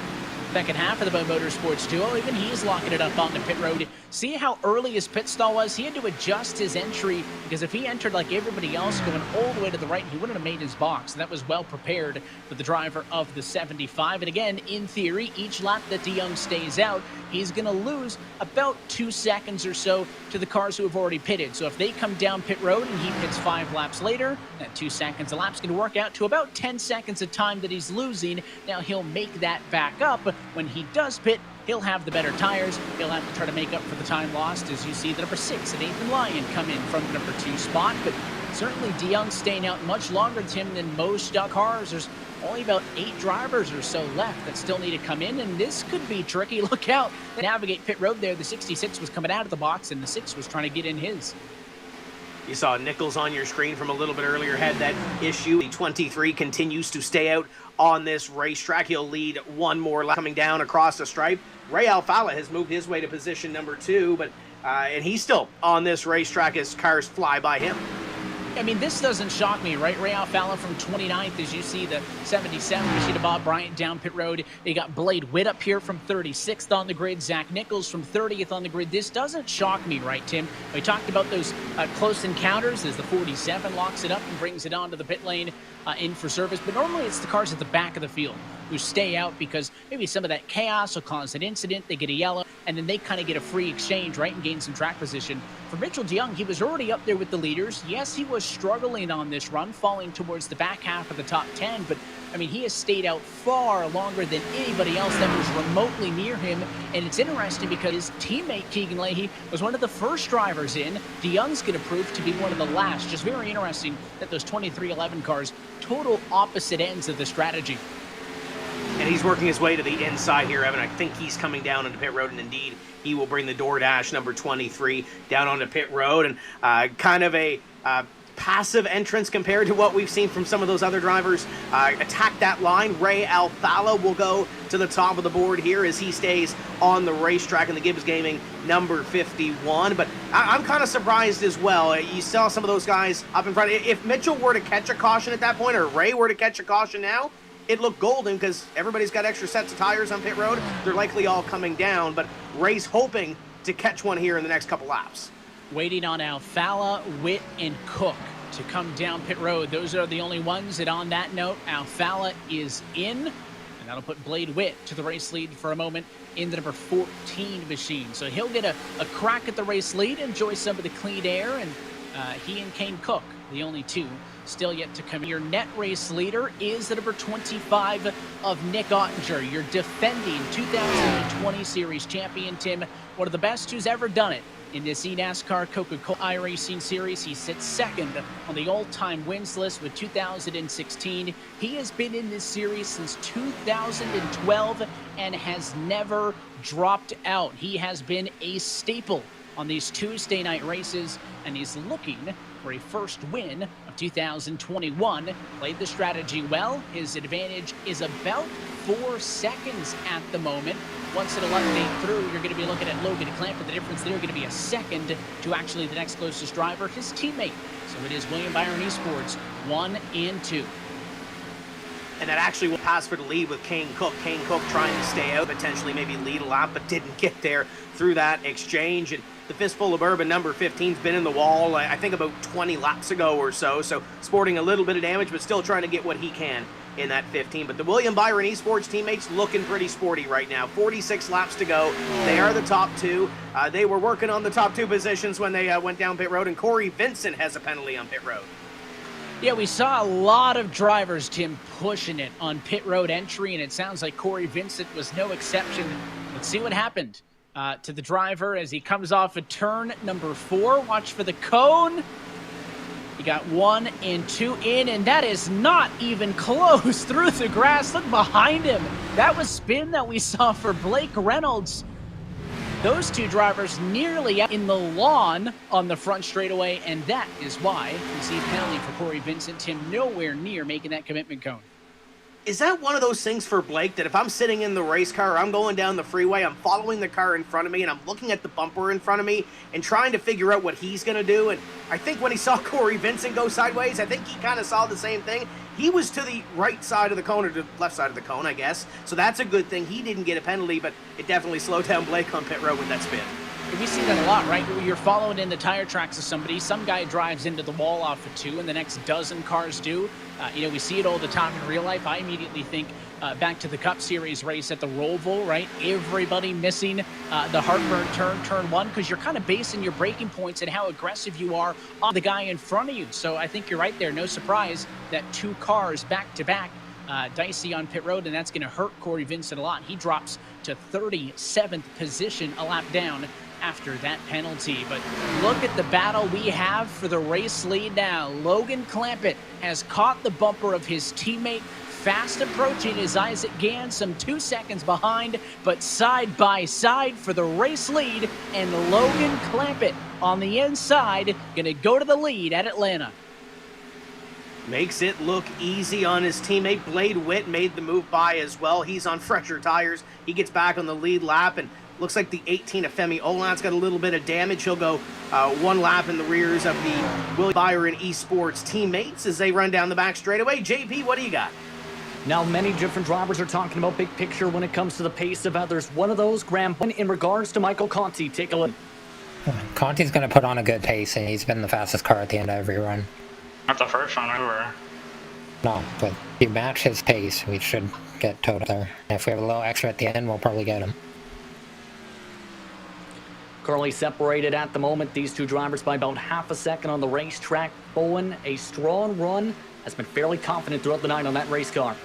Second half of the Motorsports duo, even he's locking it up onto pit road. See how early his pit stall was? He had to adjust his entry because if he entered like everybody else going all the way to the right, he wouldn't have made his box. And that was well prepared for the driver of the 75. And again, in theory, each lap that DeYoung stays out, he's going to lose about 2 seconds or so to the cars who have already pitted. So if they come down pit road and he pits 5 laps later, that 2 seconds a lap's going to work out to about 10 seconds of time that he's losing. Now he'll make that back up. When he does pit, he'll have the better tires. He'll have to try to make up for the time lost as you see the number 6 and Nathan Lyon come in from the number 2 spot. But certainly DeYoung staying out much longer, Tim, than most cars. There's only about 8 drivers or so left that still need to come in, and this could be tricky. Look out. Navigate pit road there. The 66 was coming out of the box, and the 6 was trying to get in his. You saw Nichols on your screen from a little bit earlier, had that issue. The 23 continues to stay out on this racetrack. He'll lead one more lap coming down across the stripe. Ray Alfala has moved his way to position number 2, but and he's still on this racetrack as cars fly by him. I mean, this doesn't shock me, right? Ray Alfala from 29th, as you see the 77. We see the Bob Bryant down pit road. You got Blade Witt up here from 36th on the grid. Zach Nichols from 30th on the grid. This doesn't shock me, right, Tim? We talked about those close encounters as the 47 locks it up and brings it onto the pit lane in for service. But normally it's the cars at the back of the field who stay out because maybe some of that chaos will cause an incident. They get a yellow, and then they kind of get a free exchange, right, and gain some track position. For Mitchell DeYoung, he was already up there with the leaders. Yes, he was struggling on this run, falling towards the back half of the top 10, but I mean, he has stayed out far longer than anybody else that was remotely near him. And it's interesting because his teammate Keegan Leahy was one of the first drivers in. DeYoung's going to prove to be one of the last. Just very interesting that those 2311 cars, total opposite ends of the strategy. And he's working his way to the inside here, Evan. I think he's coming down onto pit road, and indeed he will bring the DoorDash number 23 down onto pit road. And kind of a passive entrance compared to what we've seen from some of those other drivers attack that line. Ray Alfala will go to the top of the board here as he stays on the racetrack in the Gibbs Gaming number 51. But I'm kind of surprised as well. You saw some of those guys up in front. If Mitchell were to catch a caution at that point, or Ray were to catch a caution now, it looked golden because everybody's got extra sets of tires on pit road. They're likely all coming down, but Ray's hoping to catch one here in the next couple laps. Waiting on Alfala, Witt, and Cook to come down pit road. Those are the only ones that, on that note, Alfala is in, and that'll put Blade Witt to the race lead for a moment in the number 14 machine. So he'll get a crack at the race lead, enjoy some of the clean air, and he and Kane Cook, the only two still yet to come. Your net race leader is the number 25 of Nick Ottinger, your defending 2020 Series champion, Tim. One of the best who's ever done it in this eNASCAR Coca-Cola iRacing Series. He sits second on the all-time wins list with 2016. He has been in this series since 2012 and has never dropped out. He has been a staple on these Tuesday night races, and he's looking for a first win of 2021. Played the strategy well. His advantage is about 4 seconds at the moment. Once it'll update through, you're going to be looking at Logan Clamp, the difference there going to be a second to actually the next closest driver, his teammate. So it is William Byron Esports 1 and 2. And that actually will pass for the lead with Kane Cook. Kane Cook trying to stay out, potentially maybe lead a lap, but didn't get there through that exchange. And the Fistful of Bourbon number 15's been in the wall, I think about 20 laps ago or so. So sporting a little bit of damage, but still trying to get what he can in that 15. But the William Byron Esports teammates looking pretty sporty right now. 46 laps to go. They are the top two. They were working on the top two positions when they went down pit road, and Corey Vincent has a penalty on pit road. Yeah, we saw a lot of drivers, Tim, pushing it on pit road entry, and it sounds like Corey Vincent was no exception. Let's see what happened to the driver as he comes off of turn number 4. Watch for the cone. You got 1 and 2 in, and that is not even close through the grass. Look behind him. That was spin that we saw for Blake Reynolds. Those two drivers nearly out in the lawn on the front straightaway, and that is why we see a penalty for Corey Vincent. Tim nowhere near making that commitment cone. Is that one of those things for Blake that if I'm sitting in the race car, I'm going down the freeway, I'm following the car in front of me, and I'm looking at the bumper in front of me and trying to figure out what he's going to do? And I think when he saw Corey Vincent go sideways, I think he kind of saw the same thing. He was to the right side of the cone, or to the left side of the cone, I guess. So that's a good thing. He didn't get a penalty, but it definitely slowed down Blake on pit road with that spin. We see that a lot, right? You're following in the tire tracks of somebody. Some guy drives into the wall off of 2, and the next dozen cars do. We see it all the time in real life. I immediately think back to the Cup Series race at the Roval, right? Everybody missing the heartburn turn 1, because you're kind of basing your braking points and how aggressive you are on the guy in front of you. So I think you're right there. No surprise that 2 cars back-to-back dicey on pit road, and that's going to hurt Corey Vincent a lot. He drops to 37th position, a lap down after that penalty. But look at the battle we have for the race lead now. Logan Clampett has caught the bumper of his teammate. Fast approaching is Isaac Gann, some 2 seconds behind, but side by side for the race lead, and Logan Clampett on the inside going to go to the lead at Atlanta. Makes it look easy on his teammate. Blade Witt made the move by as well. He's on fresher tires. He gets back on the lead lap, and looks like the 18 of Femi Olan's got a little bit of damage. He'll go 1 lap in the rears of the Will Byron Esports teammates as they run down the back straightaway. JP, what do you got? Now, many different drivers are talking about big picture when it comes to the pace of others. One of those, Graham, in regards to Michael Conte. Take a look. Conte's going to put on a good pace, and he's been the fastest car at the end of every run. Not the first one ever. No, but if you match his pace, we should get total there. If we have a little extra at the end, we'll probably get him. Currently separated at the moment, these two drivers by about half a second on the racetrack. Bowen, a strong run, has been fairly confident throughout the night on that race car.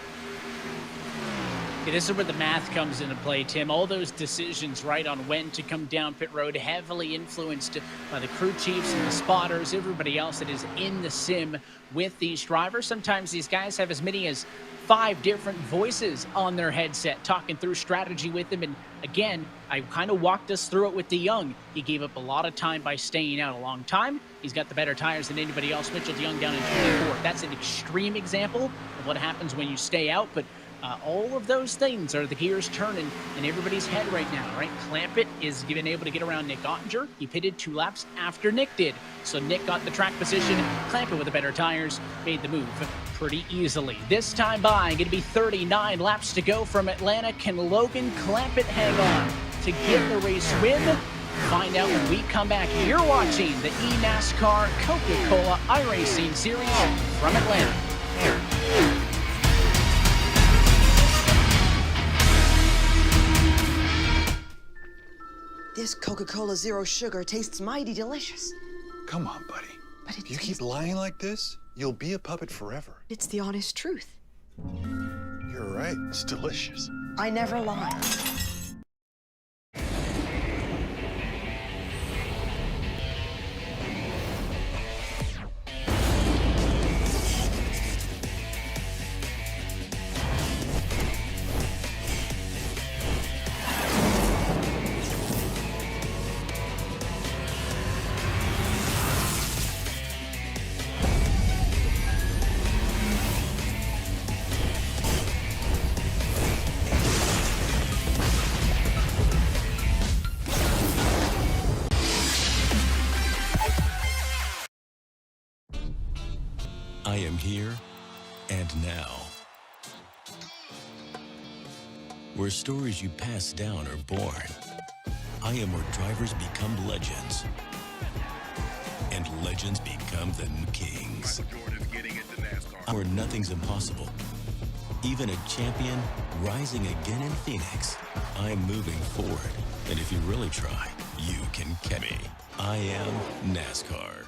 Yeah, this is where the math comes into play, Tim. All those decisions, right, on when to come down pit road, heavily influenced by the crew chiefs and the spotters, everybody else that is in the sim with these drivers. Sometimes these guys have as many as 5 different voices on their headset talking through strategy with them. And again, I kind of walked us through it with DeYoung. He gave up a lot of time by staying out a long time. He's got the better tires than anybody else. Mitchell DeYoung down in 24. That's an extreme example of what happens when you stay out, but all of those things are the gears turning in everybody's head right now, right? Clampett is being able to get around Nick Ottinger. He pitted 2 laps after Nick did. So Nick got the track position. Clampett with the better tires made the move pretty easily. This time by, going to be 39 laps to go from Atlanta. Can Logan Clampett hang on to get the race win? Find out when we come back. You're watching the eNASCAR Coca-Cola iRacing Series from Atlanta. This Coca-Cola Zero Sugar tastes mighty delicious. Come on, buddy. But if you keep lying like this, you'll be a puppet forever. It's the honest truth. You're right. It's delicious. I never lie. I am here and now. Where stories you pass down are born. I am where drivers become legends. And legends become the new kings. Where nothing's impossible. Even a champion rising again in Phoenix. I'm moving forward. And if you really try, you can catch me. I am NASCAR.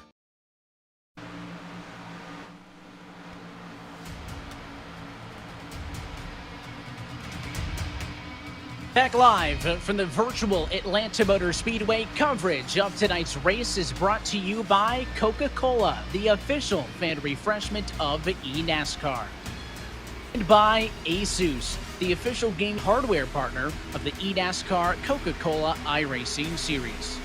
Back live from the virtual Atlanta Motor Speedway. Coverage of tonight's race is brought to you by Coca-Cola, the official fan refreshment of eNASCAR. And by ASUS, the official game hardware partner of the eNASCAR Coca-Cola iRacing Series.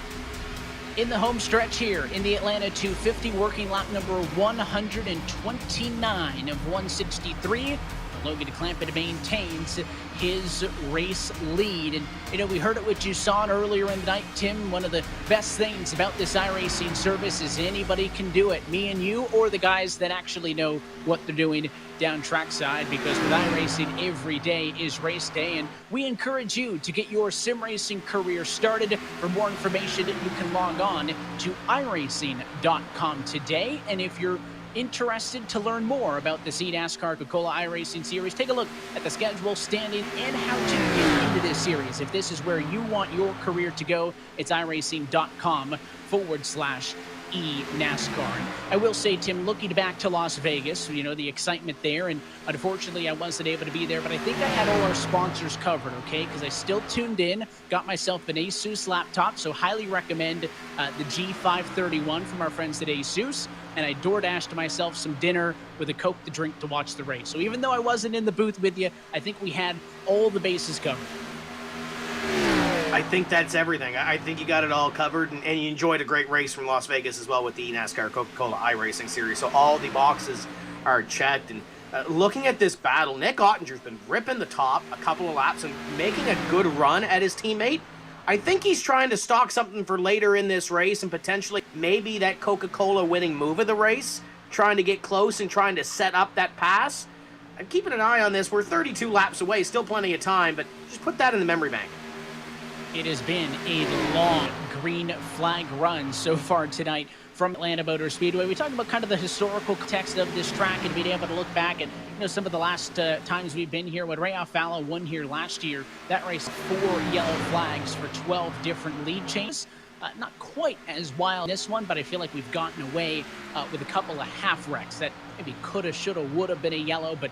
In the home stretch here in the Atlanta 250, working lap number 129 of 163, Logan Clampett maintains his race lead. And, we heard it with Jusan earlier in the night, Tim. One of the best things about this iRacing service is anybody can do it. Me and you, or the guys that actually know what they're doing down trackside, because with iRacing, every day is race day. And we encourage you to get your sim racing career started. For more information, you can log on to iRacing.com today. And if you're interested to learn more about the eNASCAR Coca-Cola iRacing Series, take a look at the schedule, standing, and how to get into this series. If this is where you want your career to go, it's iRacing.com/eNASCAR. I will say, Tim, looking back to Las Vegas, the excitement there, and unfortunately I wasn't able to be there, but I think I had all our sponsors covered, okay? Because I still tuned in, got myself an ASUS laptop, so highly recommend the G531 from our friends at ASUS. And I DoorDashed myself some dinner with a Coke to drink to watch the race. So even though I wasn't in the booth with you, I think we had all the bases covered. I think that's everything. I think you got it all covered, and you enjoyed a great race from Las Vegas as well with the eNASCAR Coca-Cola iRacing Series. So all the boxes are checked. And looking at this battle, Nick Ottinger's been ripping the top a couple of laps and making a good run at his teammate. I think he's trying to stock something for later in this race, and potentially maybe that Coca-Cola winning move of the race, trying to get close and trying to set up that pass. I'm keeping an eye on this. We're 32 laps away, still plenty of time, but just put that in the memory bank. It has been a long green flag run so far tonight from Atlanta Motor Speedway. We talked about kind of the historical context of this track and being able to look back at some of the last times we've been here. When Ray Alfalo won here last year, that race 4 yellow flags for 12 different lead changes. Not quite as wild this one, but I feel like we've gotten away with a couple of half wrecks that maybe coulda, shoulda, woulda been a yellow, but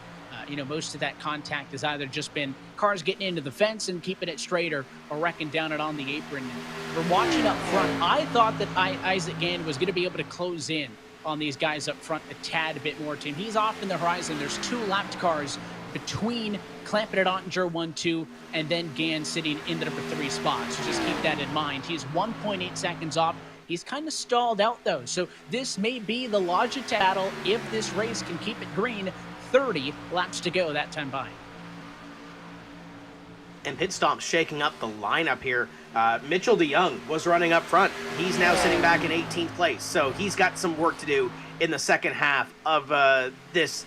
most of that contact has either just been cars getting into the fence and keeping it straight, or wrecking down it on the apron. We're watching up front. I thought that Isaac Gann was going to be able to close in on these guys up front a tad bit more, Tim. He's off in the horizon. There's 2 lapped cars between Clampett at Ottinger 1-2, and then Gann sitting in the number 3 spot. So just keep that in mind. He's 1.8 seconds off. He's kind of stalled out, though. So this may be the Logitech battle if this race can keep it green. 30 laps to go that time by. And pit stop shaking up the lineup here. Mitchell DeYoung was running up front. He's now sitting back in 18th place. So he's got some work to do in the second half of this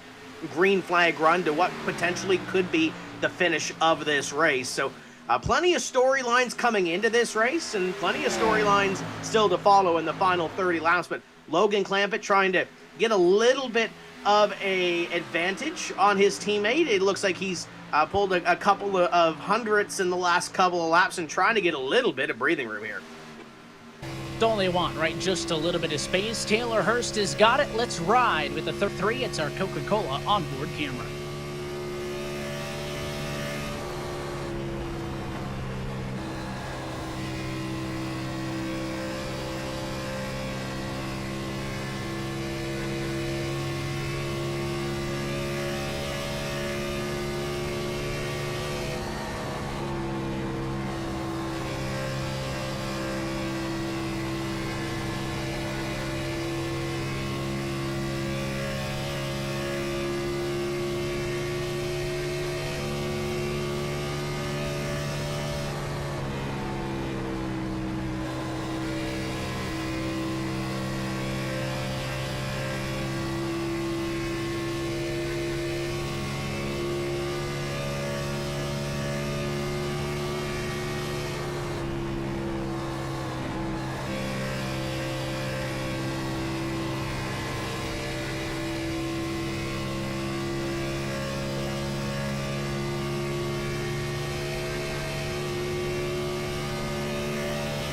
green flag run to what potentially could be the finish of this race. So plenty of storylines coming into this race, and plenty of storylines still to follow in the final 30 laps. But Logan Clampett trying to get a little bit of a advantage on his teammate. It looks like he's pulled a couple of hundredths in the last couple of laps and trying to get a little bit of breathing room here. It's all they want, right? Just a little bit of space. Taylor Hurst has got it. Let's ride with the 3. It's our Coca-Cola onboard camera.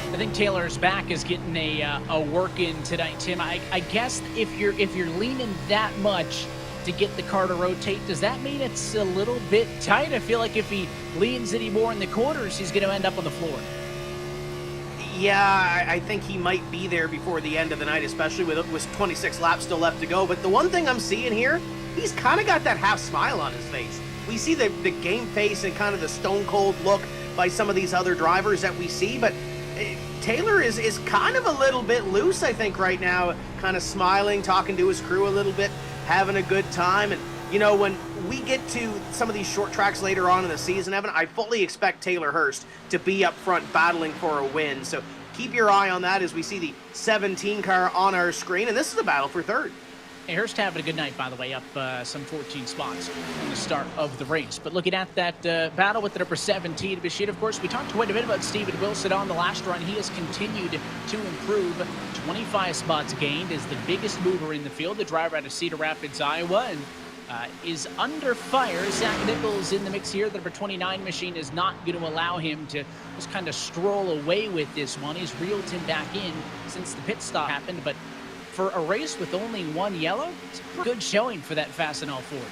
I think Taylor's back is getting a work in tonight, Tim. I guess if you're leaning that much to get the car to rotate. Does that mean it's a little bit tight? I feel like if he leans any more in the corners, he's going to end up on the floor. Yeah, I think he might be there before the end of the night, especially with 26 laps still left to go. But the one thing I'm seeing here, he's kind of got that half smile on his face. We see the game face and kind of the stone cold look by some of these other drivers that we see, but Taylor is kind of a little bit loose, I think, right now, kind of smiling, talking to his crew a little bit, having a good time. And, you know, when we get to some of these short tracks later on in the season, Evan, I fully expect Taylor Hurst to be up front battling for a win. So keep your eye on that as we see the 17 car on our screen, and this is a battle for third. Hey, Hurst having a good night, by the way, up some 14 spots from the start of the race. But looking at that battle with the number 17, Bashir, of course, we talked quite a bit about Steven Wilson on the last run. He has continued to improve. 25 spots gained, is the biggest mover in the field. The driver out of Cedar Rapids, Iowa, and is under fire. Zach Nichols in the mix here. The number 29 machine is not going to allow him to just kind of stroll away with this one. He's reeled him back in since the pit stop happened, but for a race with only one yellow, it's a good showing for that Fastenal Ford.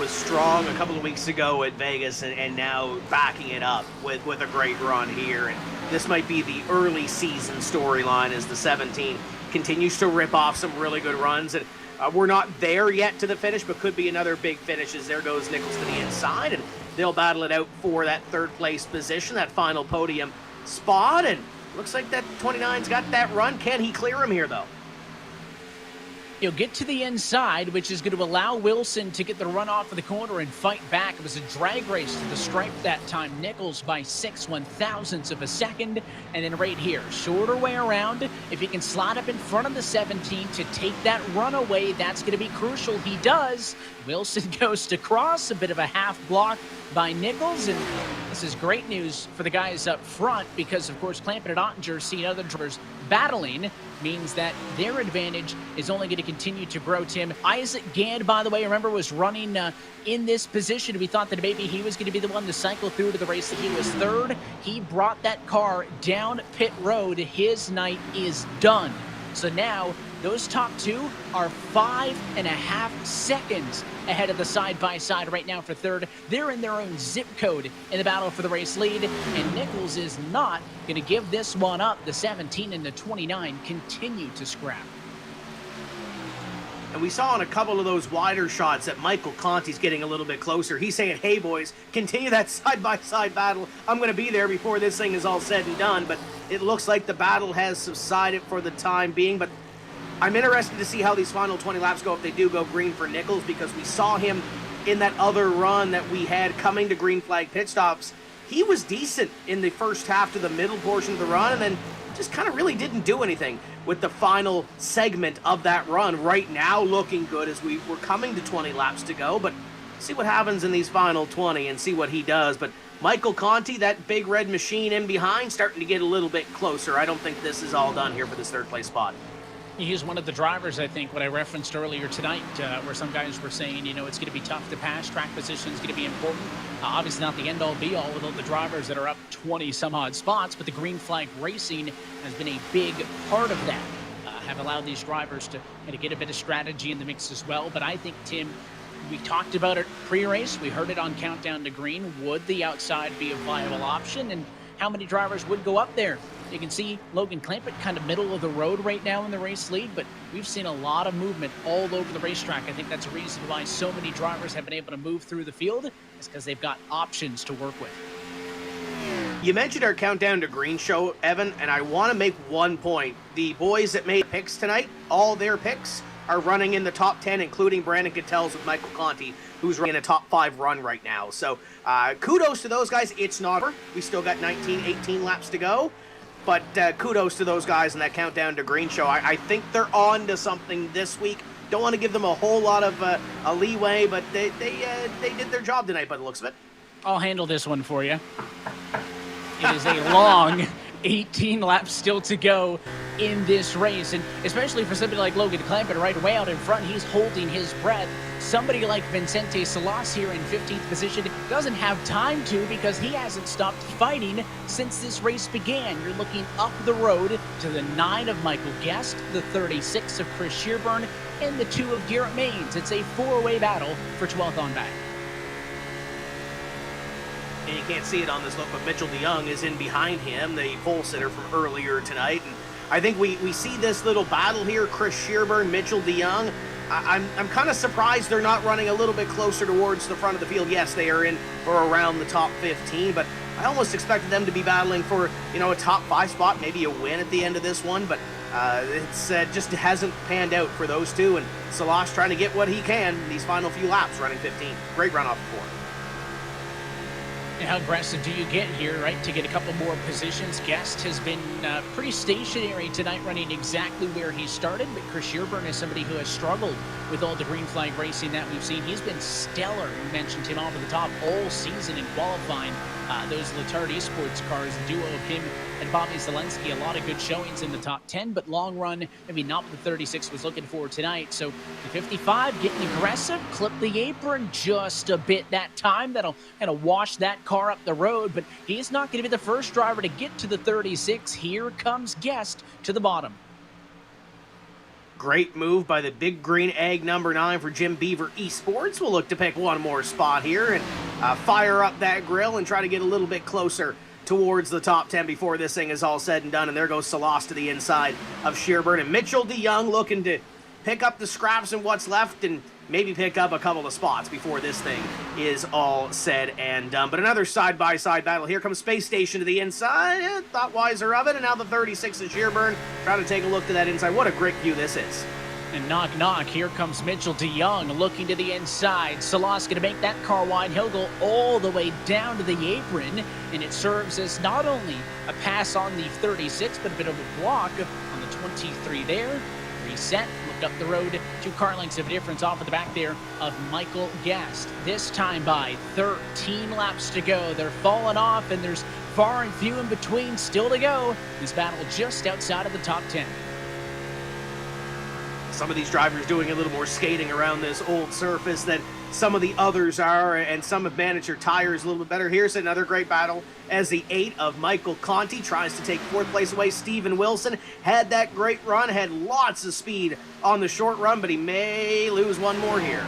Was strong a couple of weeks ago at Vegas and now backing it up with a great run here. And this might be the early season storyline as the 17 continues to rip off some really good runs. And we're not there yet to the finish, but could be another big finish as there goes Nichols to the inside. And they'll battle it out for that third place position, that final podium spot. And looks like that 29's got that run. Can he clear him here, though? He'll get to the inside, which is going to allow Wilson to get the run off of the corner and fight back. It was a drag race to the stripe that time. Nichols by 6/1000ths of a second. And then right here, shorter way around. If he can slide up in front of the 17 to take that run away, that's going to be crucial. He does. Wilson goes to cross, a bit of a half block by Nichols. And this is great news for the guys up front because, of course, Clampett and Ottinger seeing other drivers battling means that their advantage is only going to continue to grow, Tim. Isaac Gand, by the way, remember, was running in this position. We thought that maybe he was going to be the one to cycle through to the race. He was third. He brought that car down pit road. His night is done. So now those top two are 5.5 seconds ahead of the side-by-side right now for third. They're in their own zip code in the battle for the race lead, and Nichols is not going to give this one up. The 17 and the 29 continue to scrap. And we saw in a couple of those wider shots that Michael Conte's getting a little bit closer. He's saying, hey, boys, continue that side-by-side battle. I'm going to be there before this thing is all said and done. But it looks like the battle has subsided for the time being. But I'm interested to see how these final 20 laps go if they do go green for Nichols, because we saw him in that other run that we had coming to green flag pit stops. He was decent in the first half to the middle portion of the run and then just kind of really didn't do anything with the final segment of that run. Right now looking good as we're coming to 20 laps to go, but see what happens in these final 20 and see what he does. But Michael Conte, that big red machine in behind, starting to get a little bit closer. I don't think this is all done here for this third place spot. He's one of the drivers, I think, what I referenced earlier tonight, where some guys were saying, you know, it's going to be tough to pass. Track position is going to be important. Obviously not the end-all, be-all with all the drivers that are up 20-some-odd spots, but the green flag racing has been a big part of that. Have allowed these drivers to kind of get a bit of strategy in the mix as well. But I think, Tim, we talked about it pre-race. We heard it on Countdown to Green. Would the outside be a viable option? And how many drivers would go up there? You can see Logan Clampett kind of middle of the road right now in the race lead, but we've seen a lot of movement all over the racetrack. I think that's a reason why so many drivers have been able to move through the field. It's because they've got options to work with. You mentioned our Countdown to Green show, Evan, and I want to make one point. The boys that made picks tonight, all their picks are running in the top 10, including Brandon Cattell's with Michael Conte, who's running a top 5 run right now. So kudos to those guys. It's not over. We still got 19, 18 laps to go. But kudos to those guys in that Countdown to Green show. I think they're on to something this week. Don't want to give them a whole lot of a leeway, but they did their job tonight by the looks of it. I'll handle this one for you. It is a long 18 laps still to go in this race. And especially for somebody like Logan Clampett right way out in front, he's holding his breath. Somebody like Vicente Salas here in 15th position doesn't have time to, because he hasn't stopped fighting since this race began. You're looking up the road to the 9 of Michael Guest, the 36 of Chris Shearburn, and the 2 of Garrett Maines. It's a four-way battle for 12th on back. And you can't see it on this look, but Mitchell DeYoung is in behind him, the pole sitter from earlier tonight. And I think we see this little battle here, Chris Shearburn, Mitchell DeYoung. I'm kind of surprised they're not running a little bit closer towards the front of the field. Yes, they are in or around the top 15, but I almost expected them to be battling for, a top 5 spot, maybe a win at the end of this one, but it's just hasn't panned out for those two, and Salas trying to get what he can in these final few laps, running 15. Great run off the 4. And how aggressive do you get here, right, to get a couple more positions? Guest has been pretty stationary tonight, running exactly where he started, but Chris Shearburn is somebody who has struggled with all the green flag racing that we've seen. He's been stellar. We mentioned him off of the top all season in qualifying. Those Letard Esports cars, the duo of him and Bobby Zelensky, a lot of good showings in the top 10, but long run, maybe not what the 36 was looking for tonight. So the 55 getting aggressive, clip the apron just a bit that time. That'll kind of wash that car up the road, but he's not going to be the first driver to get to the 36. Here comes Guest to the bottom. Great move by the Big Green Egg number 9 for Jim Beaver Esports. We'll look to pick one more spot here and fire up that grill and try to get a little bit closer towards the top 10 before this thing is all said and done. And there goes Salas to the inside of Shearburn, and Mitchell DeYoung looking to pick up the scraps and what's left and maybe pick up a couple of spots before this thing is all said and done. But another side-by-side battle. Here comes Space Station to the inside. Thought wiser of it, and now the 36 is Shearburn trying to take a look to that inside. What a great view this is. And knock, knock, here comes Mitchell DeYoung looking to the inside. Salas going to make that car wide. He'll go all the way down to the apron, and it serves as not only a pass on the 36, but a bit of a block on the 23 there. Reset, looked up the road, 2 car lengths of difference off of the back there of Michael Guest. This time by 13 laps to go. They're falling off, and there's far and few in between still to go. This battle just outside of the top 10. Some of these drivers doing a little more skating around this old surface than some of the others are, and some have managed their tires a little bit better. Here's another great battle as the 8 of Michael Conte tries to take 4th place away. Steven Wilson had that great run, had lots of speed on the short run, but he may lose one more here.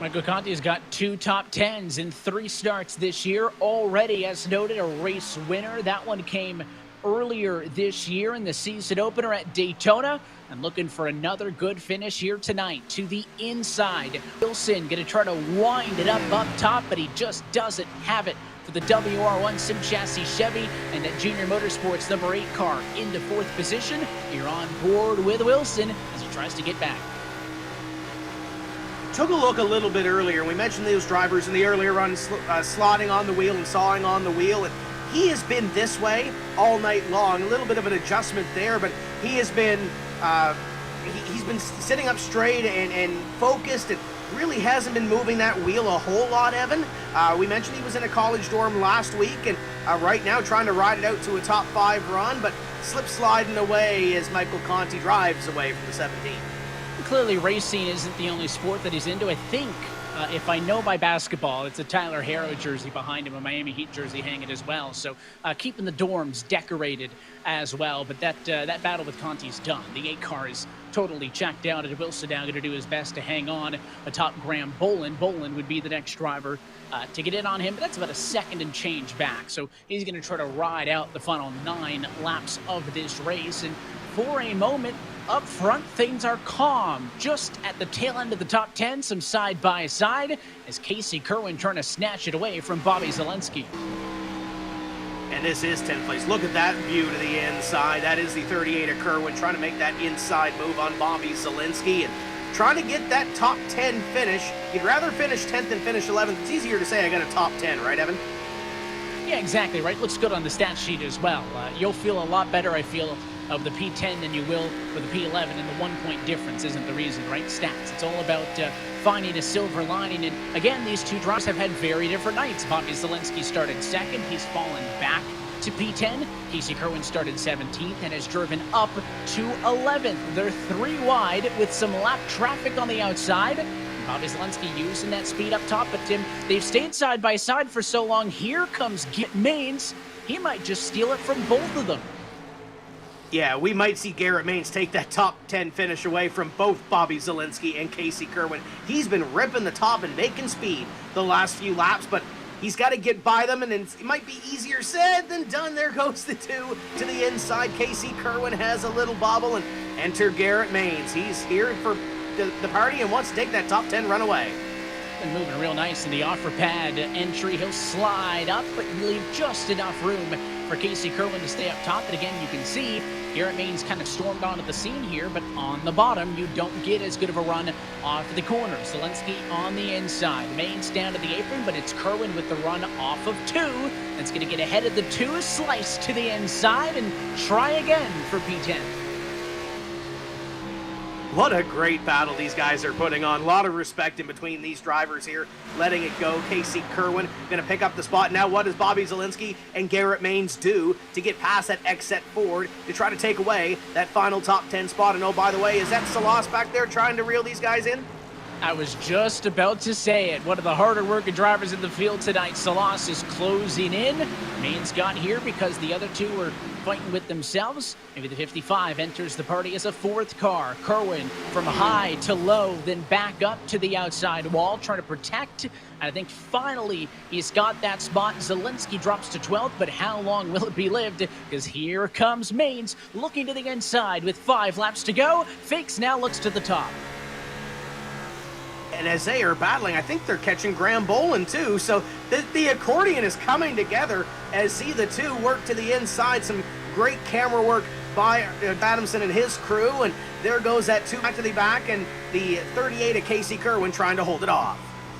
Michael Conte has got 2 top 10s in 3 starts this year already. As noted, a race winner. That one came earlier this year in the season opener at Daytona, and looking for another good finish here tonight. To the inside, Wilson going to try to wind it up top, but he just doesn't have it for the WR1 Sim Chassis Chevy, and that Junior Motorsports number 8 car into 4th position. You're on board with Wilson as he tries to get back. Took a look a little bit earlier. We mentioned those drivers in the earlier run slotting on the wheel and sawing on the wheel, and he has been this way all night long. A little bit of an adjustment there, but he has been he's been sitting up straight and focused, and really hasn't been moving that wheel a whole lot, Evan. We mentioned he was in a college dorm last week, and right now trying to ride it out to a top 5 run, but slip sliding away as Michael Conte drives away from the 17. Clearly, racing isn't the only sport that he's into. I think, if I know by basketball, it's a Tyler Harrow jersey behind him, a Miami Heat jersey hanging as well. So keeping the dorms decorated as well. But that battle with Conte's done. The 8 car is totally checked out, and Wilson now going to do his best to hang on atop Graham Boland. Boland would be the next driver to get in on him, but that's about a second and change back. So he's going to try to ride out the final 9 laps of this race. And for a moment, up front, things are calm. Just at the tail end of the top 10, some side-by-side, as Casey Kerwin trying to snatch it away from Bobby Zelensky. And this is 10th place. Look at that view to the inside. That is the 38 of Kerwin trying to make that inside move on Bobby Zelensky and trying to get that top 10 finish. You'd rather finish 10th than finish 11th. It's easier to say I got a top 10, right, Evan? Yeah, exactly, right? Looks good on the stat sheet as well. You'll feel a lot better, I feel, of the P10 than you will with the P11, and the 1-point difference isn't the reason, right? Stats. It's all about finding a silver lining, and again, these 2 drivers have had very different nights. Bobby Zelensky started second. He's fallen back to P10. Casey Kerwin started 17th and has driven up to 11th. They're 3 wide with some lap traffic on the outside. Bobby Zalenski using that speed up top, but Tim, they've stayed side by side for so long. Here comes Garrett Maines. He might just steal it from both of them. Yeah, we might see Garrett Maines take that top 10 finish away from both Bobby Zalenski and Casey Kerwin. He's been ripping the top and making speed the last few laps, but he's got to get by them, and it might be easier said than done. There goes the 2 to the inside. Casey Kerwin has a little bobble, and enter Garrett Maines. He's here for the party and wants to take that top 10 run away. And moving real nice in the offer pad entry. He'll slide up, but leave just enough room for Casey Kerwin to stay up top. And again, you can see Garrett Maines kind of stormed onto the scene here, but on the bottom, you don't get as good of a run off the corner. Zalenski on the inside. Maines down to the apron, but it's Kerwin with the run off of 2. That's going to get ahead of the 2, slice to the inside, and try again for P10. What a great battle these guys are putting on. A lot of respect in between these drivers here, letting it go. Casey Kerwin going to pick up the spot. Now what does Bobby Zalenski and Garrett Maines do to get past that exit Ford to try to take away that final top 10 spot? And oh, by the way, is that Salas back there trying to reel these guys in? I was just about to say it. One of the harder working drivers in the field tonight. Salas is closing in. Maines got here because the other 2 were fighting with themselves. Maybe the 55 enters the party as a 4th car. Kerwin from high to low, then back up to the outside wall, trying to protect. And I think finally he's got that spot. Zalenski drops to 12th, but how long will it be lived? Because here comes Maines looking to the inside with 5 laps to go. Fakes now looks to the top. And as they are battling, I think they're catching Graham Bolin too. So the accordion is coming together as see the 2 work to the inside. Some great camera work by Adamson and his crew. And there goes that 2 back to the back, and the 38 of Casey Kerwin trying to hold it off.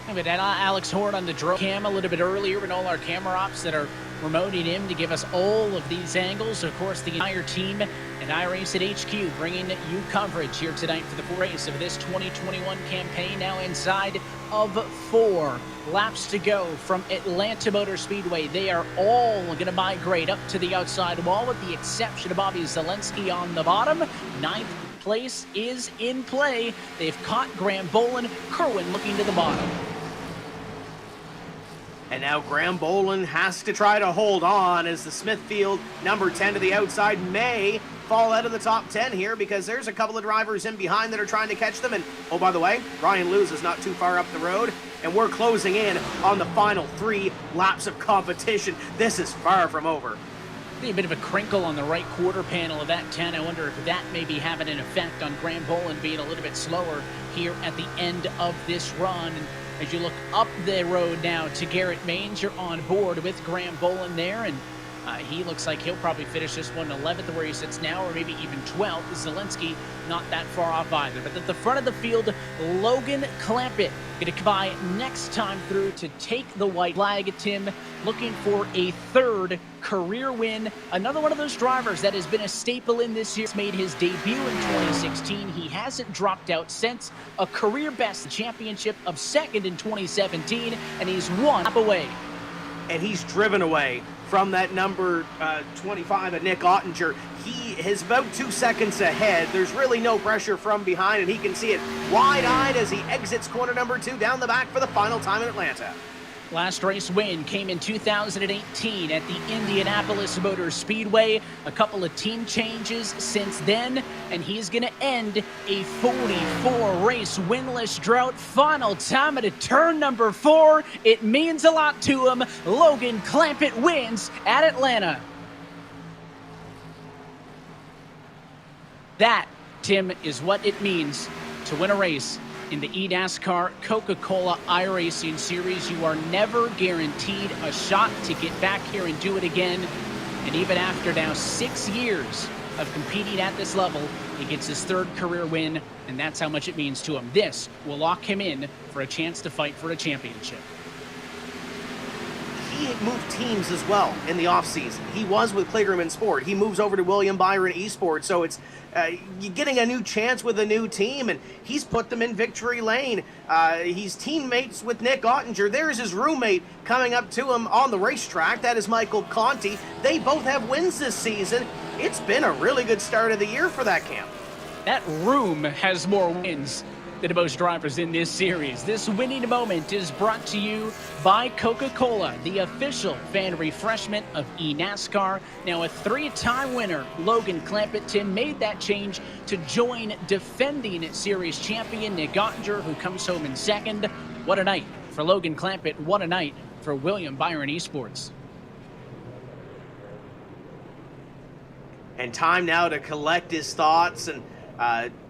We had Alex Horn on the drone cam a little bit earlier, and all our camera ops that are remoting him to give us all of these angles. Of course, the entire team and iRace at HQ bringing you coverage here tonight for the race of this 2021 campaign. Now inside of 4 laps to go from Atlanta Motor Speedway. They are all going to migrate up to the outside wall with the exception of Bobby Zalenski on the bottom. 9th place is in play. They've caught Graham Bolin. Kerwin looking to the bottom. And now Graham Bolin has to try to hold on as the Smithfield number 10 to the outside may fall out of the top 10 here, because there's a couple of drivers in behind that are trying to catch them. And oh, by the way, Ryan Lewis is not too far up the road, and we're closing in on the final 3 laps of competition. This is far from over. A bit of a crinkle on the right quarter panel of that 10. I wonder if that may be having an effect on Graham Bolin being a little bit slower here at the end of this run. And as you look up the road now to Garrett Maines, you're on board with Graham Bolin there, and he looks like he'll probably finish this one 11th where he sits now, or maybe even 12th. Zalenski not that far off either. But at the front of the field, Logan Clampett going to come by next time through to take the white flag. Tim looking for a 3rd career win. Another one of those drivers that has been a staple in this year. Made his debut in 2016. He hasn't dropped out since. A career best championship of 2nd in 2017, and he's 1 lap away. And he's driven away from that number 25 of Nick Ottinger. He is about 2 seconds ahead. There's really no pressure from behind, and he can see it wide-eyed as he exits corner number 2 down the back for the final time in Atlanta. Last race win came in 2018 at the Indianapolis Motor Speedway. A couple of team changes since then, and he's going to end a 44-race winless drought. Final time at turn number 4. It means a lot to him. Logan Clampett wins at Atlanta. That, Tim, is what it means to win a race in the eNASCAR Coca-Cola iRacing Series. You are never guaranteed a shot to get back here and do it again. And even after now 6 years of competing at this level, he gets his 3rd career win, and that's how much it means to him. This will lock him in for a chance to fight for a championship. he moved teams as well in the offseason. He was with Kligerman Sport. He moves over to William Byron Esports, so it's you're getting a new chance with a new team, and he's put them in victory lane. He's teammates with Nick Ottinger. There's his roommate coming up to him on the racetrack. That is Michael Conte. They both have wins this season. It's been a really good start of the year for that camp. That room has more wins than most drivers in this series. This winning moment is brought to you by Coca-Cola, the official fan refreshment of eNASCAR. Now a 3-time winner, Logan Clampenton, made that change to join defending series champion Nick Ottinger, who comes home in second. What a night for Logan Clampett. What a night for William Byron Esports. And time now to collect his thoughts and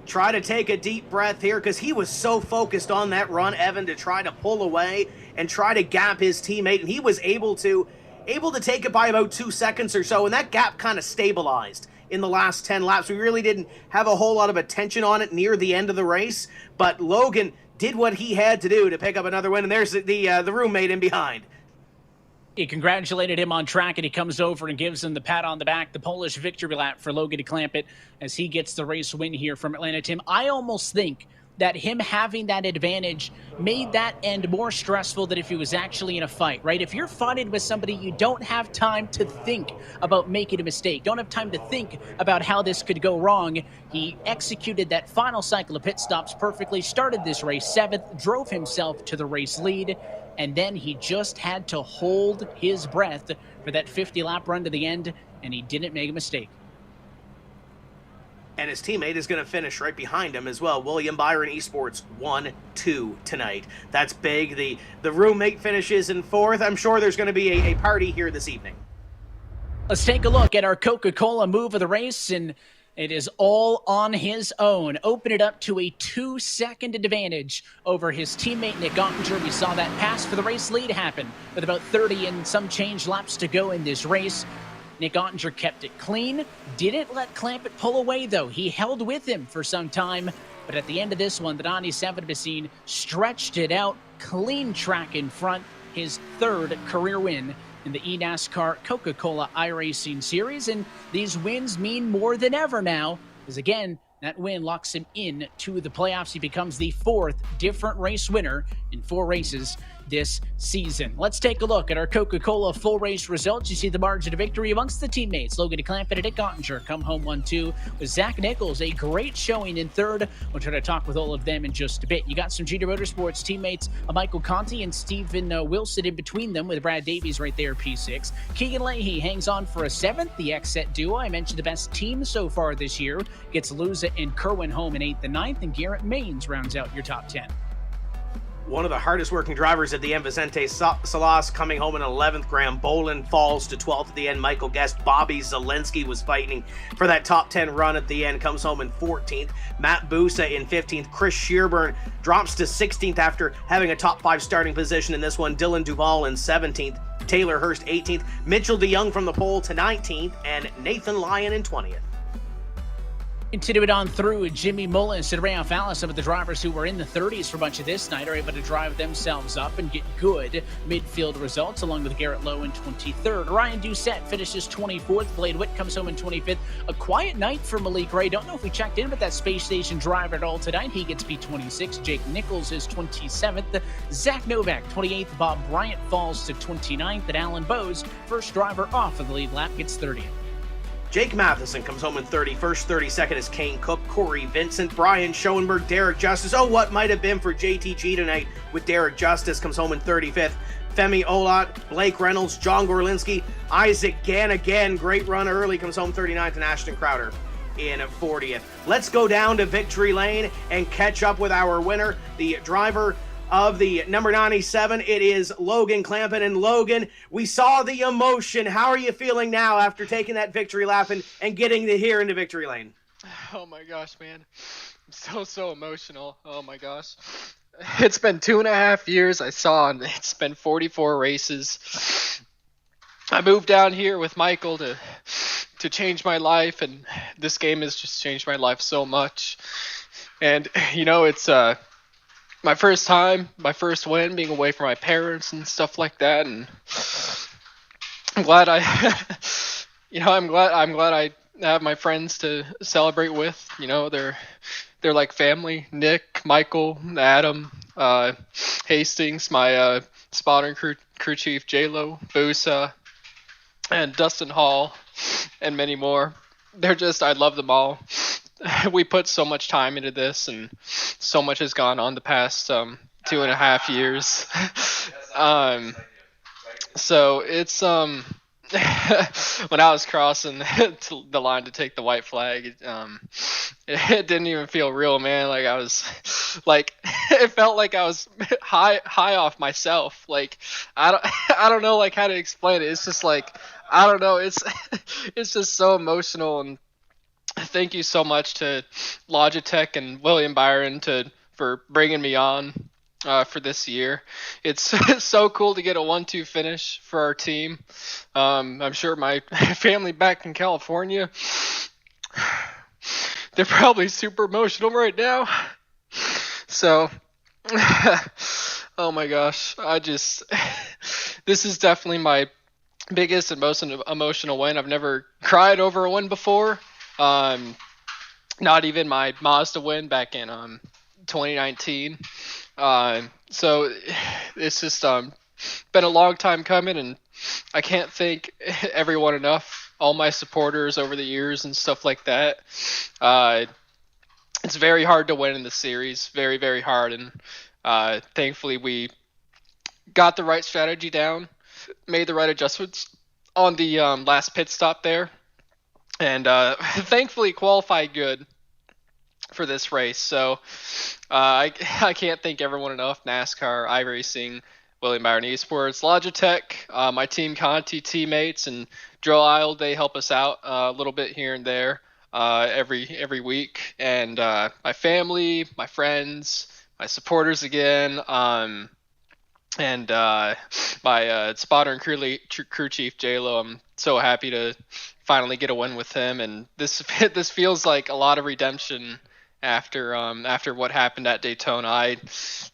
try to take a deep breath here, because he was so focused on that run, Evan, to try to pull away and try to gap his teammate, and he was able to take it by about 2 seconds or so, and that gap kind of stabilized in the last 10 laps. We really didn't have a whole lot of attention on it near the end of the race, but Logan did what he had to do to pick up another win, and there's the roommate in behind. He congratulated him on track, and he comes over and gives him the pat on the back, the Polish victory lap for Logan Clampett as he gets the race win here from Atlanta. Tim, I almost think that him having that advantage made that end more stressful than if he was actually in a fight, right? If you're fighting with somebody, you don't have time to think about making a mistake. Don't have time to think about how this could go wrong. He executed that final cycle of pit stops perfectly, started this race 7th, drove himself to the race lead, and then he just had to hold his breath for that 50-lap run to the end, and he didn't make a mistake. And his teammate is going to finish right behind him as well. William Byron Esports 1-2 tonight. That's big. The roommate finishes in 4th. I'm sure there's going to be a party here this evening. Let's take a look at our Coca-Cola move of the race, and it is all on his own. Open it up to a 2-second advantage over his teammate Nick Ottinger. We saw that pass for the race lead happen with about 30 and some change laps to go in this race. Nick Ottinger kept it clean. Didn't let Clampett pull away, though. He held with him for some time. But at the end of this one, the 97 Matheson stretched it out. Clean track in front. His 3rd career win in the eNASCAR Coca-Cola iRacing Series. And these wins mean more than ever now, because again, that win locks him in to the playoffs. He becomes the 4th different race winner in 4 races this season. Let's take a look at our Coca-Cola full race results. You see the margin of victory amongst the teammates. Logan Clampett and Nick Ottinger come home 1-2 with Zach Nichols, a great showing in 3rd. We'll try to talk with all of them in just a bit. You got some Junior Motorsports teammates, Michael Conte and Steven Wilson in between them, with Brad Davies right there, P6. Keegan Leahy hangs on for a 7th. The X-Set duo, I mentioned the best team so far this year, gets Luza and Kerwin home in 8th and 9th, and Garrett Maines rounds out your top 10. One of the hardest working drivers at the end, Vicente Salas, coming home in 11th. Graham Bolin falls to 12th at the end. Michael Guest, Bobby Zelensky was fighting for that top 10 run at the end, comes home in 14th. Matt Busa in 15th. Chris Shearburn drops to 16th after having a top 5 starting position in this one. Dylan Duval in 17th. Taylor Hurst 18th. Mitchell DeYoung from the pole to 19th. And Nathan Lyon in 20th. Continue it on through. Jimmy Mullins and Ralph Allen, some of the drivers who were in the 30s for much of this night, are able to drive themselves up and get good midfield results, along with Garrett Lowe in 23rd. Ryan Doucette finishes 24th. Blade Witt comes home in 25th. A quiet night for Malik Ray. Don't know if we checked in with that space station driver at all tonight. He gets P26. Jake Nichols is 27th. Zach Novak, 28th. Bob Bryant falls to 29th. And Alan Bowes, first driver off of the lead lap, gets 30th. Jake Matheson comes home in 31st. 32nd is Kane Cook, Corey Vincent, Brian Schoenberg, Derek Justice. Oh, what might have been for JTG tonight with Derek Justice comes home in 35th. Femi Olot, Blake Reynolds, John Gorlinski, Isaac Gann again. Great run early, comes home 39th, and Ashton Crowder in 40th. Let's go down to victory lane and catch up with our winner, the driver of the number 97. It is Logan Clampett. And Logan, we saw the emotion. How are you feeling now after taking that victory lap and getting here into victory lane? Oh my gosh, man. I'm so emotional. Oh my gosh. It's been 2.5 years. It's been 44 races. I moved down here with Michael to change my life, and this game has just changed my life so much. And it's my first time, my first win, being away from my parents and stuff like that, and I'm glad I'm glad I have my friends to celebrate with. They're like family. Nick, Michael, Adam, Hastings, my spotter and crew chief, J-Lo, Busa, and Dustin Hall, and many more. I love them all. We put so much time into this, and so much has gone on the past 2.5 years. So it's when I was crossing the line to take the white flag, it didn't even feel real, man. Like I was, like it felt like I was high off myself. Like I don't know like how to explain it. It's just like I don't know. It's just so emotional, and thank you so much to Logitech and William Byron for bringing me on for this year. It's so cool to get a 1-2 finish for our team. I'm sure my family back in California, they're probably super emotional right now. So, oh my gosh, this is definitely my biggest and most emotional win. I've never cried over a win before. Not even my Mazda win back in 2019. So it's just been a long time coming, and I can't thank everyone enough, all my supporters over the years and stuff like that. It's very hard to win in the series, very, very hard, and thankfully we got the right strategy down, made the right adjustments on the last pit stop there, and thankfully qualified good for this race. So I can't thank everyone enough. NASCAR, iRacing, William Byron Esports, Logitech, my team Conte teammates, and Drill Isle. They help us out a little bit here and there every week. And my family, my friends, my supporters again, and my spotter and crew chief J-Lo. I'm so happy to finally get a win with him, and this feels like a lot of redemption after what happened at Daytona.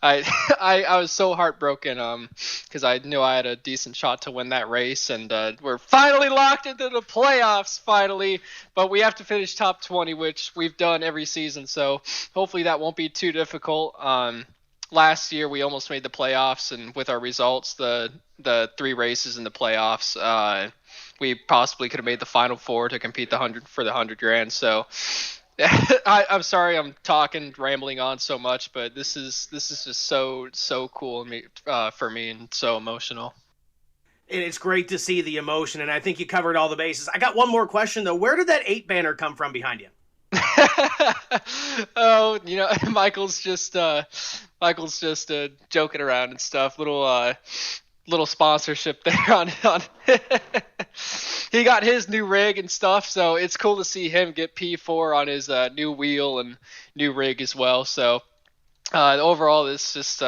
I was so heartbroken because I knew I had a decent shot to win that race, and we're finally locked into the playoffs finally, but we have to finish top 20, which we've done every season, so hopefully that won't be too difficult. Last year we almost made the playoffs, and with our results, the 3 races in the playoffs, we possibly could have made the final 4 to compete for the $100,000. So I'm sorry I'm rambling on so much, but this is just so cool for me, and so emotional. And it's great to see the emotion, and I think you covered all the bases. I got one more question though. Where did that 8 banner come from behind you? Oh, Michael's just joking around and stuff. Little sponsorship there on he got his new rig and stuff, so it's cool to see him get P4 on his new wheel and new rig as well. So overall, it's just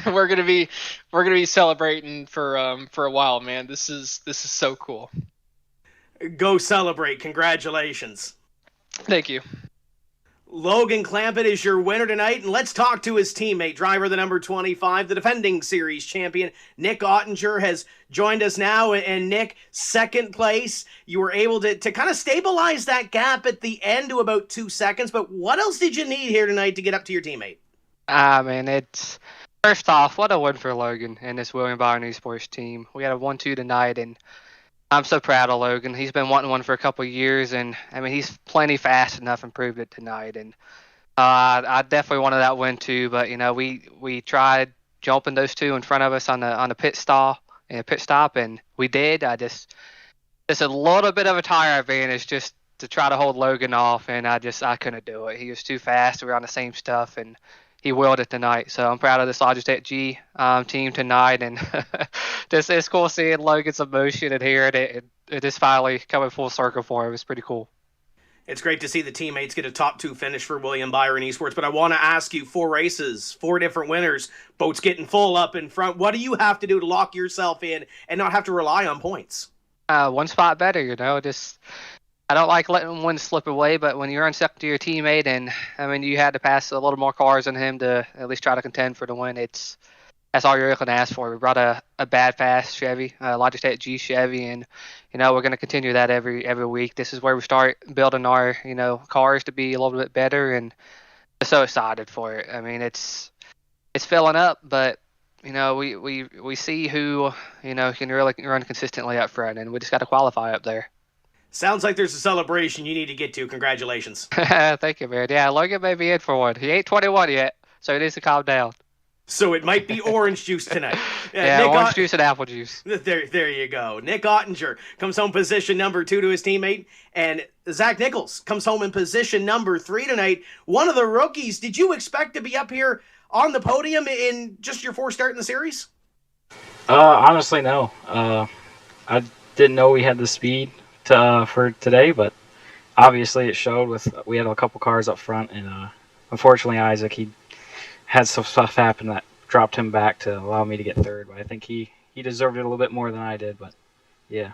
we're gonna be celebrating for a while, man. This is so cool. Go celebrate! Congratulations. Thank you. Logan Clampett is your winner tonight, and let's talk to his teammate, driver the number 25, the defending series champion, Nick Ottinger, has joined us now. And Nick, second place. You were able to kind of stabilize that gap at the end to about 2 seconds, but what else did you need here tonight to get up to your teammate? Man, it's first off, what a win for Logan and this William Byron Esports team. We had a 1-2 tonight, and I'm so proud of Logan. He's been wanting one for a couple of years, and I mean he's plenty fast enough and proved it tonight. And I definitely wanted that win too, but we tried jumping those 2 in front of us on the pit stop, and we did. Just a little bit of a tire advantage just to try to hold Logan off, and I couldn't do it. He was too fast. We were on the same stuff, and he willed it tonight. So I'm proud of this Logitech G team tonight, and it's cool seeing Logan's emotion and hearing it. It is finally coming full circle for him. It's pretty cool. It's great to see the teammates get a top 2 finish for William Byron Esports, but I want to ask you, 4 races, 4 different winners, boats getting full up in front. What do you have to do to lock yourself in and not have to rely on points? One spot better, I don't like letting one slip away, but when you're unstuck to your teammate, and I mean you had to pass a little more cars on him to at least try to contend for the win, it's that's all you're looking to ask for. We brought a bad fast Chevy, Logitech G Chevy, and we're going to continue that every week. This is where we start building our cars to be a little bit better, and I'm so excited for it. I mean, it's filling up, but we see who can really run consistently up front, and we just got to qualify up there. Sounds like there's a celebration you need to get to. Congratulations. Thank you, man. Yeah, Logan may be in for one. He ain't 21 yet, so he needs to calm down. So it might be orange juice tonight. Yeah, orange juice and apple juice. There you go. Nick Ottinger comes home position number 2 to his teammate, and Zach Nichols comes home in position number 3 tonight. One of the rookies. Did you expect to be up here on the podium in just your 4th start in the series? Honestly, no. I didn't know we had the speed for today, but obviously it showed. We had a couple cars up front, and unfortunately Isaac, he had some stuff happen that dropped him back to allow me to get 3rd, but I think he deserved it a little bit more than I did, but yeah.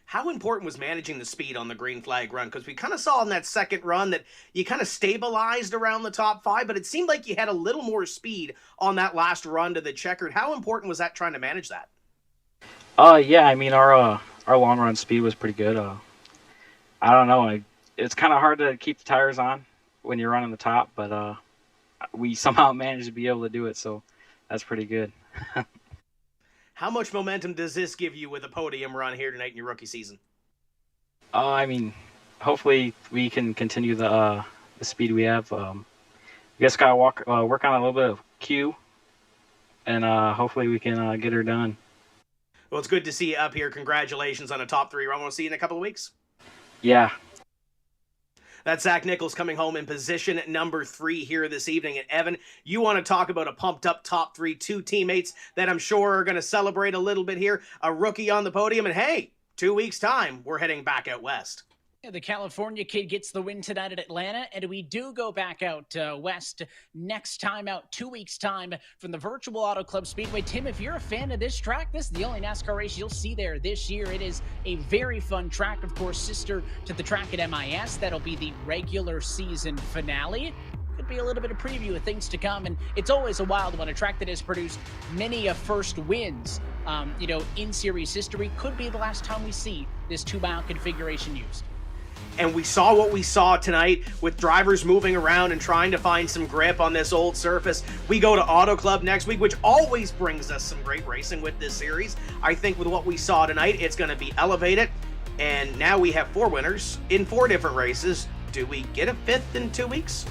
How important was managing the speed on the green flag run? Because we kind of saw in that second run that you kind of stabilized around the top 5, but it seemed like you had a little more speed on that last run to the checkered. How important was that trying to manage that? Yeah, I mean, our long run speed was pretty good. I don't know. It's kind of hard to keep the tires on when you're running the top, but we somehow managed to be able to do it, so that's pretty good. How much momentum does this give you with a podium run here tonight in your rookie season? I mean, hopefully we can continue the speed we have. We just gotta work on a little bit of Q, and hopefully we can get her done. Well, it's good to see you up here. Congratulations on a top 3 run. We'll see you in a couple of weeks. Yeah. That's Zach Nichols coming home in position number 3 here this evening. And Evan, you want to talk about a pumped-up top 3, 2 teammates that I'm sure are going to celebrate a little bit here. A rookie on the podium, and hey, 2 weeks' time, we're heading back out west. The California kid gets the win tonight at Atlanta, and we do go back out west next time out, 2 weeks' time from the Virtual Auto Club Speedway. Tim, if you're a fan of this track, this is the only NASCAR race you'll see there this year. It is a very fun track, of course, sister to the track at MIS. That'll be the regular season finale. Could be a little bit of preview of things to come, and it's always a wild one. A track that has produced many first wins, in series history. Could be the last time we see this 2-mile configuration used. And we saw what we saw tonight with drivers moving around and trying to find some grip on this old surface. We go to Auto Club next week, which always brings us some great racing with this series. I think with what we saw tonight, it's going to be elevated. And now we have 4 winners in 4 different races. Do we get a 5th in 2 weeks?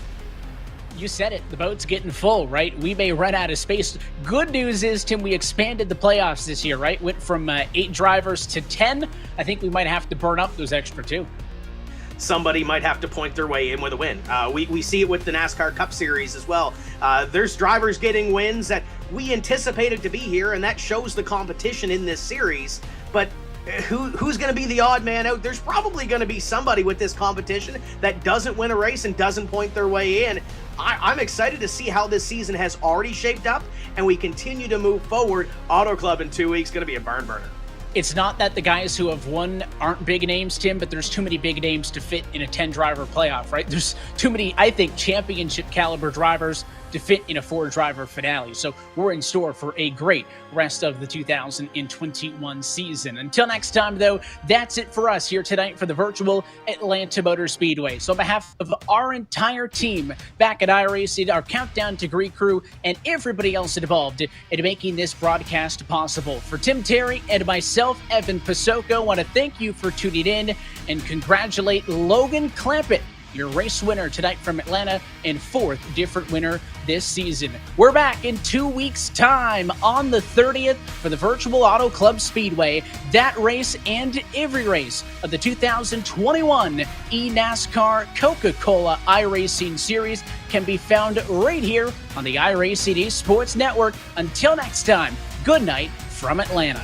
You said it. The boat's getting full, right? We may run out of space. Good news is, Tim, we expanded the playoffs this year, right? Went from 8 drivers to 10. I think we might have to burn up those extra 2. Somebody might have to point their way in with a win. We see it with the NASCAR Cup Series as well. There's drivers getting wins that we anticipated to be here, and that shows the competition in this series. But who's going to be the odd man out? There's probably going to be somebody with this competition that doesn't win a race and doesn't point their way in. I'm excited to see how this season has already shaped up, and we continue to move forward. Auto Club in 2 weeks going to be a barn burner. It's not that the guys who have won aren't big names, Tim, but there's too many big names to fit in a 10-driver playoff, right? There's too many, I think, championship caliber drivers to fit in a 4-driver finale. So we're in store for a great rest of the 2021 season. Until next time, though, that's it for us here tonight for the virtual Atlanta Motor Speedway. So on behalf of our entire team back at iRacing, our Countdown to Greek crew, and everybody else involved in making this broadcast possible, for Tim Terry and myself, Evan Pasoko, I want to thank you for tuning in and congratulate Logan Clampett, your race winner tonight from Atlanta and 4th different winner this season. We're back in 2 weeks' time on the 30th for the Virtual Auto Club Speedway. That race and every race of the 2021 eNASCAR Coca-Cola iRacing Series can be found right here on the iRacing Esports Network. Until next time, good night from Atlanta.